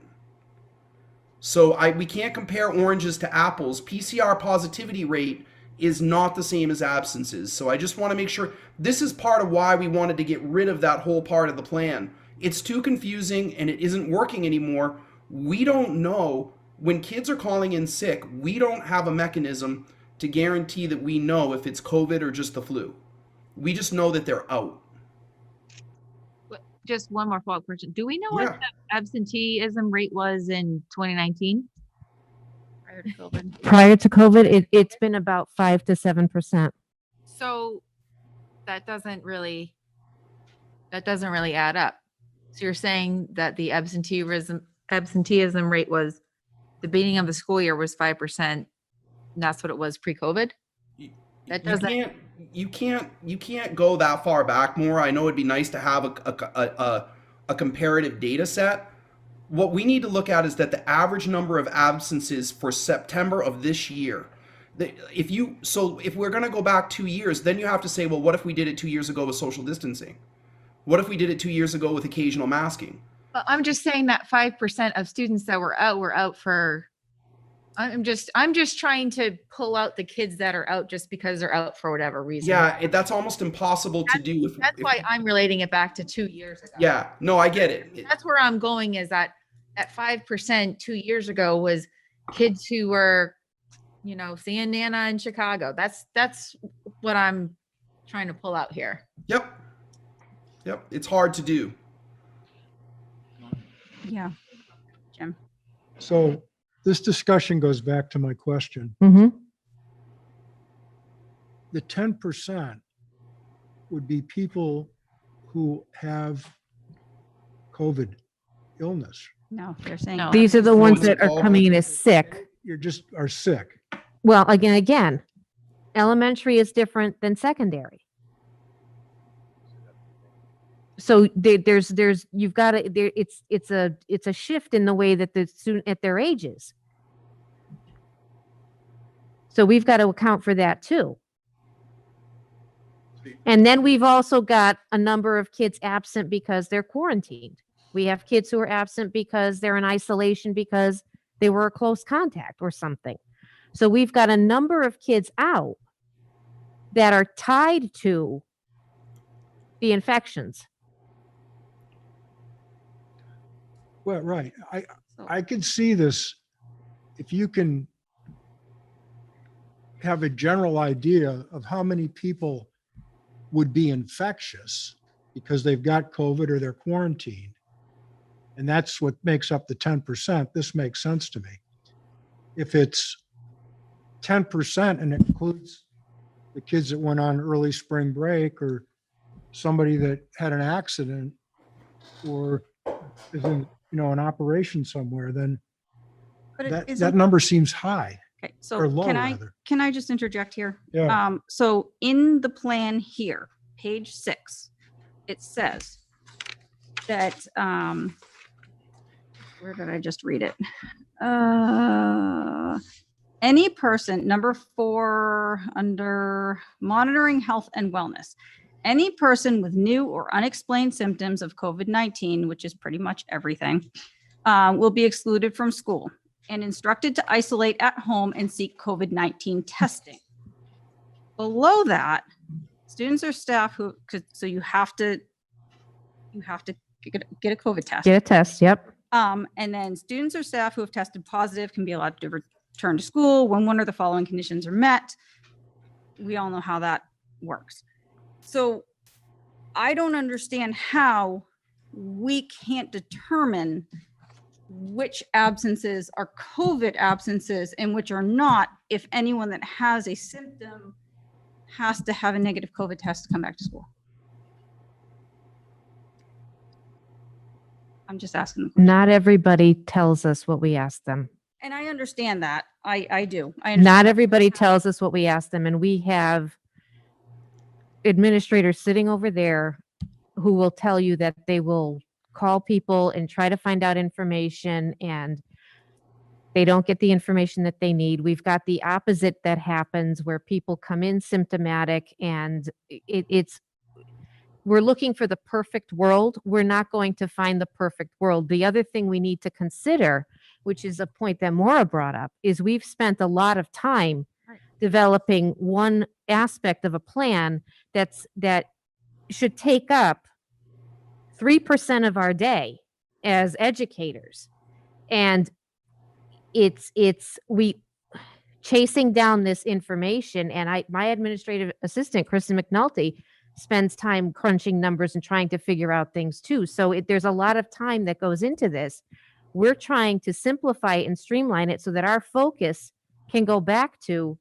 So we can't compare oranges to apples. PCR positivity rate is not the same as absences. So I just want to make sure this is part of why we wanted to get rid of that whole part of the plan. It's too confusing and it isn't working anymore. We don't know when kids are calling in sick. We don't have a mechanism to guarantee that we know if it's COVID or just the flu. We just know that they're out. Just one more follow-up question. Do we know what the absenteeism rate was in 2019? Prior to COVID? Prior to COVID, it's been about 5 to 7%. So that doesn't really add up. So you're saying that the absenteeism rate was the beginning of the school year was 5%. And that's what it was pre-COVID? That doesn't. You can't go that far back, Maura. I know it'd be nice to have a comparative data set. What we need to look at is that the average number of absences for September of this year. If we're going to go back 2 years, then you have to say, well, what if we did it 2 years ago with social distancing? What if we did it 2 years ago with occasional masking? But I'm just saying that 5% of students that were out for. I'm just trying to pull out the kids that are out just because they're out for whatever reason. Yeah, that's almost impossible to do. That's why I'm relating it back to 2 years ago. Yeah, no, I get it. That's where I'm going is that at 5% 2 years ago was kids who were, seeing Nana in Chicago. That's what I'm trying to pull out here. Yep. It's hard to do. Yeah. Jim. So this discussion goes back to my question. Mm-hmm. The 10% would be people who have COVID illness. No, they're saying. No. These are the ones that are coming in as sick. You just are sick. Well, again, elementary is different than secondary. So you've got to, it's a shift in the way that the student at their ages. So we've got to account for that too. And then we've also got a number of kids absent because they're quarantined. We have kids who are absent because they're in isolation because they were a close contact or something. So we've got a number of kids out that are tied to the infections. Well, right. I can see this if you can have a general idea of how many people would be infectious because they've got COVID or they're quarantined. And that's what makes up the 10%. This makes sense to me. If it's 10% and it includes the kids that went on early spring break or somebody that had an accident or is in an operation somewhere, then that number seems high. Okay, so or low, can I just interject here? Yeah. So in the plan here, page 6, it says that where did I just read it? Any person, number 4 under monitoring health and wellness. Any person with new or unexplained symptoms of COVID-19, which is pretty much everything, will be excluded from school and instructed to isolate at home and seek COVID-19 testing. Below that students or staff who could, so you have to get a COVID test. Get a test, yep. And then students or staff who have tested positive can be allowed to return to school when one or the following conditions are met. We all know how that works. So I don't understand how we can't determine which absences are COVID absences and which are not, if anyone that has a symptom has to have a negative COVID test to come back to school. I'm just asking. Not everybody tells us what we ask them. And I understand that. I do. I Not understand. everybody tells us what we ask them, and we have administrators sitting over there who will tell you that they will call people and try to find out information, and they don't get the information that they need. We've got the opposite that happens where people come in symptomatic, and we're looking for the perfect world. We're not going to find the perfect world. The other thing we need to consider, which is a point that Maura brought up, is we've spent a lot of time developing one aspect of a plan that should take up 3% of our day as educators. And we chasing down this information, and my administrative assistant, Kristen McNulty, spends time crunching numbers and trying to figure out things too. So there's a lot of time that goes into this. We're trying to simplify it and streamline it so that our focus can go back to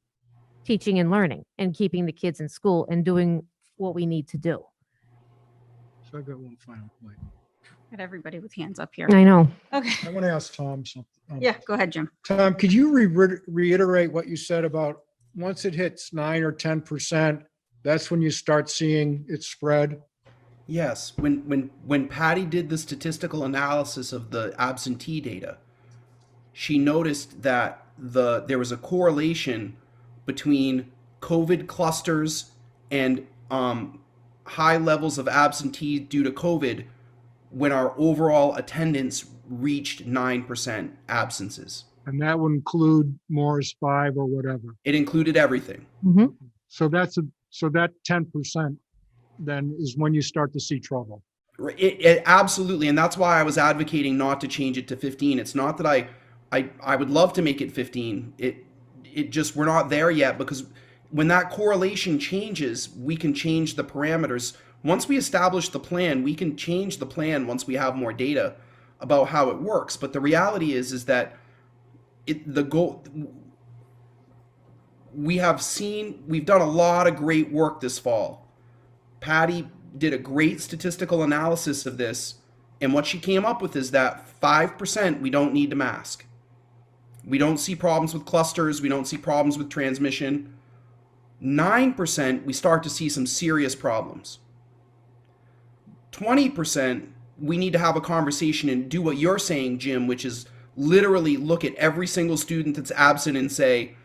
teaching and learning and keeping the kids in school and doing what we need to do. So I've got one final point. Got everybody with hands up here. I know. Okay. I want to ask Tom something. Yeah, go ahead, Jim. Tom, could you reiterate what you said about once it hits 9 or 10%, that's when you start seeing it spread? Yes, when Patty did the statistical analysis of the absentee data, she noticed that there was a correlation between COVID clusters and high levels of absentee due to COVID when our overall attendance reached 9% absences. And that would include Moore's 5 or whatever. It included everything. Mm-hmm. So that 10% then is when you start to see trouble. It absolutely, and that's why I was advocating not to change it to 15. It's not that I would love to make it 15. It just, we're not there yet, because when that correlation changes, we can change the parameters. Once we establish the plan, we can change the plan once we have more data about how it works. But the reality is that the goal, we've done a lot of great work this fall. Patty did a great statistical analysis of this, and what she came up with is that 5% we don't need to mask. We don't see problems with clusters, we don't see problems with transmission. 9% we start to see some serious problems. 20% we need to have a conversation and do what you're saying, Jim, which is literally look at every single student that's absent and say,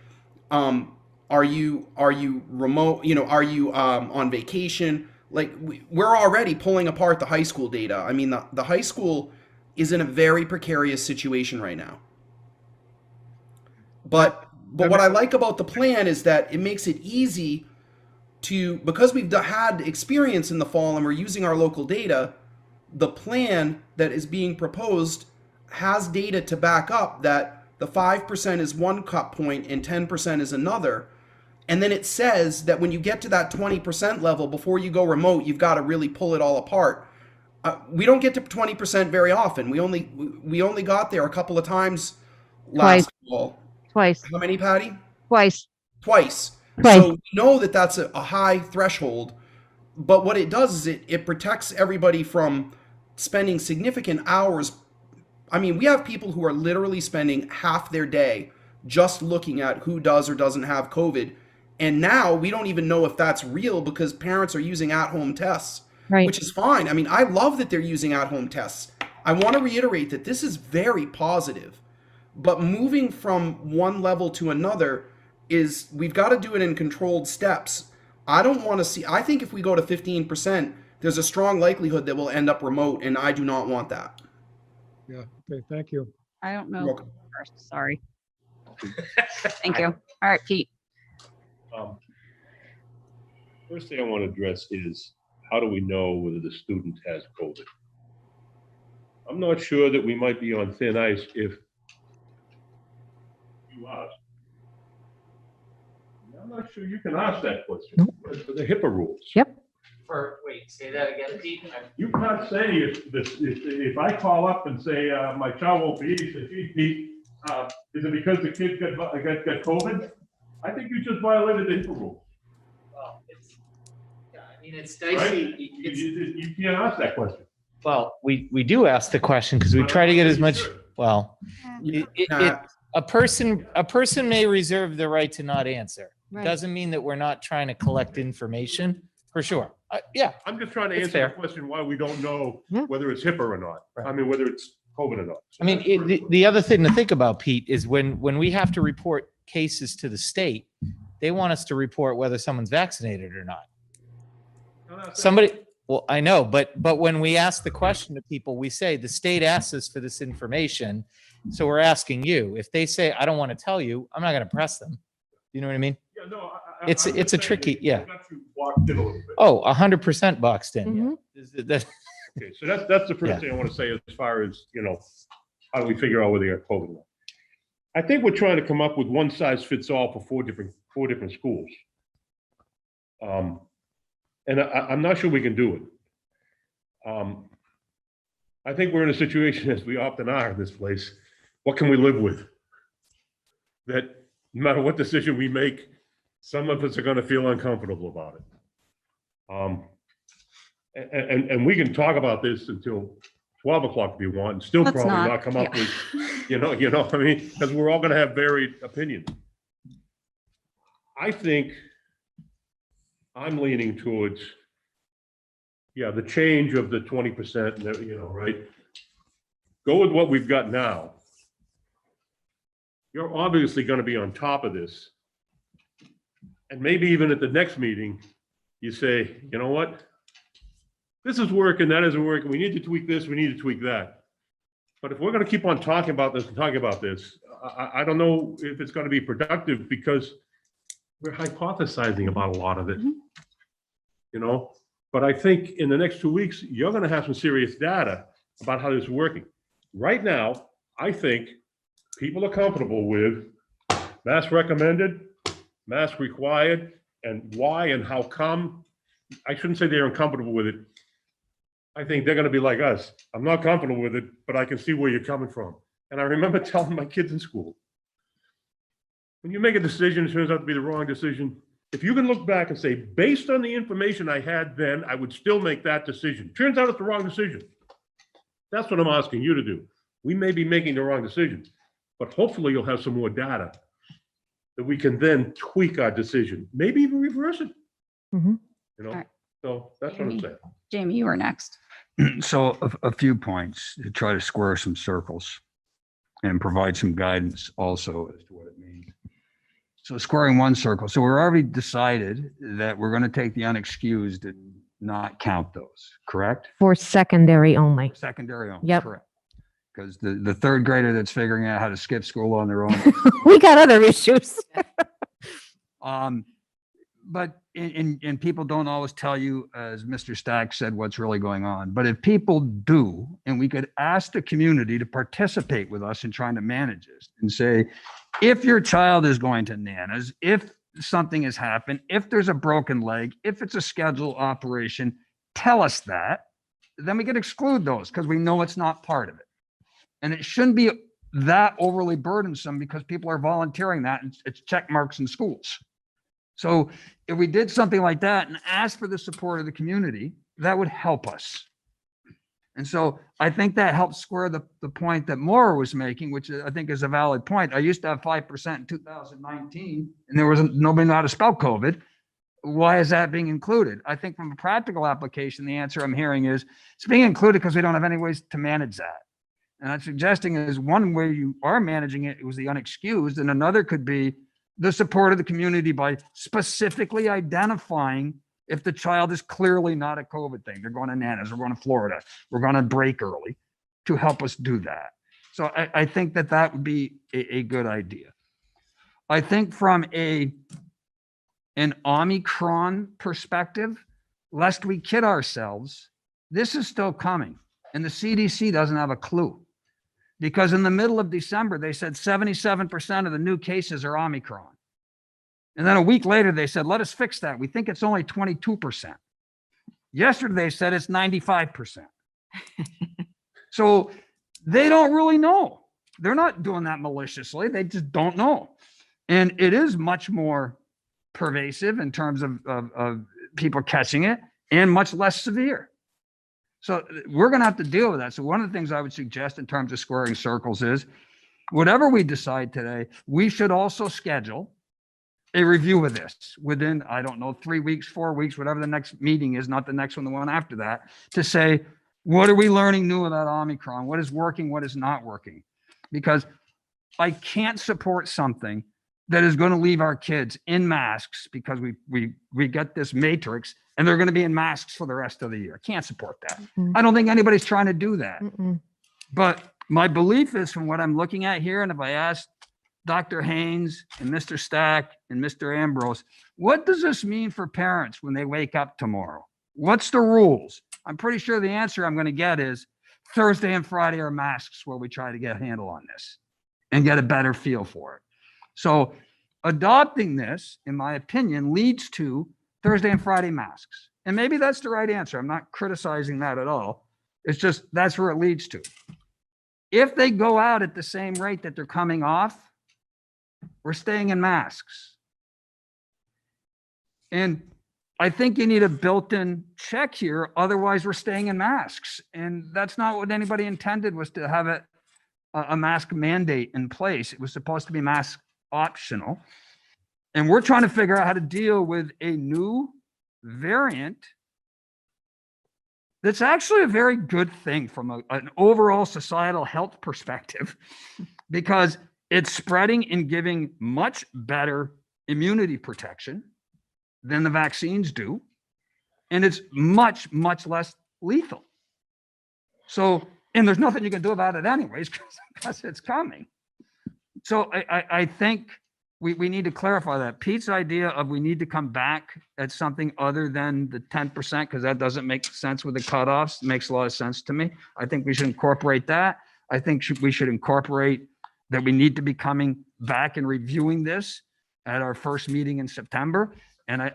are you remote? Are you on vacation? Like, we're already pulling apart the high school data. I mean, the high school is in a very precarious situation right now. But what I like about the plan is that it makes it easy to, because we've had experience in the fall and we're using our local data, the plan that is being proposed has data to back up that the 5% is one cut point and 10% is another. And then it says that when you get to that 20% level, before you go remote, you've got to really pull it all apart. We don't get to 20% very often. We only got there a couple of times last fall. Twice. How many, Patty? Twice. So we know that that's a high threshold. But what it does is it protects everybody from spending significant hours. I mean, we have people who are literally spending half their day just looking at who does or doesn't have COVID. And now we don't even know if that's real because parents are using at-home tests, which is fine. I mean, I love that they're using at-home tests. I want to reiterate that this is very positive. But moving from one level to another we've got to do it in controlled steps. I think if we go to 15%, there's a strong likelihood that we'll end up remote, and I do not want that. Yeah, okay, thank you. I don't know. First, sorry. Thank you. All right, Pete. First thing I want to address is, how do we know whether the student has COVID? I'm not sure that we might be on thin ice if you ask. I'm not sure you can ask that question. For the HIPAA rules. Yep. Wait, say that again, Pete. You can't say if I call up and say, my child won't be, he says, gee, Pete, is it because the kid got COVID? I think you just violated the HIPAA rule. Well, I mean, it's Right? dicey. You can't ask that question. Well, we do ask the question because we try to get as much, well, a person may reserve the right to not answer. Right. Doesn't mean that we're not trying to collect information, for sure. Yeah. I'm just trying to It's answer fair. the question why we don't know Yeah. whether it's HIPAA or not. I mean, whether it's COVID or not. I mean, the other thing to think about, Pete, is when we have to report cases to the state, they want us to report whether someone's vaccinated or not. Well, I know, but when we ask the question to people, we say the state asks us for this information. So we're asking you. If they say, I don't want to tell you, I'm not going to press them. You know what I mean? Yeah, no, It's a tricky, yeah. got you walked in a little bit. Oh, 100% boxed in. Mhm. Yeah. Okay, so that's the first Yeah. thing I want to say as far as, how do we figure out whether they got COVID or not? I think we're trying to come up with one size fits all for four different schools. And I'm not sure we can do it. I think we're in a situation, as we often are in this place, what can we live with? That no matter what decision we make, some of us are going to feel uncomfortable about it. And we can talk about this until 12 o'clock if you want, and still Let's probably not. not come up with, I mean, because we're all going to have varied opinions. I think I'm leaning towards, the change of the 20%, right? Go with what we've got now. You're obviously going to be on top of this. And maybe even at the next meeting, you say, you know what? This is working, that isn't working. We need to tweak this, we need to tweak that. But if we're going to keep on talking about this and talking about this, I don't know if it's going to be productive because we're hypothesizing about a lot of it. But I think in the next 2 weeks, you're going to have some serious data about how this is working. Right now, I think people are comfortable with mask recommended, mask required, and why and how come. I shouldn't say they're uncomfortable with it. I think they're going to be like us. I'm not comfortable with it, but I can see where you're coming from. And I remember telling my kids in school, when you make a decision, it turns out to be the wrong decision. If you can look back and say, based on the information I had then, I would still make that decision. Turns out it's the wrong decision. That's what I'm asking you to do. We may be making the wrong decision, but hopefully you'll have some more data that we can then tweak our decision, maybe even reverse it. Mhm. right. So that's what I'm saying. Jamie, you are next. So a few points to try to square some circles and provide some guidance also as to what it means. So squaring one circle. So we're already decided that we're going to take the unexcused and not count those, correct? For secondary only. Secondary only, Yep. correct. Because the third grader that's figuring out how to skip school on their own. We got other issues. But and people don't always tell you, as Mr. Stack said, what's really going on. But if people do, and we could ask the community to participate with us in trying to manage this and say, if your child is going to Nana's, if something has happened, if there's a broken leg, if it's a scheduled operation, tell us that. Then we can exclude those because we know it's not part of it. And it shouldn't be that overly burdensome because people are volunteering that and it's check marks in schools. So if we did something like that and asked for the support of the community, that would help us. And so I think that helps square the point that Maura was making, which I think is a valid point. I used to have 5% in 2019 and there was nobody knew how to spell COVID. Why is that being included? I think from a practical application, the answer I'm hearing is it's being included because we don't have any ways to manage that. And I'm suggesting is one way you are managing it was the unexcused, and another could be the support of the community by specifically identifying if the child is clearly not a COVID thing. They're going to Nana's, we're going to Florida, we're going to break early to help us do that. So I think that would be a good idea. I think from an an Omicron perspective, lest we kid ourselves, this is still coming. And the CDC doesn't have a clue. Because in the middle of December, they said 77% of the new cases are Omicron. And then a week later, they said, let us fix that. We think it's only 22%. Yesterday, they said it's 95%. So they don't really know. They're not doing that maliciously. They just don't know. And it is much more pervasive in terms of people catching it and much less severe. So we're going to have to deal with that. So one of the things I would suggest in terms of squaring circles is whatever we decide today, we should also schedule a review of this within, I don't know, 3 weeks, 4 weeks, whatever the next meeting is, not the next one, the one after that, to say, what are we learning new about Omicron? What is working? What is not working? Because I can't support something that is going to leave our kids in masks because we get this matrix and they're going to be in masks for the rest of the year. Can't support that. I don't think anybody's trying to do that. But my belief is from what I'm looking at here, and if I asked Dr. Haynes and Mr. Stack and Mr. Ambrose, what does this mean for parents when they wake up tomorrow? What's the rules? I'm pretty sure the answer I'm going to get is Thursday and Friday are masks where we try to get a handle on this and get a better feel for it. So adopting this, in my opinion, leads to Thursday and Friday masks. And maybe that's the right answer. I'm not criticizing that at all. It's just that's where it leads to. If they go out at the same rate that they're coming off, we're staying in masks. And I think you need a built-in check here. Otherwise, we're staying in masks. And that's not what anybody intended, was to have a mask mandate in place. It was supposed to be mask optional. And we're trying to figure out how to deal with a new variant that's actually a very good thing from an overall societal health perspective, because it's spreading and giving much better immunity protection than the vaccines do. And it's much, much less lethal. So, and there's nothing you can do about it anyways, because it's coming. So I think we need to clarify that. Pete's idea of we need to come back at something other than the 10%, because that doesn't make sense with the cutoffs, makes a lot of sense to me. I think we should incorporate that. I think we should incorporate that we need to be coming back and reviewing this at our first meeting in September, and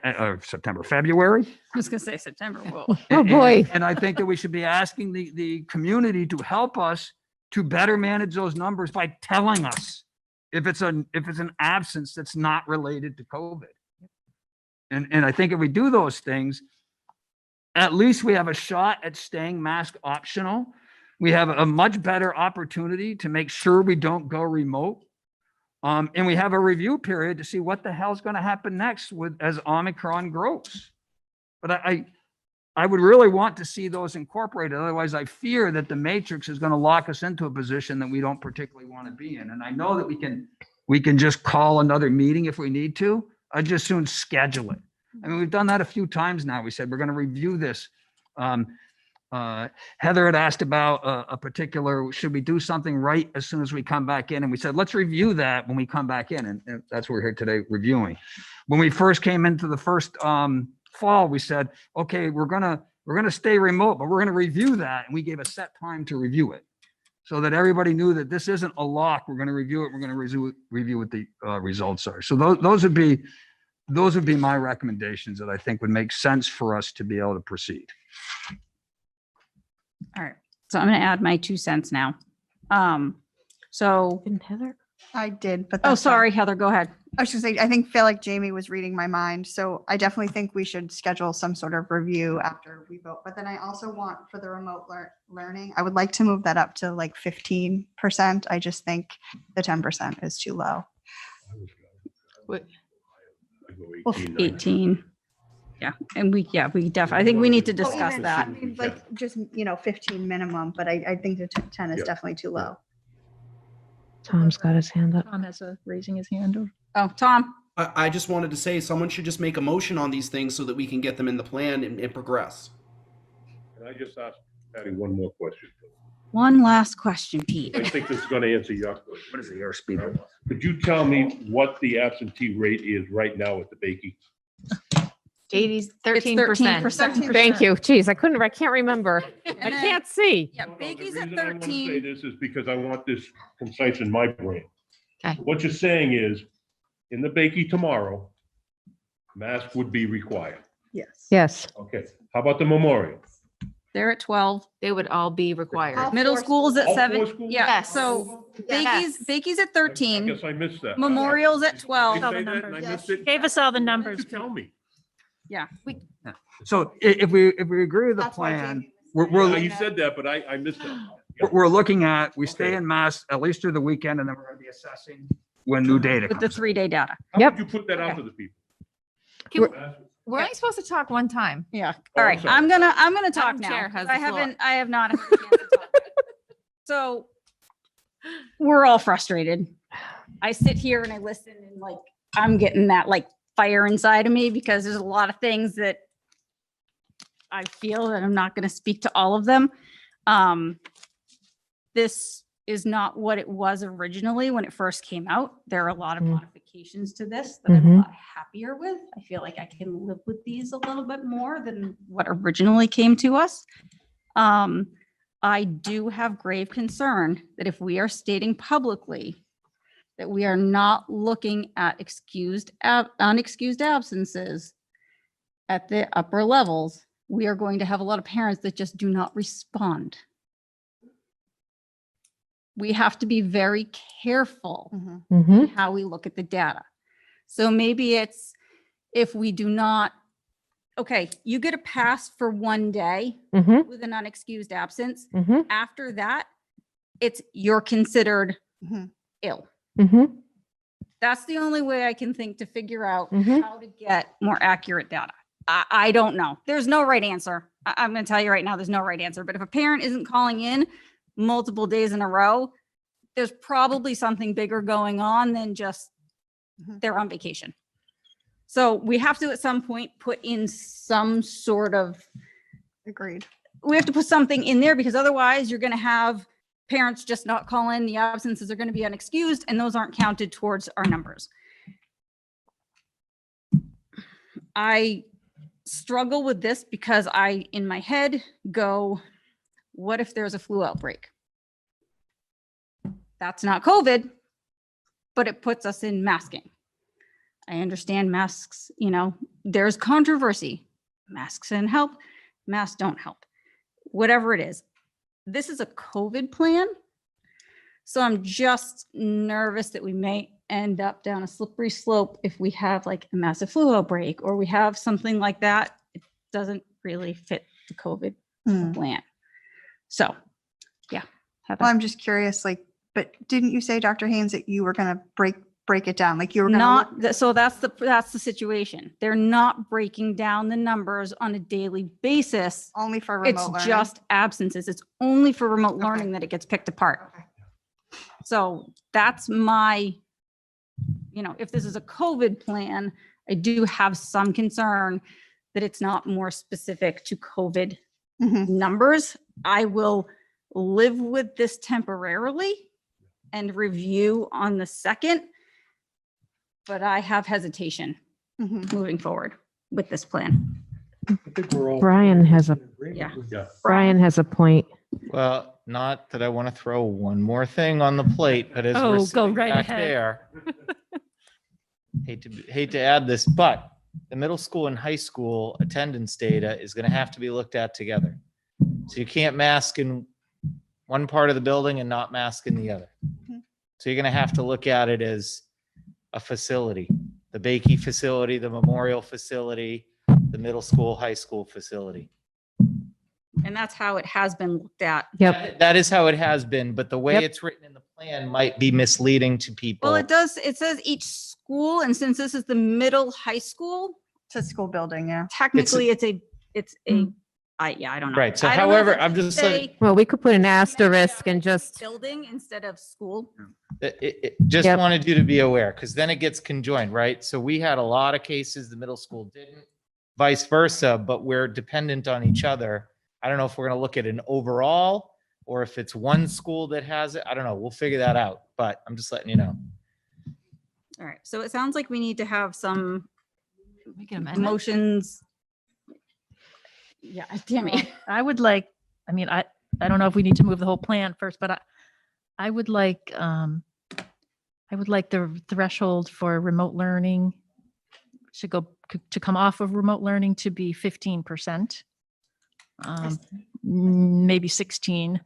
February. I was going to say September. Whoa. Oh, boy. And I think that we should be asking the community to help us to better manage those numbers by telling us if it's an absence that's not related to COVID. And I think if we do those things, at least we have a shot at staying mask optional. We have a much better opportunity to make sure we don't go remote. And we have a review period to see what the hell's going to happen next as Omicron grows. But I would really want to see those incorporated. Otherwise, I fear that the matrix is going to lock us into a position that we don't particularly want to be in. And I know that we can just call another meeting if we need to. I'd just soon schedule it. I mean, we've done that a few times now. We said, we're going to review this. Heather had asked about a particular, should we do something right as soon as we come back in? And we said, let's review that when we come back in. And that's what we're here today reviewing. When we first came into the first fall, we said, okay, we're gonna stay remote, but we're gonna review that. And we gave a set time to review it so that everybody knew that this isn't a lock. We're gonna review it. We're gonna review what the results are. So those would be my recommendations that I think would make sense for us to be able to proceed. All right. So I'm going to add my 2 cents now. So Didn't Heather? I did, but oh, that's fine. sorry, Heather, go ahead. I was just saying, I feel like Jamie was reading my mind. So I definitely think we should schedule some sort of review after we vote. But then I also want for the remote learning, I would like to move that up to like 15%. I just think the 10% is too low. Well, 18. Yeah. And we definitely, I think we need to discuss that. I mean, like just, 15 minimum, but I think the 10 is definitely too low. Tom's got his hand up. Tom has raising his hand. Oh, Tom. I just wanted to say someone should just make a motion on these things so that we can get them in the plan and progress. Can I just ask Patty one more question? One last question, Pete. I think this is going to answer your question. What is the airspeed? Could you tell me what the absentee rate is right now at the Bakey? 80s, 13%. 13%. Thank you. Geez, I can't remember. I then- can't see. Yeah, The Bakey's at reason I want to say 13. this is because I want this concise in my brain. Okay. What you're saying is, in the Bakey tomorrow, mask would be required. Yes. Yes. Okay, how about the memorial? They're at 12. They would all be required. Middle school's at All 7. four schools? Yeah, Yes. so Yes. Bakey's at I 13. guess I missed that. Memorial's at Did you 12. say that and I missed it? Gave us all the You numbers. Tell me. Yeah. So if we agree with the That's why plan, Jamie we're, Yeah, you said that, but I missed that. we're looking at, we stay Okay. in mass at least through the weekend, and then we're gonna be assessing when new data With the comes. 3-day data. How Yep. would you put that out to the people? We're only supposed to talk one time. Yeah. Oh, All I'm right. sorry. I'm gonna talk Madam now. Chair has 'Cause the floor. I have not had a chance to talk. So we're all frustrated. I sit here and I listen and like, I'm getting that like fire inside of me because there's a lot of things that I feel that I'm not going to speak to all of them. This is not what it was originally when it first came out. There are a lot of modifications to this that I'm a lot happier with. I feel like I can live with these a little bit more than what originally came to us. I do have grave concern that if we are stating publicly that we are not looking at unexcused absences at the upper levels, we are going to have a lot of parents that just do not respond. We have to be very careful in how we look at the data. So maybe it's if we do not, okay, you get a pass for 1 day with an unexcused absence. After that, you're considered ill. That's the only way I can think to figure out how to get more accurate data. I don't know. There's no right answer. I'm going to tell you right now, there's no right answer. But if a parent isn't calling in multiple days in a row, there's probably something bigger going on than just they're on vacation. So we have to at some point put in some sort of, Agreed. we have to put something in there because otherwise you're going to have parents just not call in. The absences are going to be unexcused and those aren't counted towards our numbers. I struggle with this because I, in my head, go, what if there's a flu outbreak? That's not COVID, but it puts us in masking. I understand masks, there's controversy. Masks can help, masks don't help. Whatever it is. This is a COVID plan. So I'm just nervous that we may end up down a slippery slope if we have like a massive flu outbreak or we have something like that. It doesn't really fit the COVID plan. So, yeah. Well, I'm just curious, but didn't you say, Dr. Haynes, that you were going to break it down? Like you were going not, so that's the situation. They're not breaking down the numbers on a daily basis. Only for remote It's learning? just absences. It's only for remote learning that it gets picked apart. Okay. So that's my, if this is a COVID plan, I do have some concern that it's not more specific to COVID numbers. I will live with this temporarily and review on the 2nd, but I have hesitation moving forward with this plan. I think we're all Brian has a, in agreement Yeah. with Yeah. Brian has a point. Well, not that I want to throw one more thing on the plate, but as we're Oh, go sitting right back ahead. there, hate to add this, but the middle school and high school attendance data is going to have to be looked at together. So you can't mask in one part of the building and not mask in the other. So you're going to have to look at it as a facility, the Bakey facility, the Memorial facility, the middle school, high school facility. And that's how it has been looked at. Yep. That is how it has been, but the way Yep. it's written in the plan might be misleading to people. Well, it says each school, and since this is the middle high school, It's a school building, yeah. technically it's a, I don't know. Right, so I don't know if however, it I'm should just say saying, Well, we could put an asterisk and just, building instead of school. just Yep. wanted you to be aware, because then it gets conjoined, right? So we had a lot of cases, the middle school didn't, vice versa, but we're dependent on each other. I don't know if we're going to look at an overall or if it's one school that has it. I don't know. We'll figure that out, but I'm just letting you know. All right, so it sounds like we need to have some We can amend it. motions. Yeah, Tammy. I would like, I don't know if we need to move the whole plan first, but I would like the threshold for remote learning to come off of remote learning to be 15%. Maybe 16.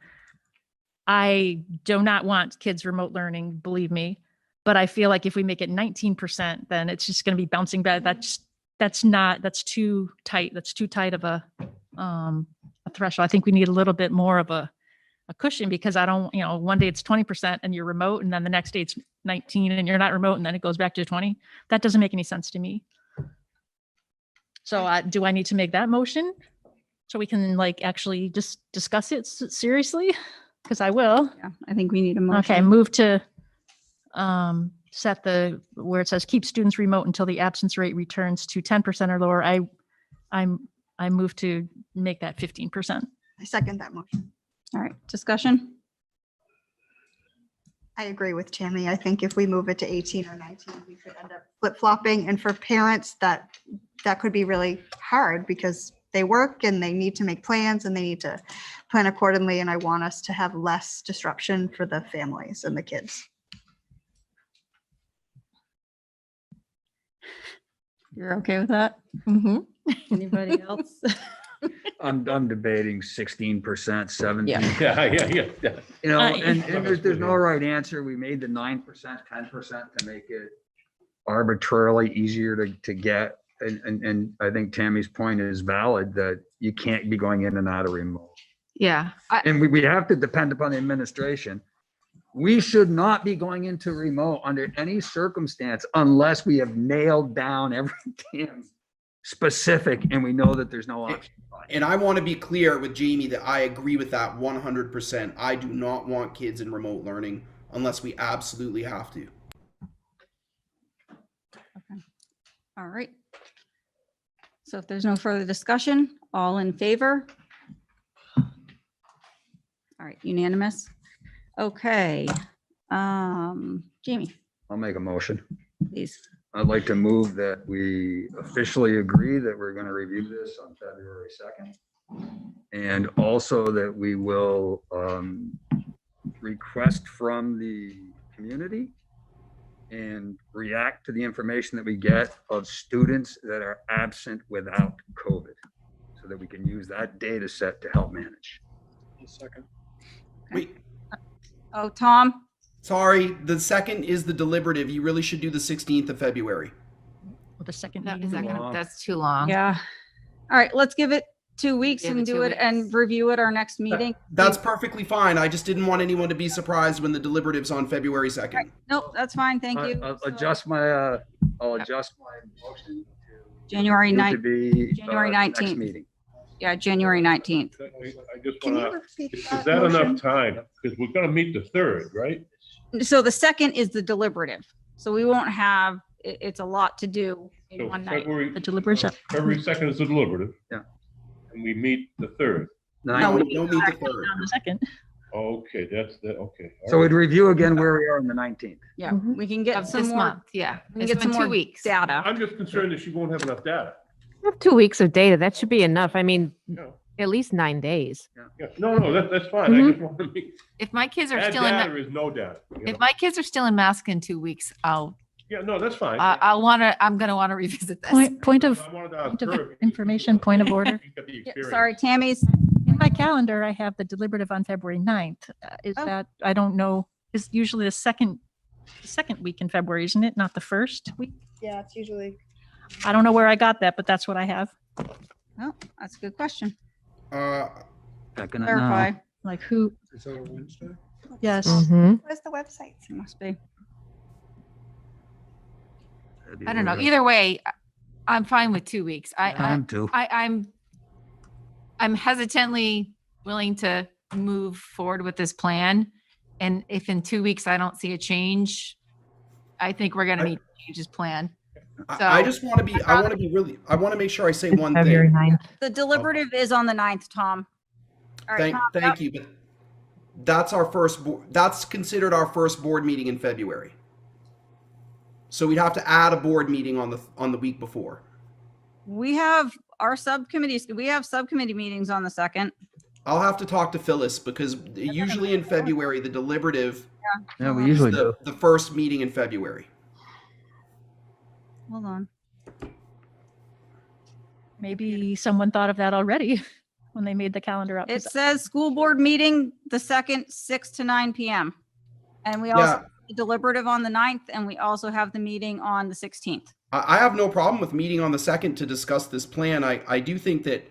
I do not want kids remote learning, believe me, but I feel like if we make it 19%, then it's just going to be bouncing back. That's too tight. That's too tight of a threshold. I think we need a little bit more of a cushion, because I don't, one day it's 20% and you're remote, and then the next day it's 19 and you're not remote, and then it goes back to 20. That doesn't make any sense to me. So do I need to make that motion so we can actually just discuss it seriously? Because I will. Yeah, I think we need a motion. Okay, move to set where it says keep students remote until the absence rate returns to 10% or lower. I move to make that 15%. I second that motion. All right, discussion. I agree with Tammy. I think if we move it to 18 or 19, we could end up flip-flopping. And for parents, that could be really hard, because they work and they need to make plans and they need to plan accordingly. And I want us to have less disruption for the families and the kids. You're okay with that? Mm-hmm. Anybody else? I'm debating 16%, 17. Yeah. And there's no right answer. We made the 9%, 10% to make it arbitrarily easier to get. And I think Tammy's point is valid, that you can't be going in and out of remote. Yeah. And we have to depend upon the administration. We should not be going into remote under any circumstance unless we have nailed down every damn specific and we know that there's no option. And I want to be clear with Jamie that I agree with that 100%. I do not want kids in remote learning unless we absolutely have to. Okay. All right. So if there's no further discussion, all in favor? All right, unanimous. Okay. Jamie, I'll make a motion. please. I'd like to move that we officially agree that we're going to review this on February 2nd. And also that we will request from the community and react to the information that we get of students that are absent without COVID, so that we can use that data set to help manage. Second. Wait, Oh, Tom, sorry, the second is the deliberative. You really should do the 16th of February. Well, the second That, meeting. that's too long. yeah. All right, let's give it 2 weeks Give and it do 2 it and weeks. review it our next meeting. That's perfectly fine. I just didn't want anyone to be surprised when the deliberative's on February 2nd. Nope, that's fine. Thank you. I'll So, adjust my motion January to 9th. be January next 19th. meeting. Yeah, January 19th. I just Can you want to, repeat is that that motion? enough time? Because we're going to meet the 3rd, right? So the second is the deliberative. So we won't have, it's a lot to do in So one night. The deliberation. February 2nd is the deliberative. Yeah. And we meet the 3rd. No, we we don't meet the 3rd. On the second. Okay, that's the, okay. All So right. we'd review again where we are on the 19th. Yeah, Mhm. we can get Of some this more, month, yeah. we can It's get some been more 2 weeks. data. I'm just concerned that she won't have enough data. We have 2 weeks of data. That should be enough. I mean, No, at least 9 days. yeah, no, that's fine. Mhm. I just want to meet. If my kids are Add still in, data is no data. you know? if my kids are still in mask in 2 weeks, Yeah, no, that's fine. I'm gonna want to revisit this. Point of I wanted to ask point of her because information, point of order. she's got the Yeah, experience. sorry, Tammy's, In my calendar, I have the deliberative on February 9th. Is Oh. that, I don't know, is usually the second week in February, isn't it? Not the first week? Yeah, it's usually. I don't know where I got that, but that's what I have. oh, that's a good question. Checking it Clarify. now. Like who, Is that a Wednesday? yes. Mhm. Where's the website? It must be. That'd be I don't know. worth it. Either way, I'm fine with 2 weeks. I'm too. I'm hesitantly willing to move forward with this plan. And if in 2 weeks I don't see a change, I think we're gonna need to change this plan. I just want to be, I want to make sure I say one February thing. 9th. The deliberative is on the 9th, Tom. All right, Tom, Thank you, but that's our first, that's considered our first board meeting in February. So we'd have to add a board meeting on the week before. We have our subcommittees, we have subcommittee meetings on the 2nd. I'll have to talk to Phyllis because usually in February, the deliberative Yeah, we is usually do. the first meeting in February. Hold on. Maybe someone thought of that already when they made the calendar up. It says school board meeting the 2nd, 6 to 9 PM. And we also Yeah. have the deliberative on the 9th, and we also have the meeting on the 16th. I have no problem with meeting on the 2nd to discuss this plan. I do think that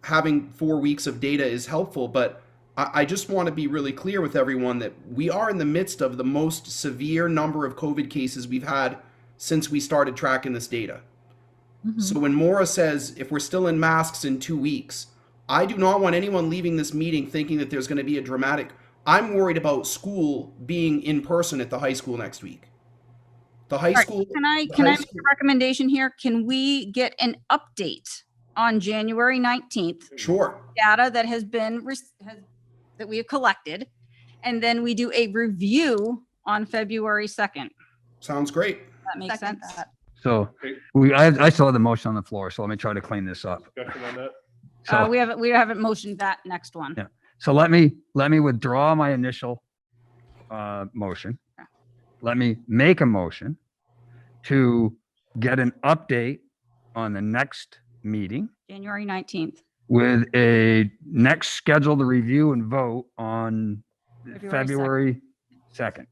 having 4 weeks of data is helpful, but I just want to be really clear with everyone that we are in the midst of the most severe number of COVID cases we've had since we started tracking this data. So when Maura says, if we're still in masks in 2 weeks, I do not want anyone leaving this meeting thinking that there's going to be a dramatic. I'm worried about school being in person at the high school next week. The high All right, school. Can I the high make school- a recommendation here? Can we get an update on January 19th? Sure. Data that has been, that we have collected, and then we do a review on February 2nd. Sounds great. That makes sense. So I still have the motion on the floor, so let me try to clean this up. Discussion on that? So, We haven't motioned that next one. Yeah. So let me withdraw my initial motion. Let me make a motion to get an update on the next meeting January 19th. with a next scheduled review and vote on February February 2nd.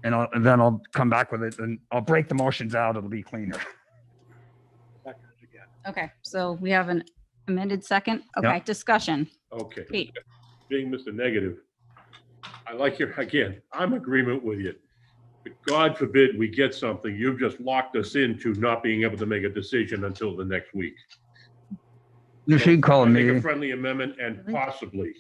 And then I'll come back with it and I'll break the motions out. It'll be cleaner. Okay, so we have an amended second. Okay, Yep. discussion. Okay. Pete. Being Mr. Negative, I like your, again, I'm in agreement with you. But God forbid we get something, you've just locked us into not being able to make a decision until the next week. You should call a Make a meeting. friendly amendment and possibly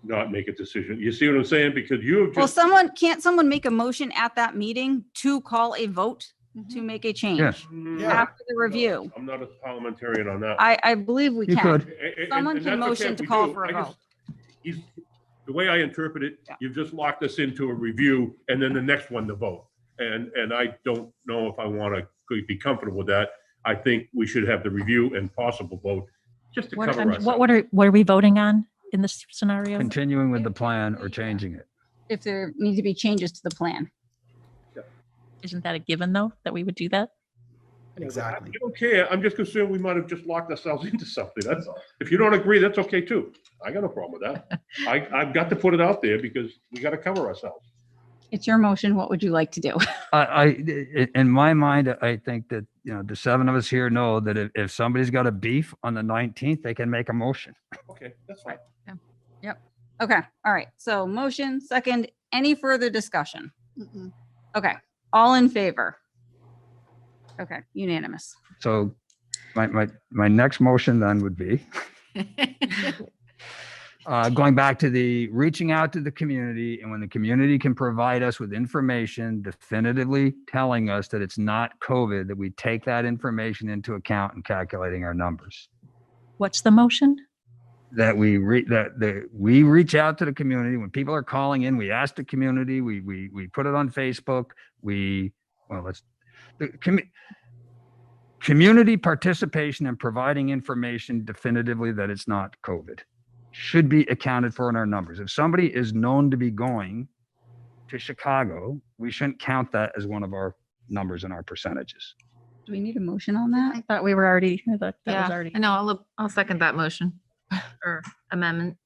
not make a decision. You see what I'm saying? Because you've Well, just, can't someone make a motion at that meeting to call a vote to make a change? Yes. After the review. I'm not a parliamentarian on that. I believe we You can. could. Someone And can that's okay motion if to we call do. for a I just- vote. The way I interpret it, you've just locked us into a review and then the next one to vote. And I don't know if I want to be comfortable with that. I think we should have the review and possible vote just to What, cover I mean, ourselves. what are we voting on in this scenario? Continuing with the plan or changing it. If there need to be changes to the plan. Isn't that a given though, that we would do that? Exactly. I don't care. I'm just concerned we might have just locked ourselves into something. That's all. If you don't agree, that's okay too. I got no problem with that. I've got to put it out there because we got to cover ourselves. It's your motion. What would you like to do? In my mind, I think that, the 7 of us here know that if somebody's got a beef on the 19th, they can make a motion. Okay, that's fine. Yep. Okay, all right. So motion, second, any further discussion? Okay, all in favor? Okay, unanimous. So my next motion then would be going back to the reaching out to the community, and when the community can provide us with information definitively telling us that it's not COVID, that we take that information into account in calculating our numbers. What's the motion? That we reach out to the community when people are calling in. We ask the community. We put it on Facebook. Community participation in providing information definitively that it's not COVID should be accounted for in our numbers. If somebody is known to be going to Chicago, we shouldn't count that as one of our numbers in our percentages. Do we need a motion on that? I thought we were already, that was Yeah, already. I know. I'll second that motion or amendment.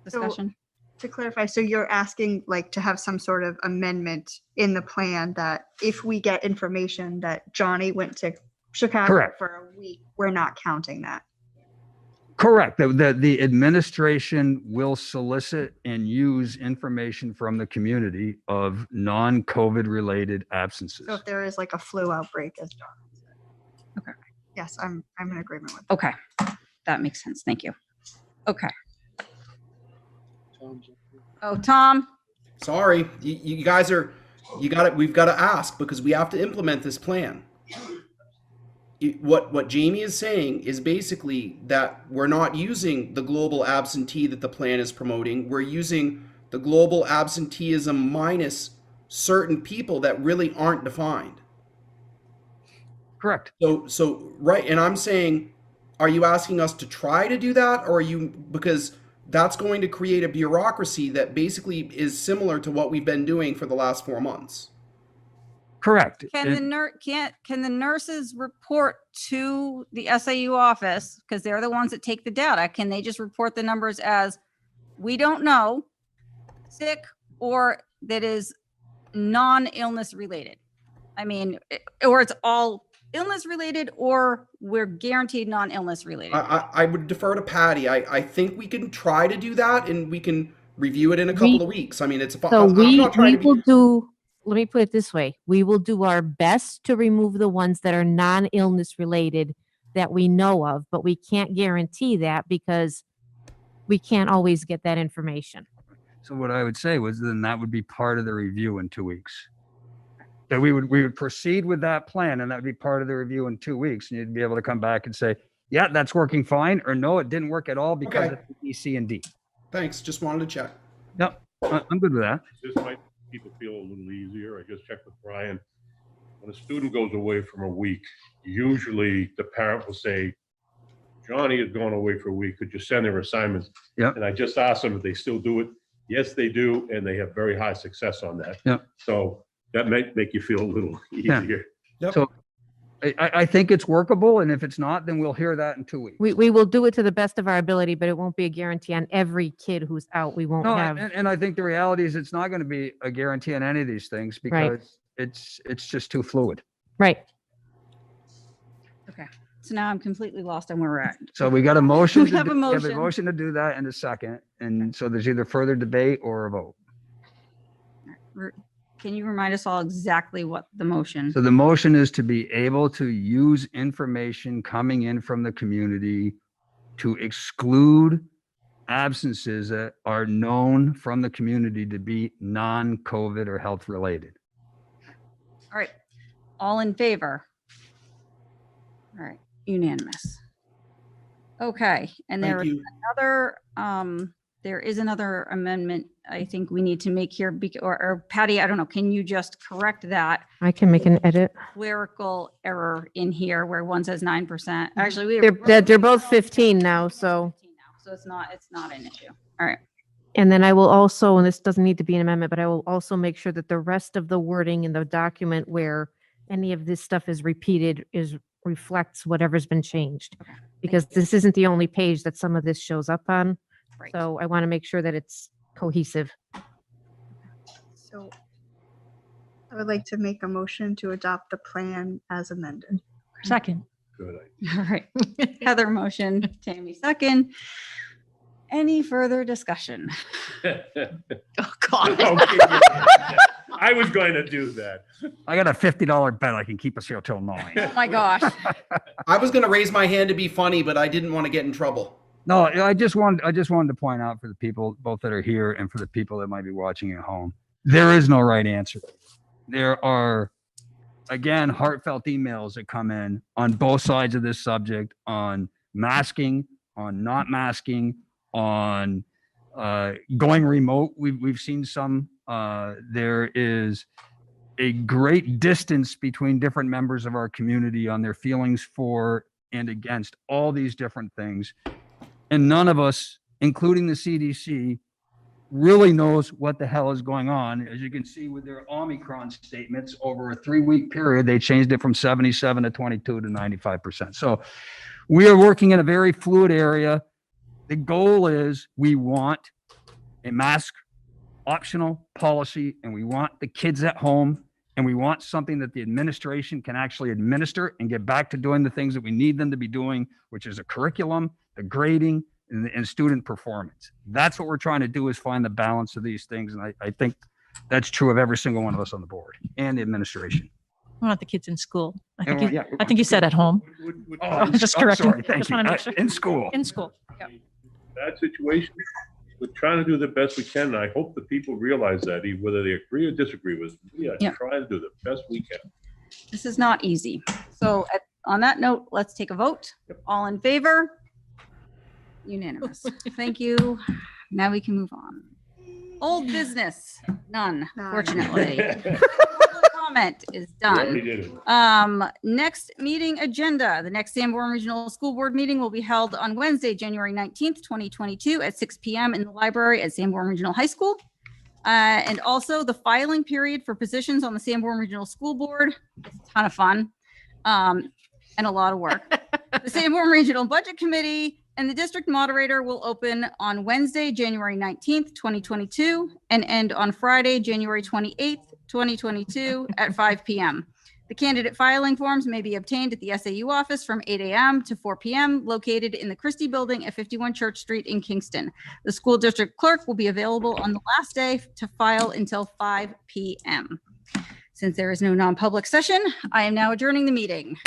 Discussion. To clarify, so you're asking like to have some sort of amendment in the plan that if we get information that Johnny went to Chicago Correct. for a week, we're not counting that. Correct. The administration will solicit and use information from the community of non-COVID related absences. So if there is like a flu outbreak, as John said. Okay. Yes, I'm in agreement with that. Okay, that makes sense. Thank you. Okay. Oh, Tom, Sorry, you guys are, we've got to ask because we have to implement this plan. What Jamie is saying is basically that we're not using the global absentee that the plan is promoting. We're using the global absenteeism minus certain people that really aren't defined. Correct. So right, and I'm saying, are you asking us to try to do that, or are you, because that's going to create a bureaucracy that basically is similar to what we've been doing for the last 4 months. Correct. Can the nurses report to the SAU office, because they're the ones that take the data? Can they just report the numbers as, we don't know, sick, or that is non-illness related? I mean, or it's all illness related, or we're guaranteed non-illness related. I would defer to Patty. I think we can try to do that, and we can review it in a couple of weeks. I mean, it's So I'm not trying to be, will do, let me put it this way. We will do our best to remove the ones that are non-illness related that we know of, but we can't guarantee that because we can't always get that information. So what I would say was then that would be part of the review in 2 weeks. That we would proceed with that plan, and that would be part of the review in 2 weeks. And you'd be able to come back and say, yeah, that's working fine, or no, it didn't work at all because Okay. of B, C, and D. Thanks. Just wanted to check. No, I'm good with that. This might make people feel a little easier. I just checked with Brian. When a student goes away from a week, usually the parent will say, Johnny is going away for a week. Could you send their assignments? Yep. And I just asked them if they still do it. Yes, they do. And they have very high success on that. Yep. So that might make you feel a little easier. Yep. So I think it's workable, and if it's not, then we'll hear that in 2 weeks. We will do it to the best of our ability, but it won't be a guarantee on every kid who's out. We won't No, have. and I think the reality is it's not going to be a guarantee on any of these things because it's just too fluid. Right. Okay. So now I'm completely lost on where we're at. So we got a motion. We have a We have a motion. motion to do that in a second, and so there's either further debate or a vote. Can you remind us all exactly what the motion? So the motion is to be able to use information coming in from the community to exclude absences that are known from the community to be non-COVID or health related. All right. All in favor? All right. Unanimous. Okay. And Thank you. there is another amendment I think we need to make here, or Patty, I don't know, can you just correct that I can make an edit. clerical error in here where one says 9%? Actually, They're both 15 now, so. So it's not an issue. All right. And then I will also, and this doesn't need to be an amendment, but I will also make sure that the rest of the wording in the document where any of this stuff is repeated reflects whatever's been changed. Okay. Because this isn't the only page that some of this shows up on. Right. So I want to make sure that it's cohesive. So I would like to make a motion to adopt the plan as amended. Second. Good idea. All right. Heather motion, Tammy second. Any further discussion? Oh, God. I was going to do that. I got a $50 bet I can keep us here till 9. Oh my gosh. I was going to raise my hand to be funny, but I didn't want to get in trouble. No, I just wanted to point out for the people both that are here and for the people that might be watching at home, there is no right answer. There are, again, heartfelt emails that come in on both sides of this subject, on masking, on not masking, on going remote. We've seen some. There is a great distance between different members of our community on their feelings for and against all these different things. And none of us, including the CDC, really knows what the hell is going on. As you can see with their Omicron statements, over a 3-week period, they changed it from 77 to 22 to 95%. So we are working in a very fluid area. The goal is we want a mask optional policy, and we want the kids at home, and we want something that the administration can actually administer and get back to doing the things that we need them to be doing, which is a curriculum, the grading, and student performance. That's what we're trying to do, is find the balance of these things. And I think that's true of every single one of us on the board and the administration. We want the kids in school. I think, And, you, yeah, I think you said at home. Just correcting. Sorry, thank Just you. wanna make sure. In school. In school. Yep. That situation, we're trying to do the best we can. And I hope the people realize that, whether they agree or disagree with us, we are Yeah. trying to do the best we can. This is not easy. So on that note, let's take a vote. All in favor? Unanimous. Thank you. Now we can move on. Old business, none, fortunately. Public comment is We already done. did it. Next meeting agenda. The next Sanborn Regional School Board meeting will be held on Wednesday, January 19th, 2022 at 6 p.m. in the library at Sanborn Regional High School. And also the filing period for positions on the Sanborn Regional School Board. It's a ton of fun and a lot of work. The Sanborn Regional Budget Committee and the district moderator will open on Wednesday, January 19th, 2022 and end on Friday, January 28th, 2022 at 5 p.m. The candidate filing forms may be obtained at the SAU office from 8 a.m. to 4 p.m. located in the Christie Building at 51 Church Street in Kingston. The school district clerk will be available on the last day to file until 5 p.m. Since there is no non-public session, I am now adjourning the meeting.